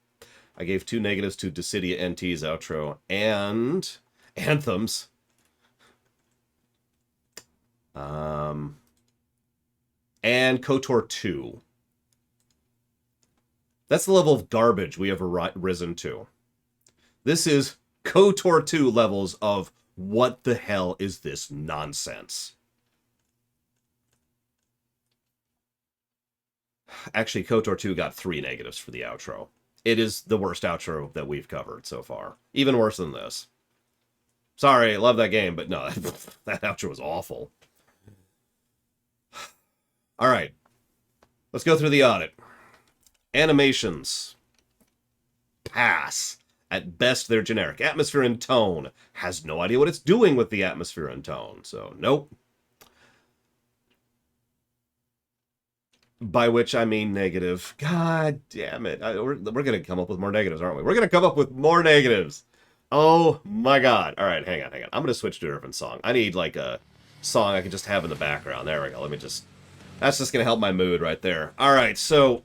I gave 2 negatives to Dissidia NT's outro and Anthem's. And KOTOR 2. That's the level of garbage we have risen to. This is KOTOR 2 levels of what the hell is this nonsense? Actually, KOTOR 2 got 3 negatives for the outro. It is the worst outro that we've covered so far. Even worse than this. Sorry, I love that game, but no, that outro was awful. All right. Let's go through the audit. Animations. Pass. At best, they're generic. Atmosphere and tone. Has no idea what it's doing with the atmosphere and tone, so nope. By which I mean negative. God damn it. We're going to come up with more negatives, aren't we? We're going to come up with more negatives. Oh my god. All right, hang on. I'm going to switch to a different song. I need like a song I can just have in the background. There we go. That's just going to help my mood right there. All right, so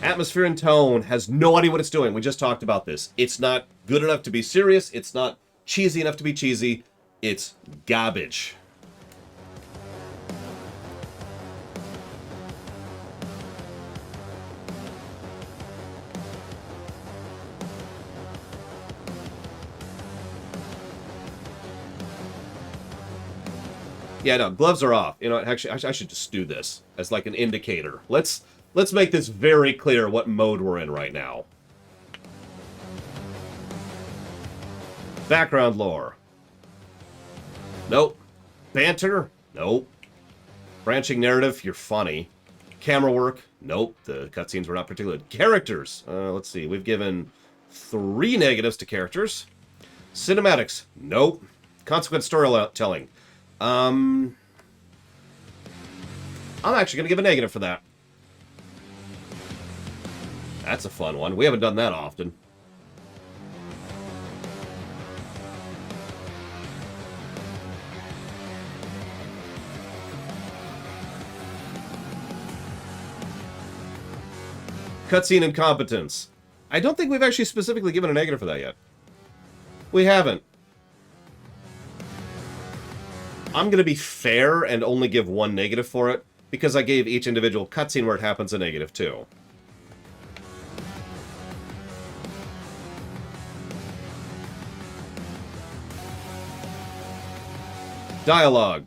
atmosphere and tone has no idea what it's doing. We just talked about this. It's not good enough to be serious. It's not cheesy enough to be cheesy. It's garbage. Yeah, no, gloves are off. You know, actually, I should just do this as like an indicator. Let's make this very clear what mode we're in right now. Background lore. Nope. Banter? Nope. Branching narrative? You're funny. Camera work? Nope. The cutscenes were not particularly good. Characters? Let's see. We've given 3 negatives to characters. Cinematics? Nope. Consequent storytelling? I'm actually going to give a negative for that. That's a fun one. We haven't done that often. Cutscene incompetence. I don't think we've actually specifically given a negative for that yet. We haven't. I'm going to be fair and only give one negative for it, because I gave each individual cutscene where it happens a negative too. Dialogue.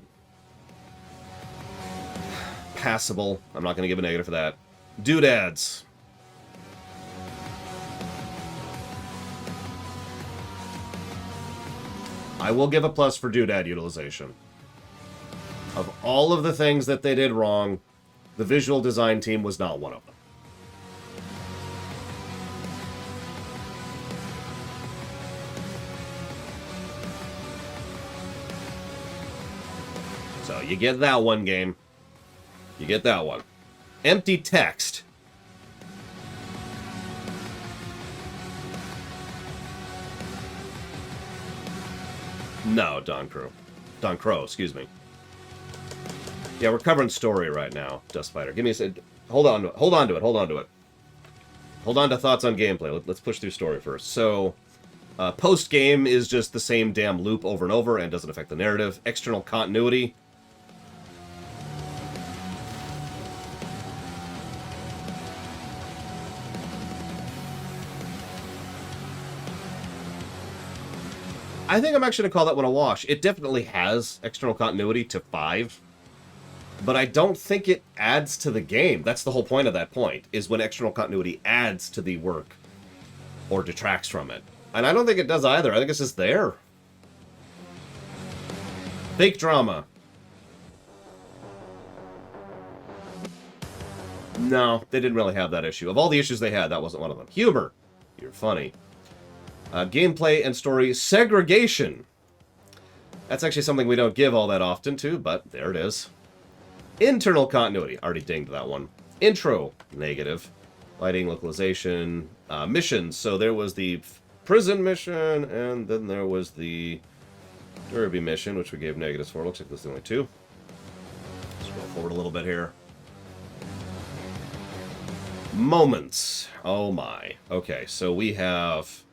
Passable. I'm not going to give a negative for that. Doodads. I will give a plus for doodad utilization. Of all of the things that they did wrong, the visual design team was not one of them. So you get that one, game. You get that one. Empty text. No, Don Crow, excuse me. Yeah, we're covering story right now, Dustfighter. Give me a sec. Hold on to it. Hold on to it. Hold on to thoughts on gameplay. Let's push through story first. So, post-game is just the same damn loop over and over and doesn't affect the narrative. External continuity. I think I'm actually going to call that one a wash. It definitely has external continuity to 5, but I don't think it adds to the game. That's the whole point of that point, is when external continuity adds to the work or detracts from it. And I don't think it does either. I think it's just there. Fake drama. No, they didn't really have that issue. Of all the issues they had, that wasn't one of them. Humor. You're funny. Gameplay and story segregation. That's actually something we don't give all that often to, but there it is. Internal continuity. Already dinged that one. Intro. Negative. Lighting, localization. Missions. So there was the prison mission, and then there was the Derby mission, which we gave negatives for. Looks like there's the only 2. Scroll forward a little bit here. Moments. Oh my. Okay, so we have...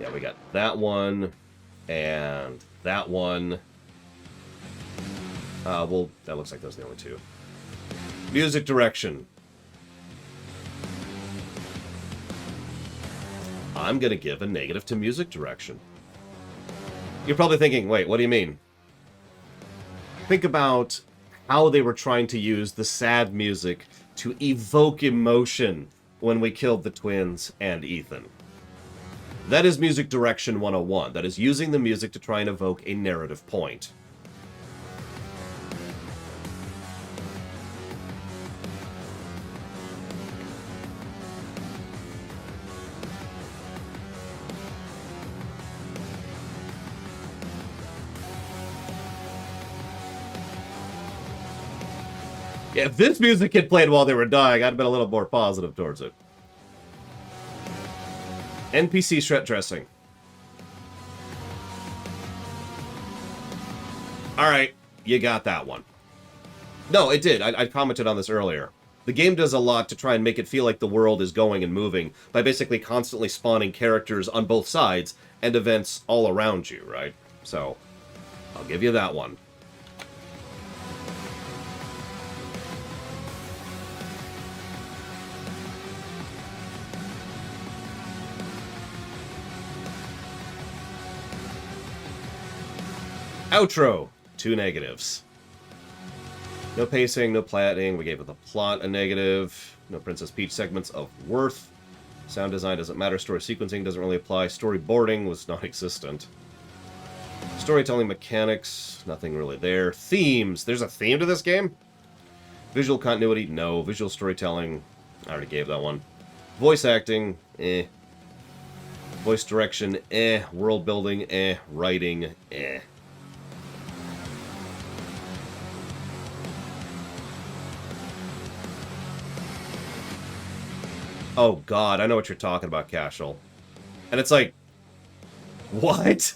Yeah, we got that one, and that one. Well, that looks like those are the only 2. Music direction. I'm going to give a negative to music direction. You're probably thinking, wait, what do you mean? Think about how they were trying to use the sad music to evoke emotion when we killed the twins and Ethan. That is music direction 101. That is using the music to try and evoke a narrative point. Yeah, if this music had played while they were dying, I'd have been a little more positive towards it. NPC shred dressing. Alright, you got that one. No, it did. I commented on this earlier. The game does a lot to try and make it feel like the world is going and moving by basically constantly spawning characters on both sides and events all around you, right? So, I'll give you that one. Outro. 2 negatives. No pacing, no platting. We gave it the plot a negative. No Princess Peach segments of worth. Sound design doesn't matter. Story sequencing doesn't really apply. Storyboarding was non-existent. Storytelling mechanics, nothing really there. Themes. There's a theme to this game? Visual continuity, no. Visual storytelling, I already gave that one. Voice acting, eh. Voice direction, eh. World building, eh. Writing, eh. Oh god, I know what you're talking about, Cashel. And it's like, what?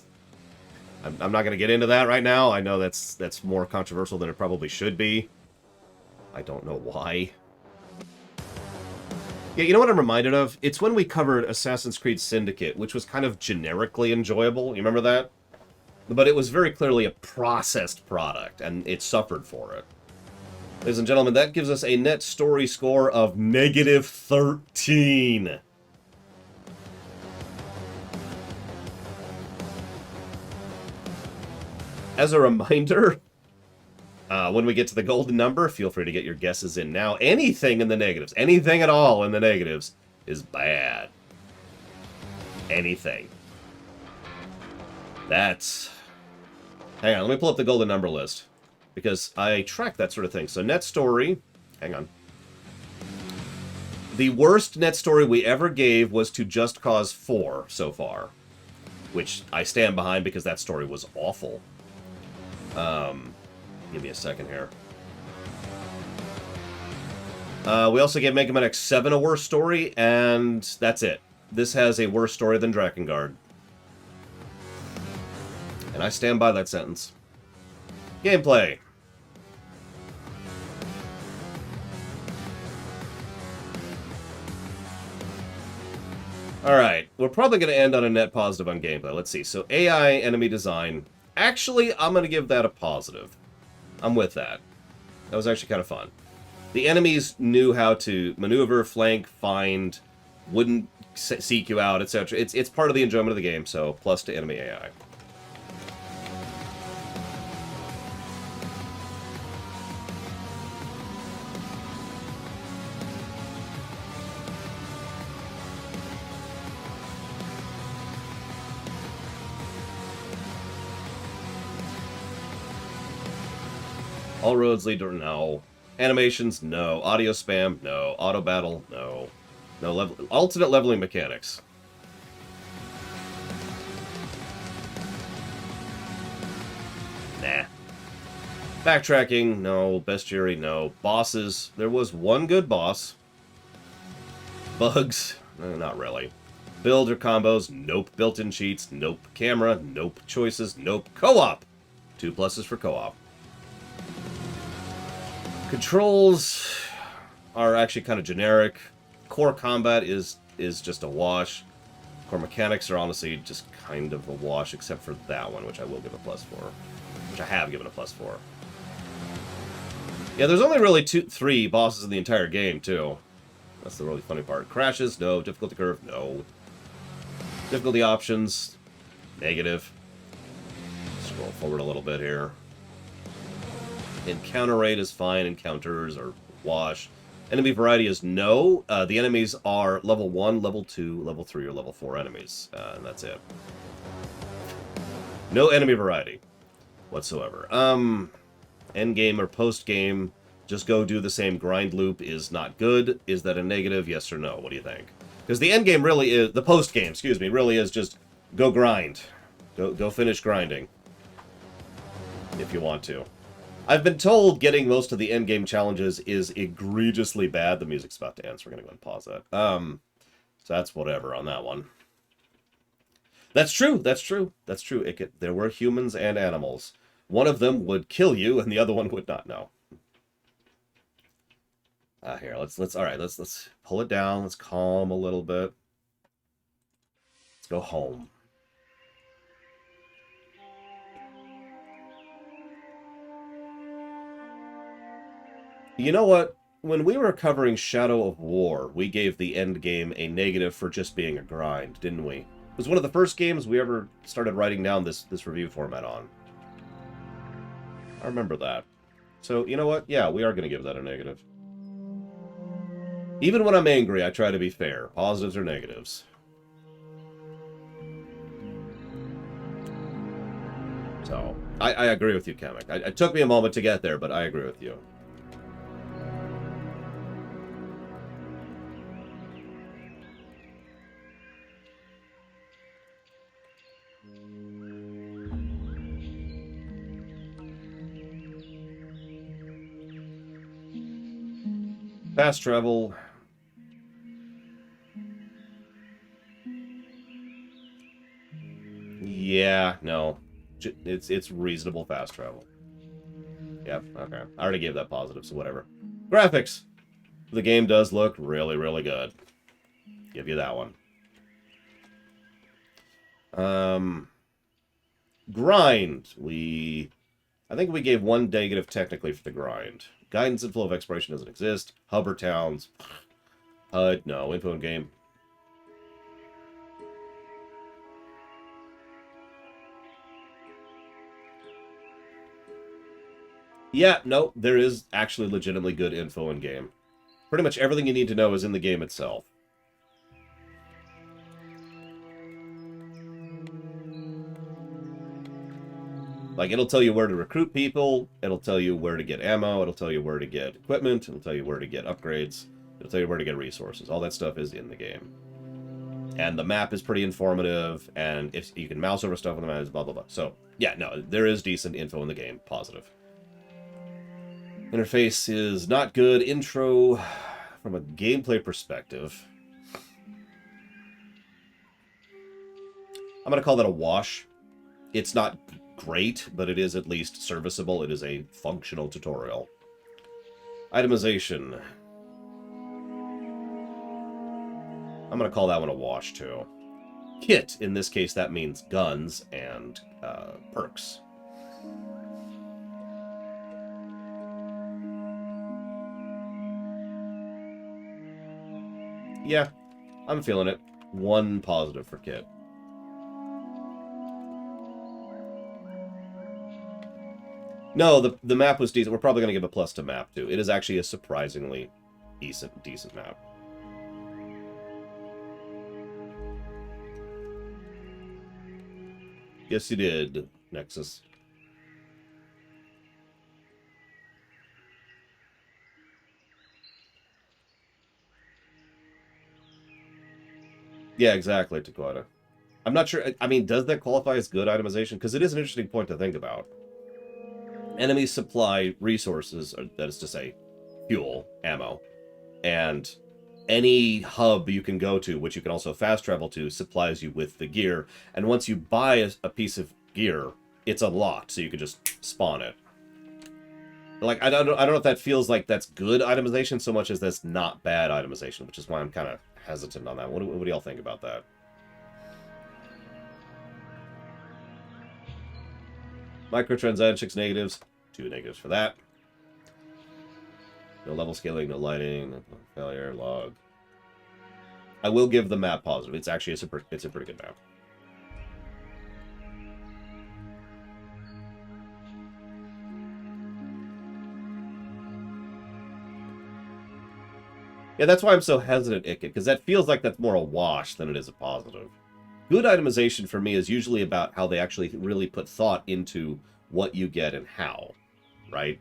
I'm not going to get into that right now. I know that's more controversial than it probably should be. I don't know why. Yeah, you know what I'm reminded of? It's when we covered Assassin's Creed Syndicate, which was kind of generically enjoyable. You remember that? But it was very clearly a processed product, and it suffered for it. Ladies and gentlemen, that gives us a net story score of -13. As a reminder, when we get to the golden number, feel free to get your guesses in now. Anything in the negatives, anything at all in the negatives, is bad. Anything. That's... Hang on, let me pull up the golden number list. Because I track that sort of thing. So net story... Hang on. The worst net story we ever gave was to Just Cause 4 so far. Which I stand behind because that story was awful. Give me a second here. We also gave Mega Man X7 a worse story, and that's it. This has a worse story than Drakengard. And I stand by that sentence. Gameplay. Alright, we're probably going to end on a net positive on gameplay. Let's see. So AI enemy design. Actually, I'm going to give that a positive. I'm with that. That was actually kind of fun. The enemies knew how to maneuver, flank, find, wouldn't seek you out, etc. It's part of the enjoyment of the game, so plus to enemy AI. All roads lead to no. Animations, no. Audio spam, no. Auto battle, no. No alternate leveling mechanics. Nah. Backtracking, no. Bestiary, no. Bosses, there was one good boss. Bugs, not really. Build or combos, nope. Built-in cheats, nope. Camera, nope. Choices, nope. Co-op, 2 pluses for co-op. Controls are actually kind of generic. Core combat is just a wash. Core mechanics are honestly just kind of a wash, except for that one, which I will give a plus for. Which I have given a plus for. Yeah, there's only really 3 bosses in the entire game, too. That's the really funny part. Crashes, no. Difficulty curve, no. Difficulty options, negative. Scroll forward a little bit here. Encounter rate is fine. Encounters are wash. Enemy variety is no. The enemies are level 1, level 2, level 3, or level 4 enemies. And that's it. No enemy variety whatsoever. Endgame or post-game, just go do the same grind loop is not good. Is that a negative? Yes or no? What do you think? Because the endgame really is... The post-game, excuse me, really is just go grind. Go finish grinding. If you want to. I've been told getting most of the endgame challenges is egregiously bad. The music's about to end, so we're going to go and pause that. So that's whatever on that one. That's true. That's true. That's true. There were humans and animals. One of them would kill you, and the other one would not know. Here, let's pull it down. Let's calm a little bit. Let's go home. You know what? When we were covering Shadow of War, we gave the end game a negative for just being a grind, didn't we? It was one of the first games we ever started writing down this review format on. I remember that. So, you know what? Yeah, we are going to give that a negative. Even when I'm angry, I try to be fair. Positives or negatives. So, I agree with you, Kamek. It took me a moment to get there, but I agree with you. Fast travel. Yeah, no. It's reasonable fast travel. Yep, okay. I already gave that positive, so whatever. Graphics! The game does look really, really good. Give you that one. Grind. I think we gave 1 negative technically for the grind. Guidance and flow of exploration doesn't exist. Hub or towns. HUD, no. Info in game. Yeah, no, there is actually legitimately good info in game. Pretty much everything you need to know is in the game itself. Like, it'll tell you where to recruit people, it'll tell you where to get ammo, it'll tell you where to get equipment, it'll tell you where to get upgrades, it'll tell you where to get resources. All that stuff is in the game. And the map is pretty informative, and if you can mouse over stuff on the map, blah, blah, blah. So, yeah, no, there is decent info in the game. Positive. Interface is not good. Intro, from a gameplay perspective, I'm going to call that a wash. It's not great, but it is at least serviceable. It is a functional tutorial. Itemization. I'm going to call that one a wash, too. Kit, in this case, that means guns and perks. Yeah, I'm feeling it. 1 positive for Kit. No, the map was decent. We're probably going to give a plus to map, too. It is actually a surprisingly decent map. Yes, you did, Nexus. Yeah, exactly, Taquata. I'm not sure. I mean, does that qualify as good itemization? Because it is an interesting point to think about. Enemies supply resources, that is to say, fuel, ammo, and any hub you can go to, which you can also fast travel to, supplies you with the gear. And once you buy a piece of gear, it's unlocked, so you can just spawn it. Like, I don't know if that feels like that's good itemization so much as that's not bad itemization, which is why I'm kind of hesitant on that. What do y'all think about that? Microtransactions negatives. 2 negatives for that. No level scaling, no lighting, no failure, log. I will give the map positive. It's actually it's a pretty good map. Yeah, that's why I'm so hesitant, Ikit, because that feels like that's more a wash than it is a positive. Good itemization for me is usually about how they actually really put thought into what you get and how, right?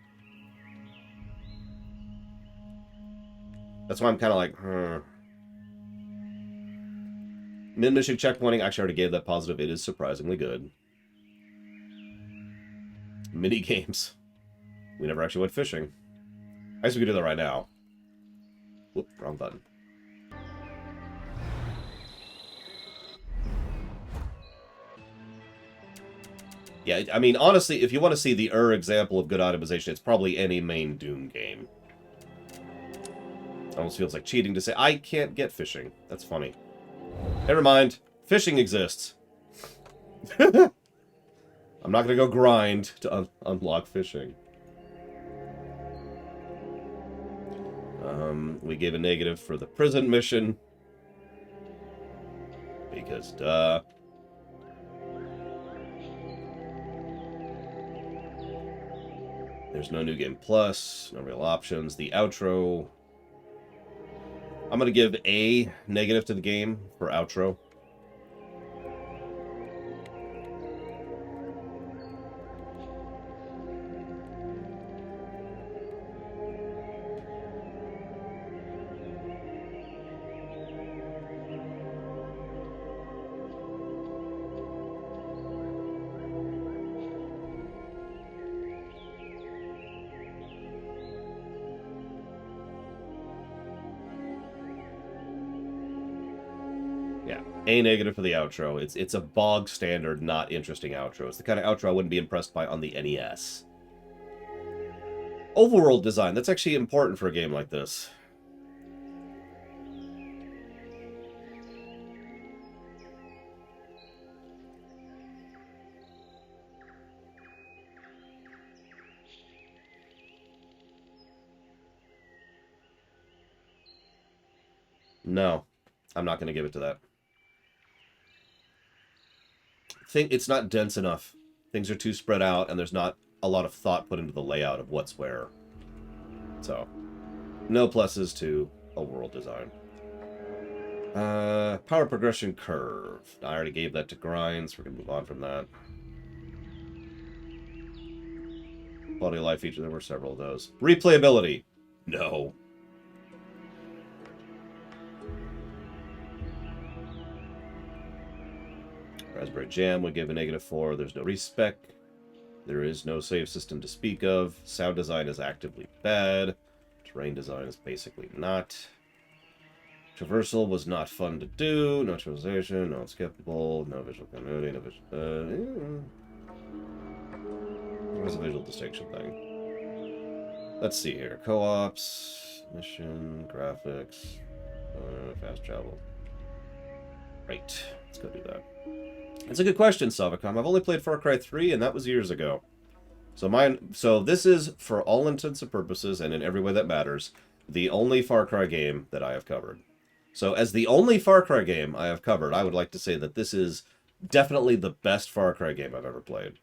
That's why I'm kind of like, Mid-mission checkpointing, actually I already gave that positive. It is surprisingly good. Mini games. We never actually went fishing. I guess we could do that right now. Whoop, wrong button. Yeah, I mean, honestly, if you want to see the example of good itemization, it's probably any main Doom game. It almost feels like cheating to say, I can't get fishing. That's funny. Never mind. Fishing exists. I'm not going to go grind to unlock fishing. We gave a negative for the prison mission. Because, duh. There's no New Game Plus, no real options. The outro. I'm going to give a negative to the game for outro. Yeah. A negative for the outro. It's a bog standard, not interesting outro. It's the kind of outro I wouldn't be impressed by on the NES. Overworld design. That's actually important for a game like this. No, I'm not going to give it to that. It's not dense enough. Things are too spread out, and there's not a lot of thought put into the layout of what's where. So, no pluses to overworld design. Power progression curve. I already gave that to Grinds. We're going to move on from that. Quality of life feature. There were several of those. Replayability. No. Raspberry Jam would give a -4. There's no respec. There is no save system to speak of. Sound design is actively bad. Terrain design is basically not. Traversal was not fun to do. No translation, no skippable, no visual continuity, no visual... There's a visual distinction thing. Let's see here. Co-ops, mission, graphics, fast travel. Right, let's go do that. It's a good question, Savacom. I've only played Far Cry 3, and that was years ago. So this is, for all intents and purposes, and in every way that matters, the only Far Cry game that I have covered. So as the only Far Cry game I have covered, I would like to say that this is definitely the best Far Cry game I've ever played.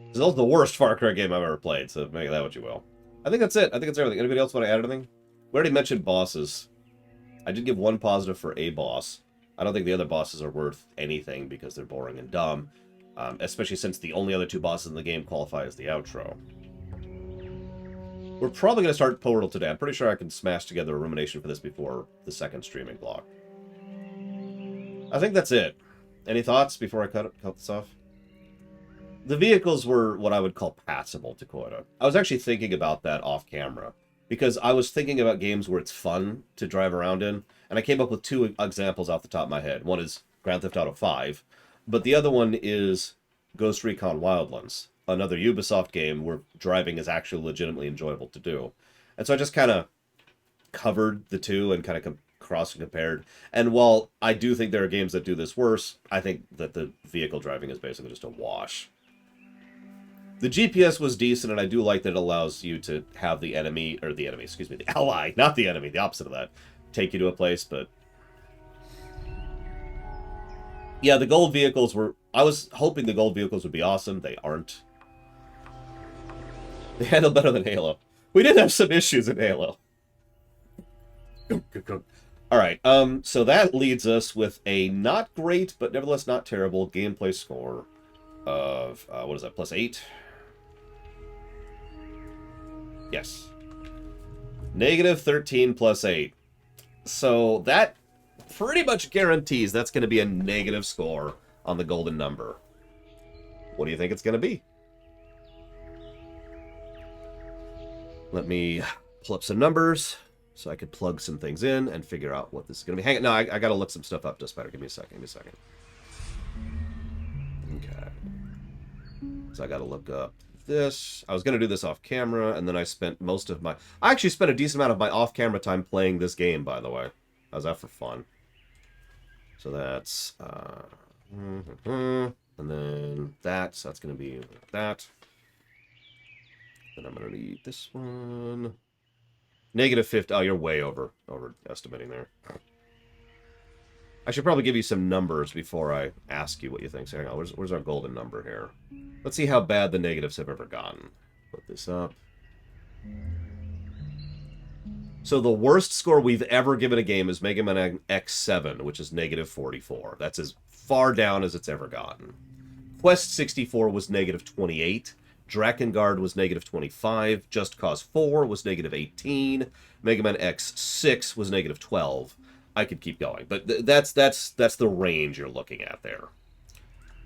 This is also the worst Far Cry game I've ever played, so make that what you will. I think that's it. I think it's everything. Anybody else want to add anything? We already mentioned bosses. I did give one positive for a boss. I don't think the other bosses are worth anything because they're boring and dumb, especially since the only other two bosses in the game qualify as the outro. We're probably going to start Portal today. I'm pretty sure I can smash together a rumination for this before the second streaming block. I think that's it. Any thoughts before I cut this off? The vehicles were what I would call passable to Koda. I was actually thinking about that off camera, because I was thinking about games where it's fun to drive around in, and I came up with two examples off the top of my head. One is Grand Theft Auto 5, but the other one is Ghost Recon Wildlands, another Ubisoft game where driving is actually legitimately enjoyable to do. And so I just kind of covered the two and kind of cross and compared. And while I do think there are games that do this worse, I think that the vehicle driving is basically just a wash. The GPS was decent, and I do like that it allows you to have the enemy, excuse me, the ally, not the enemy, the opposite of that, take you to a place, but... Yeah, the gold vehicles were... I was hoping the gold vehicles would be awesome. They aren't. They handle better than Halo. We did have some issues in Halo. Alright, so that leads us with a not great, but nevertheless not terrible gameplay score of, what is that, +8? Yes. -13 +8. So that pretty much guarantees that's going to be a negative score on the golden number. What do you think it's going to be? Let me pull up some numbers so I could plug some things in and figure out what this is going to be. Hang on. No, I got to look some stuff up, Spider. Give me a second. Okay. So I got to look up this. I was going to do this off camera, and then I spent most of my... I actually spent a decent amount of my off-camera time playing this game, by the way. How's that for fun? So that's... and then that, so that's going to be that. Then I'm going to need this one. -50. Oh, you're way overestimating there. I should probably give you some numbers before I ask you what you think. So hang on, where's our golden number here? Let's see how bad the negatives have ever gotten. Put this up. So the worst score we've ever given a game is Mega Man X7, which is -44. That's as far down as it's ever gotten. Quest 64 was -28. Drakengard was -25. Just Cause 4 was -18. Mega Man X6 was -12. I could keep going, but that's the range you're looking at there.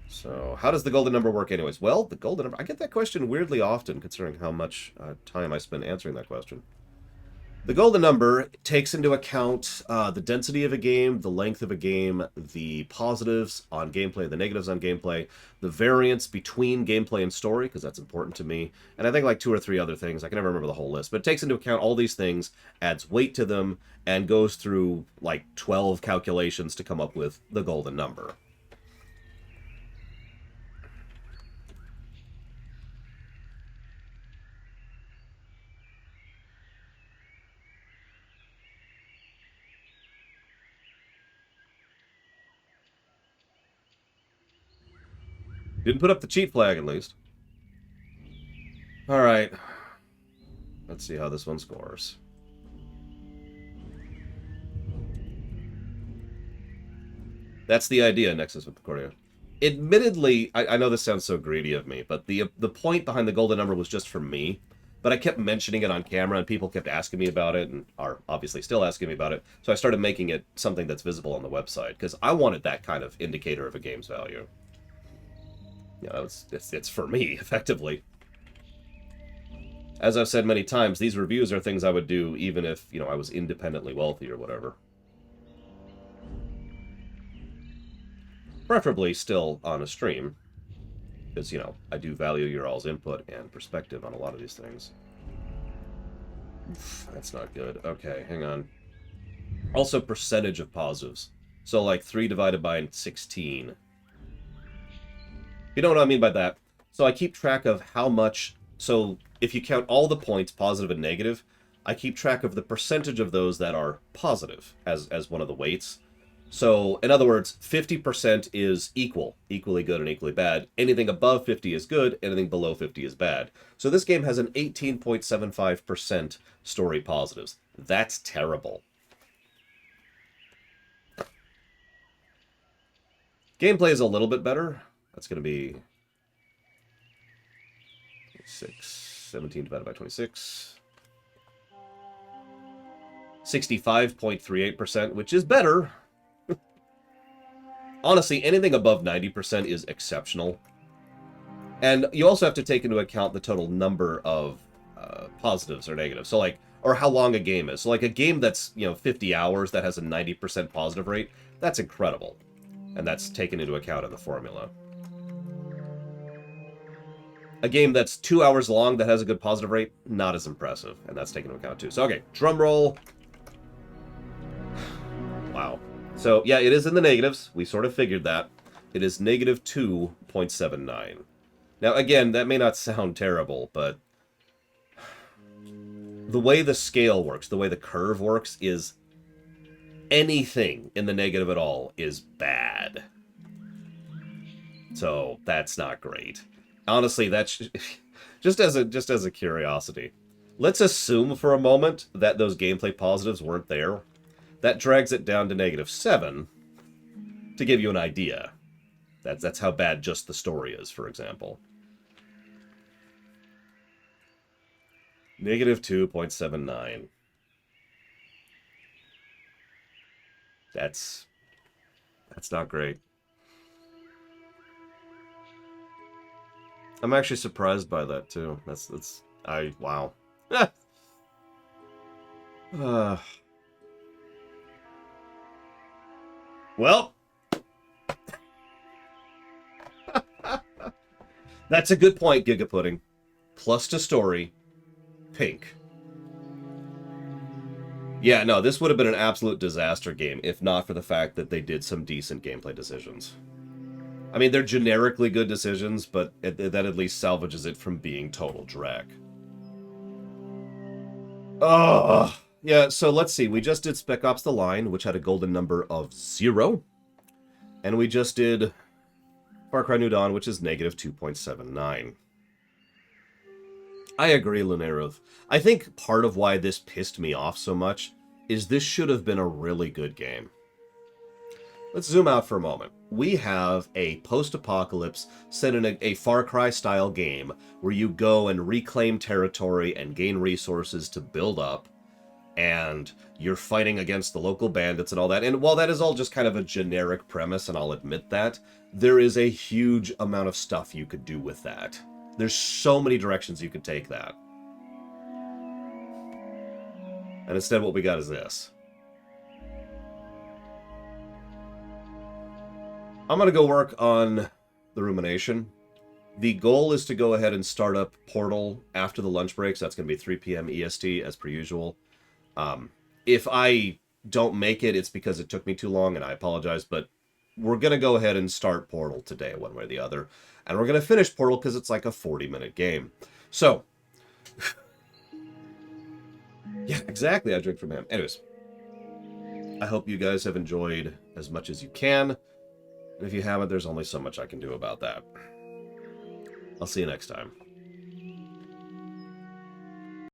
So, how does the golden number work anyways? Well, the golden number, I get that question weirdly often, considering how much time I spend answering that question. The golden number takes into account the density of a game, the length of a game, the positives on gameplay, the negatives on gameplay, the variance between gameplay and story, because that's important to me, and I think like 2 or 3 other things. I can never remember the whole list, but it takes into account all these things, adds weight to them, and goes through like 12 calculations to come up with the golden number. Didn't put up the cheat flag, at least. Alright. Let's see how this one scores. That's the idea, Nexus with Concordia. Admittedly, I know this sounds so greedy of me, but the point behind the golden number was just for me. But I kept mentioning it on camera, and people kept asking me about it, and are obviously still asking me about it. So I started making it something that's visible on the website, because I wanted that kind of indicator of a game's value. You know, it's for me, effectively. As I've said many times, these reviews are things I would do even if, you know, I was independently wealthy or whatever. Preferably still on a stream. Because, you know, I do value your all's input and perspective on a lot of these things. That's not good. Okay, hang on. Also, percentage of positives. So, like, 3 divided by 16. You know what I mean by that? So I keep track of how much... So if you count all the points, positive and negative, I keep track of the percentage of those that are positive as one of the weights. So, in other words, 50% is equally good and equally bad. Anything above 50 is good, anything below 50 is bad. So this game has an 18.75% story positives. That's terrible. Gameplay is a little bit better. That's going to be 17 divided by 26. 65.38%, which is better. Honestly, anything above 90% is exceptional. And you also have to take into account the total number of positives or negatives. So like, or how long a game is. So like a game that's, you know, 50 hours that has a 90% positive rate, that's incredible. And that's taken into account in the formula. A game that's 2 hours long that has a good positive rate, not as impressive. And that's taken into account too. So, okay, drum roll. Wow. So, yeah, it is in the negatives. We sort of figured that. It is negative 2.79. Now, again, that may not sound terrible, but the way the scale works, the way the curve works, is anything in the negative at all is bad. So, that's not great. Honestly, that's just as a curiosity. Let's assume for a moment that those gameplay positives weren't there. That drags it down to -7 to give you an idea. That's how bad just the story is, for example. -2.79. That's not great. I'm actually surprised by that too. Wow. Well, that's a good point, Giga Pudding. Plus to story, pink. Yeah, no, this would have been an absolute disaster game if not for the fact that they did some decent gameplay decisions. I mean, they're generically good decisions, but that at least salvages it from being total drag. Oh, yeah, so let's see. We just did Spec Ops The Line, which had a golden number of 0. And we just did Far Cry New Dawn, which is -2.79. I agree, Lunaruth. I think part of why this pissed me off so much is this should have been a really good game. Let's zoom out for a moment. We have a post-apocalypse set in a Far Cry-style game where you go and reclaim territory and gain resources to build up. and you're fighting against the local bandits and all that. And while that is all just kind of a generic premise, and I'll admit that, there is a huge amount of stuff you could do with that. There's so many directions you could take that. And instead what we got is this. I'm going to go work on the rumination. The goal is to go ahead and start up Portal after the lunch break, so that's going to be 3 p.m. EST as per usual. If I don't make it, it's because it took me too long, and I apologize, but we're going to go ahead and start Portal today, one way or the other. And we're going to finish Portal because it's like a 40-minute game. So, yeah, exactly, I drink from him. Anyways, I hope you guys have enjoyed as much as you can. And if you haven't, there's only so much I can do about that. I'll see you next time.